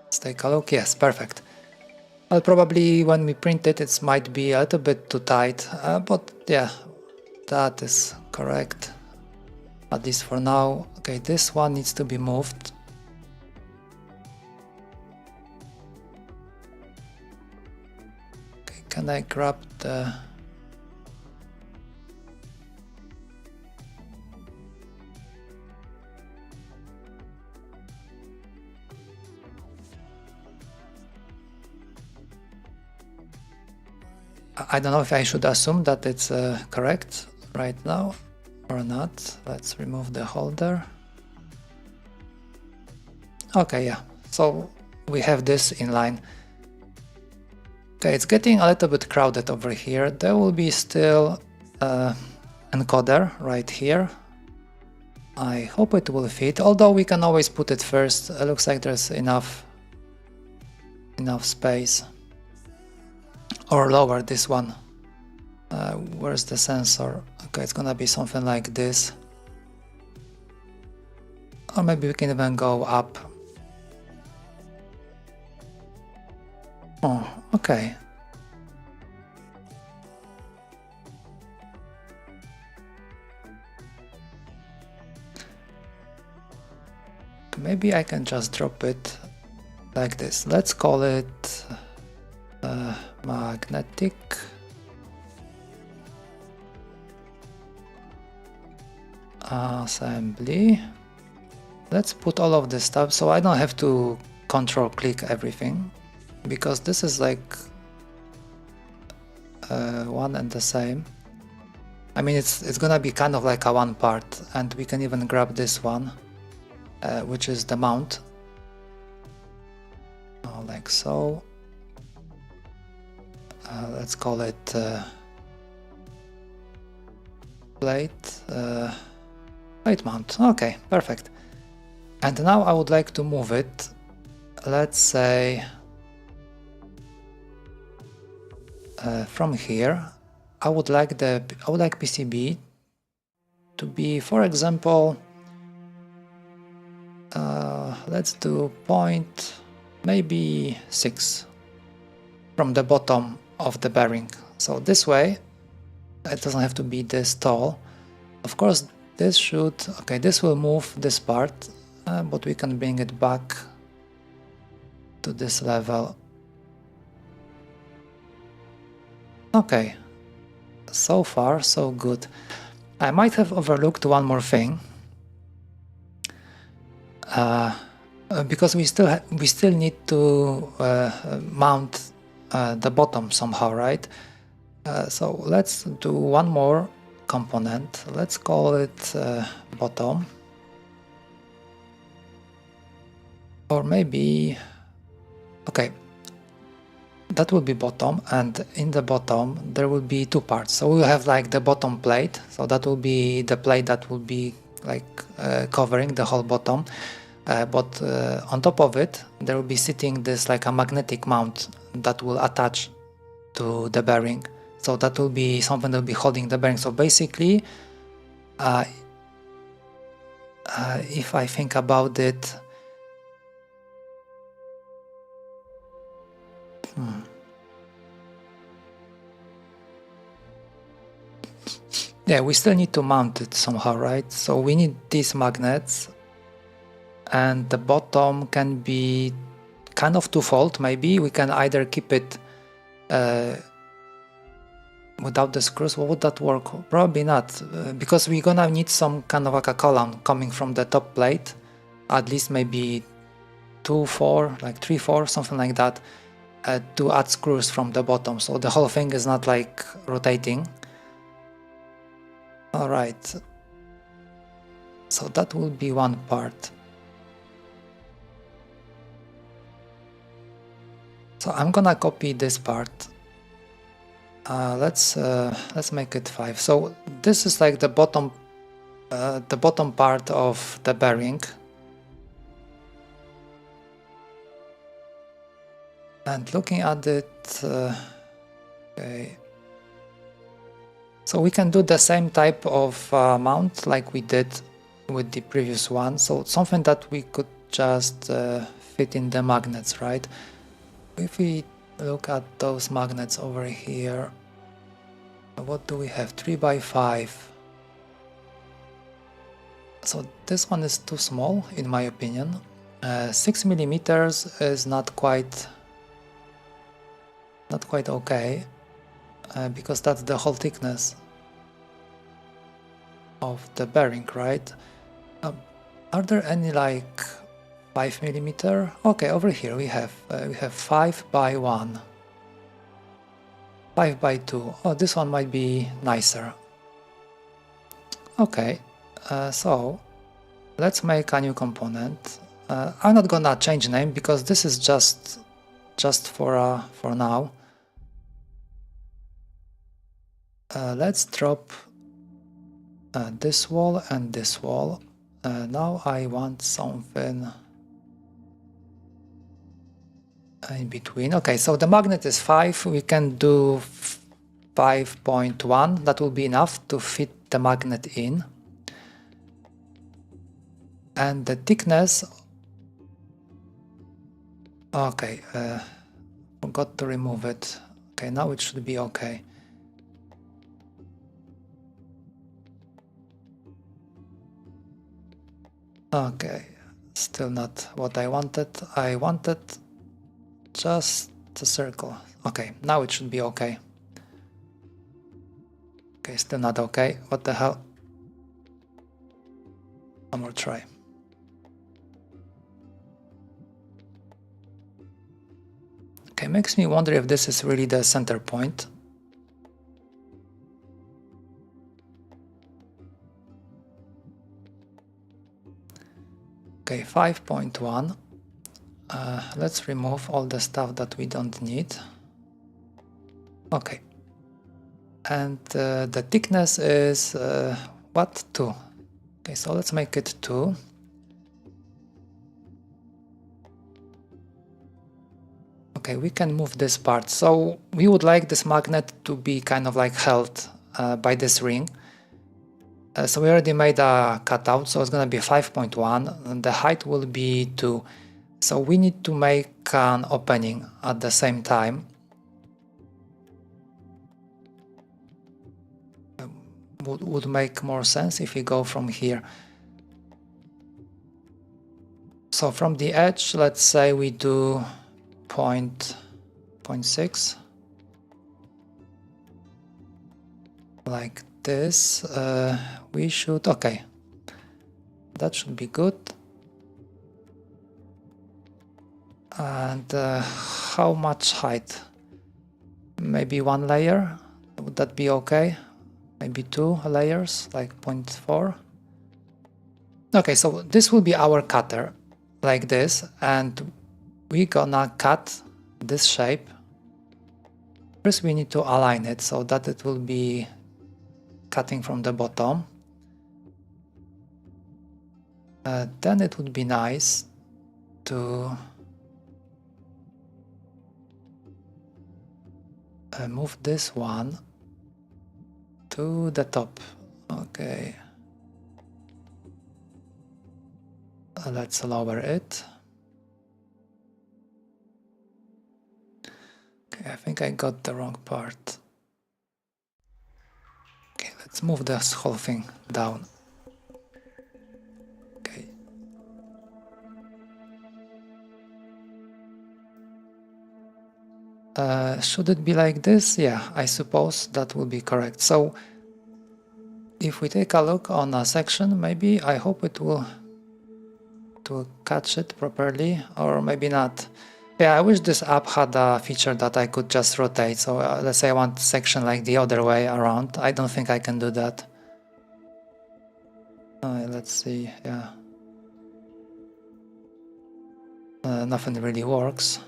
Let's take a look. Yes, perfect. Well, probably when we print it, it might be a little bit too tight, but yeah, that is correct, at least for now. Okay, this one needs to be moved. Okay, can I grab the... I don't know if I should assume that it's correct right now or not. Let's remove the holder. Okay, yeah, so we have this in line. Okay, it's getting a little bit crowded over here. There will be still encoder right here. I hope it will fit, although we can always put it first. It looks like there's enough space. Or lower this one. Where's the sensor? Okay, it's gonna be something like this. Or maybe we can even go up. Oh, okay. Maybe I can just drop it like this. Let's call it magnetic. Assembly. Let's put all of this stuff so I don't have to control click everything, because this is like one and the same. I mean, it's gonna be kind of like a one part, and we can even grab this one, which is the mount, like so. Let's call it plate mount. Okay, perfect. And now I would like to move it, let's say from here. I would like PCB to be, for example, let's do point maybe 6 from the bottom of the bearing. So this way it doesn't have to be this tall. Of course this should, okay, this will move this part, but we can bring it back to this level. Okay, so far so good. I might have overlooked one more thing, because we still need to mount the bottom somehow, right? So let's do one more component. Let's call it bottom, or maybe, okay, that will be bottom, and in the bottom there will be two parts. So we'll have like the bottom plate, so that will be the plate that will be like covering the whole bottom, but on top of it there will be sitting this like a magnetic mount that will attach to the bearing. So that will be something that will be holding the bearing. So basically, if I think about it, yeah, we still need to mount it somehow, right? So we need these magnets, and the bottom can be kind of twofold. Maybe we can either keep it without the screws. What would that work? Probably not, because we're gonna need some kind of like a column coming from the top plate, at least maybe 2, 4, like 3, 4, something like that, to add screws from the bottom, so the whole thing is not like rotating. All right, so that will be one part. So I'm gonna copy this part. Let's make it 5. So this is like the bottom part of the bearing, and looking at it, okay. So we can do the same type of mount like we did with the previous one. So something that we could just fit in the magnets, right? If we look at those magnets over here, what do we have? 3 by 5. So this one is too small in my opinion. 6 millimeters is not quite okay, because that's the whole thickness of the bearing, right? Are there any like 5 millimeter? Okay, over here we have 5 by 1, 5 by 2. Oh, this one might be nicer. Okay, so let's make a new component. I'm not gonna change name because this is just for now. Let's drop this wall and this wall. Now I want something in between. Okay, so the magnet is 5. We can do 5.1. That will be enough to fit the magnet in. And the thickness... Okay, forgot to remove it. Okay, now it should be okay. Okay, still not what I wanted. I wanted just a circle. Okay, now it should be okay. Okay, still not okay. What the hell? One more try. Okay, makes me wonder if this is really the center point. Okay, 5.1. Let's remove all the stuff that we don't need. Okay. And the thickness is, what? 2. Okay, so let's make it 2. Okay, we can move this part. So we would like this magnet to be kind of like held by this ring. So we already made a cutout, so it's gonna be 5.1, and the height will be 2. So we need to make an opening at the same time. Would make more sense if we go from here. So from the edge, let's say we do 0.6. Like this. We should... Okay. That should be good. And how much height? Maybe 1 layer? Would that be okay? Maybe 2 layers, like 0.4. Okay, so this will be our cutter, like this, and we're gonna cut this shape. First we need to align it so that it will be cutting from the bottom. Then it would be nice to move this one to the top. Okay. Let's lower it. Okay, I think I got the wrong part. Okay, let's move this whole thing down. Okay. Should it be like this? Yeah, I suppose that will be correct. So if we take a look on a section, maybe I hope it will catch it properly, or maybe not. Yeah, I wish this app had a feature that I could just rotate. So let's say I want section like the other way around. I don't think I can do that. Let's see, yeah. Nothing really works.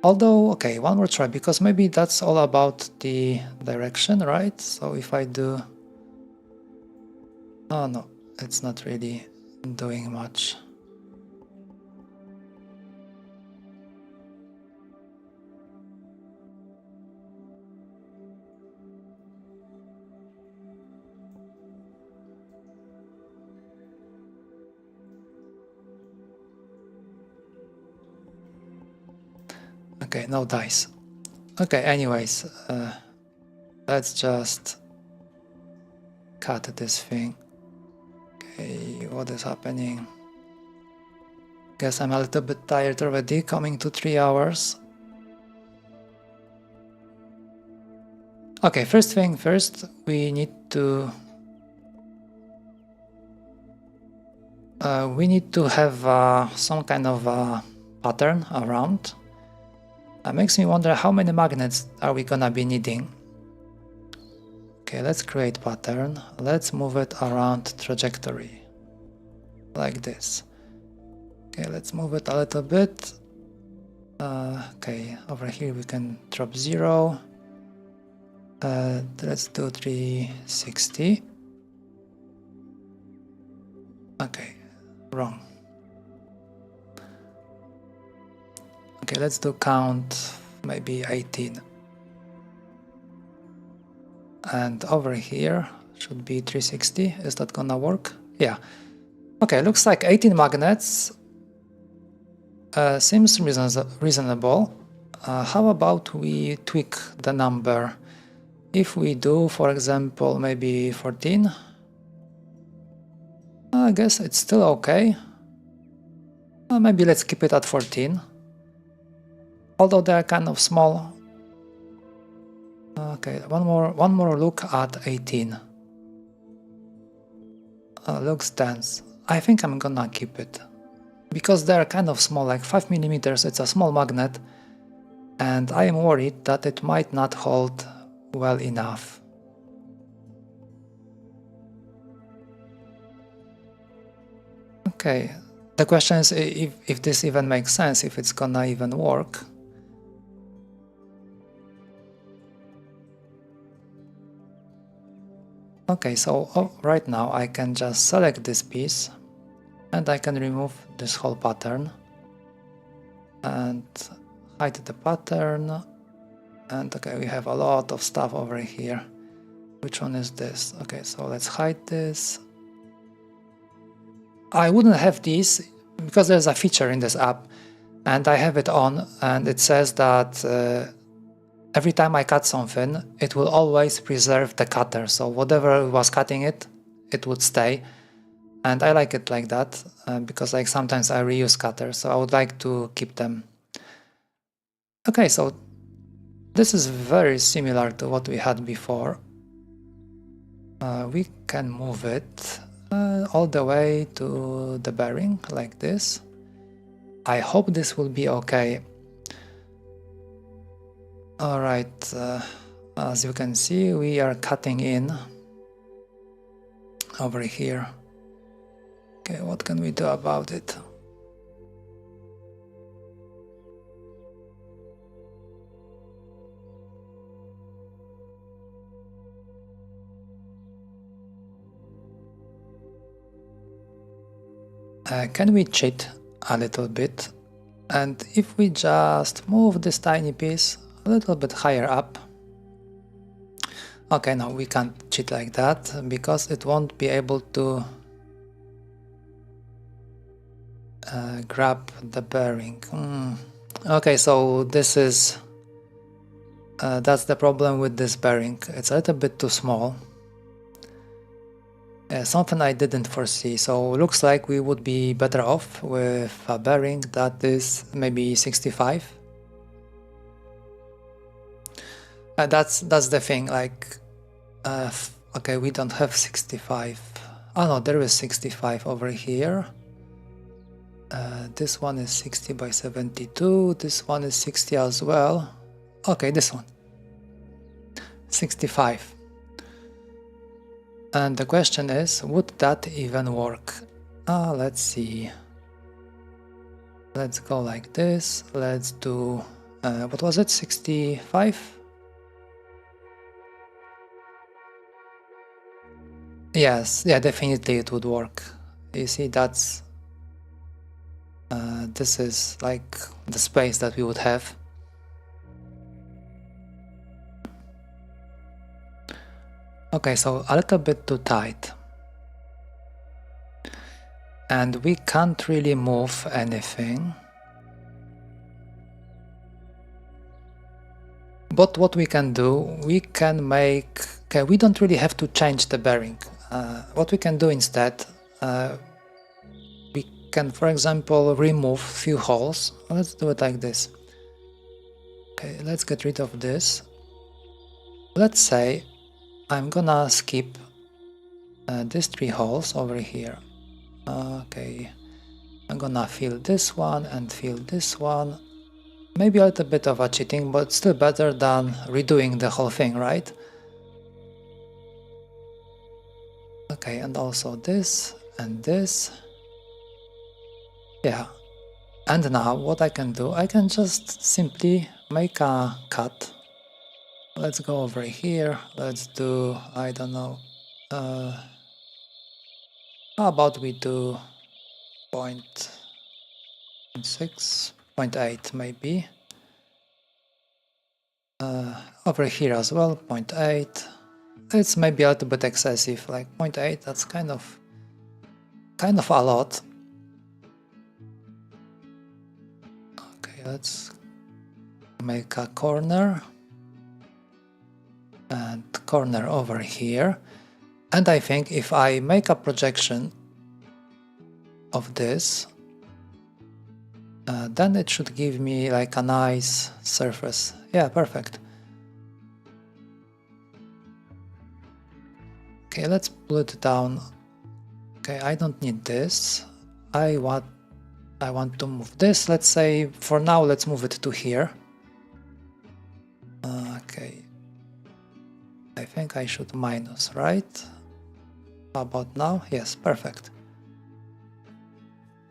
Although, okay, one more try, because maybe that's all about the direction, right? So if I do... Oh no, it's not really doing much. Okay, no dice. Okay, anyways, let's just cut this thing. Okay, what is happening? Guess I'm a little bit tired already, coming to 3 hours. Okay, first thing first, we need to have some kind of pattern around. That makes me wonder how many magnets are we gonna be needing. Okay, let's create pattern. Let's move it around trajectory, like this. Okay, let's move it a little bit. Okay, over here we can drop 0. Let's do 360. Okay, wrong. Okay, let's do count maybe 18. And over here should be 360. Is that gonna work? Yeah. Okay, looks like 18 magnets. Seems reasonable. How about we tweak the number? If we do, for example, maybe 14, I guess it's still okay. Maybe let's keep it at 14. Although they are kind of small. Okay, one more look at 18. Looks dense. I think I'm gonna keep it. Because they are kind of small, like 5 millimeters, it's a small magnet. And I am worried that it might not hold well enough. Okay, the question is if this even makes sense, if it's gonna even work. Okay, so right now I can just select this piece and I can remove this whole pattern and hide the pattern. And okay, we have a lot of stuff over here. Which one is this? Okay, so let's hide this. I wouldn't have these because there's a feature in this app and I have it on, and it says that every time I cut something, it will always preserve the cutter. So whatever was cutting it, it would stay. And I like it like that because like sometimes I reuse cutters, so I would like to keep them. Okay, so this is very similar to what we had before. We can move it all the way to the bearing like this. I hope this will be okay. Alright, as you can see, we are cutting in over here. Okay, what can we do about it? Can we cheat a little bit? And if we just move this tiny piece a little bit higher up. Okay, no, we can't cheat like that because it won't be able to grab the bearing. Okay, so this is that's the problem with this bearing. It's a little bit too small. Something I didn't foresee, so looks like we would be better off with a bearing that is maybe 65. That's the thing, like okay, we don't have 65. Oh no, there is 65 over here. This one is 60 by 72, this one is 60 as well. Okay, this one 65. And the question is, would that even work? Let's see. Let's go like this. Let's do what was it, 65? Yes, yeah, definitely it would work. You see, that's this is like the space that we would have. Okay, so a little bit too tight. And we can't really move anything. But what we can do, we can make... Okay, we don't really have to change the bearing. What we can do instead, we can, for example, remove few holes. Let's do it like this. Okay, let's get rid of this. Let's say I'm gonna skip these 3 holes over here. Okay, I'm gonna fill this one and fill this one. Maybe a little bit of a cheating, but still better than redoing the whole thing, right? Okay, and also this and this. Yeah. And now what I can do, I can just simply make a cut. Let's go over here. Let's do, I don't know, how about we do 0.6, 0.8 maybe. Over here as well, 0.8. It's maybe a little bit excessive, like 0.8, that's kind of a lot. Okay, let's make a corner and corner over here. And I think if I make a projection of this, then it should give me like a nice surface. Yeah, perfect. Okay, let's pull it down. Okay, I don't need this. I want to move this. Let's say for now, let's move it to here. Okay. I think I should minus, right? How about now? Yes, perfect.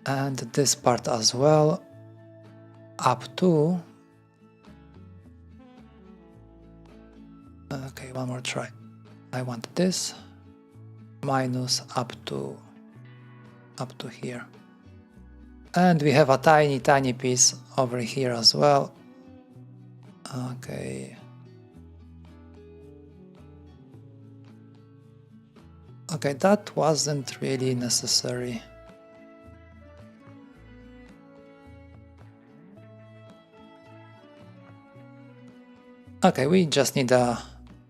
And this part as well, up to... Okay, one more try. I want this, minus up to here. And we have a tiny piece over here as well. Okay. Okay, that wasn't really necessary. Okay, we just need a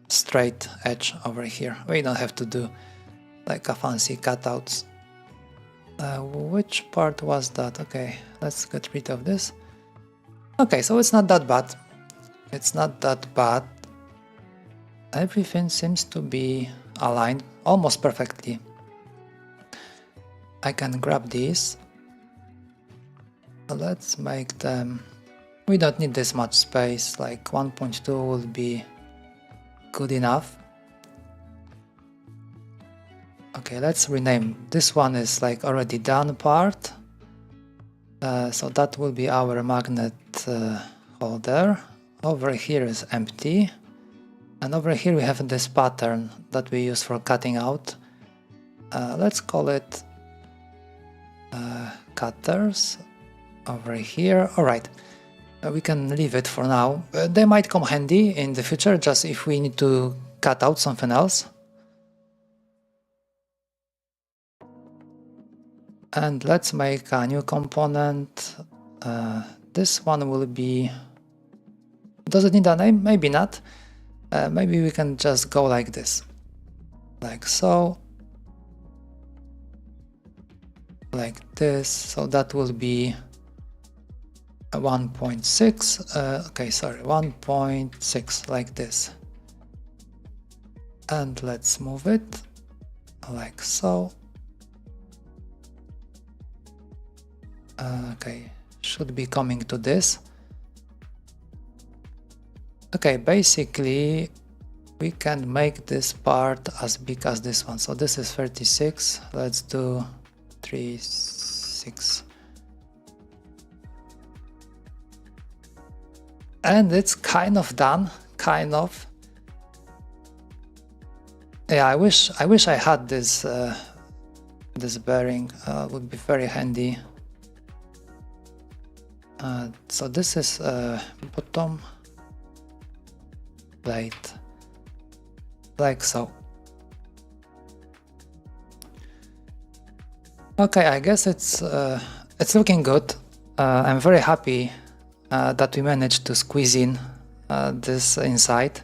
straight edge over here. We don't have to do like a fancy cutouts. Which part was that? Okay, let's get rid of this. Okay, so it's not that bad. It's not that bad. Everything seems to be aligned almost perfectly. I can grab these. Let's make them... We don't need this much space, like 1.2 will be good enough. Okay, let's rename. This one is like already done part. So that will be our magnet holder. Over here is empty. And over here we have this pattern that we use for cutting out. Let's call it cutters over here. Alright, we can leave it for now. They might come handy in the future, just if we need to cut out something else. And let's make a new component. This one will be... Does it need a name? Maybe not. Maybe we can just go like this. Like so. Like this. So that will be 1.6. Okay, sorry, 1.6, like this. And let's move it like so. Okay, should be coming to this. Okay, basically we can make this part as big as this one. So this is 36. Let's do 36. And it's kind of done, kind of. Yeah, I wish I had this this bearing. Would be very handy. So this is bottom plate, like so. Okay, I guess it's looking good. I'm very happy that we managed to squeeze in this inside.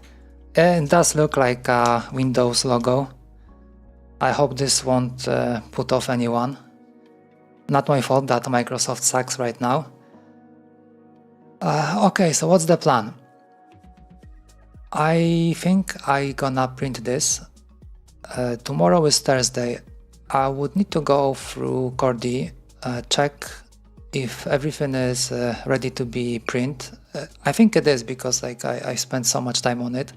It does look like a Windows logo. I hope this won't put off anyone. Not my fault that Microsoft sucks right now. Okay, so what's the plan? I think I gonna print this. Tomorrow is Thursday. I would need to go through Cordy, check if everything is ready to be print. I think it is, because like I spent so much time on it.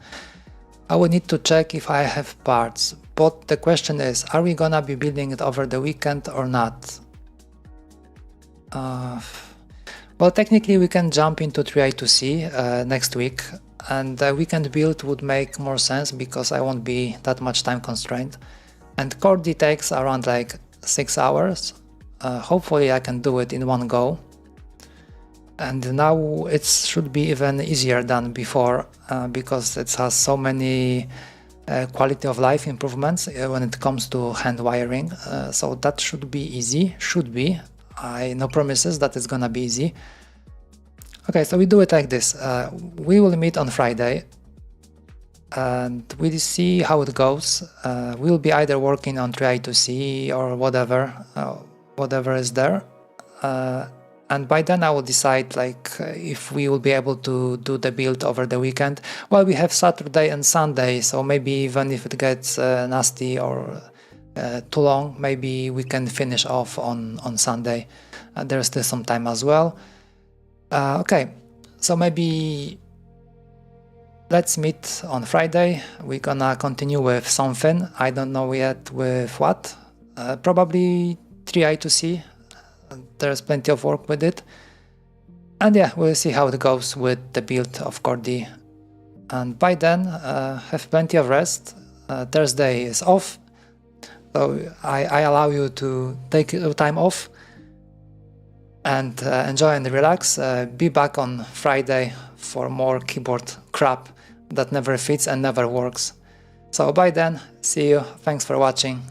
I would need to check if I have parts, but the question is, are we gonna be building it over the weekend or not? Well, technically we can jump into 3i2c next week, and the weekend build would make more sense because I won't be that much time constrained. And Cordy takes around like 6 hours, Hopefully I can do it in one go. And now it should be even easier than before, because it has so many quality of life improvements when it comes to hand wiring. So that should be easy, should be. No promises that it's gonna be easy. Okay, so we do it like this. We will meet on Friday and we'll see how it goes. We'll be either working on 3i2c or whatever is there. And by then I will decide like if we will be able to do the build over the weekend. Well, we have Saturday and Sunday, so maybe even if it gets nasty or too long, maybe we can finish off on Sunday. There's still some time as well. Okay, so maybe let's meet on Friday. We're gonna continue with something. I don't know yet with what. Probably 3i2c. There's plenty of work with it. And yeah, we'll see how it goes with the build of Cordy. And by then, have plenty of rest. Thursday is off. So I allow you to take time off and enjoy and relax. Be back on Friday for more keyboard crap that never fits and never works. So by then, see you. Thanks for watching.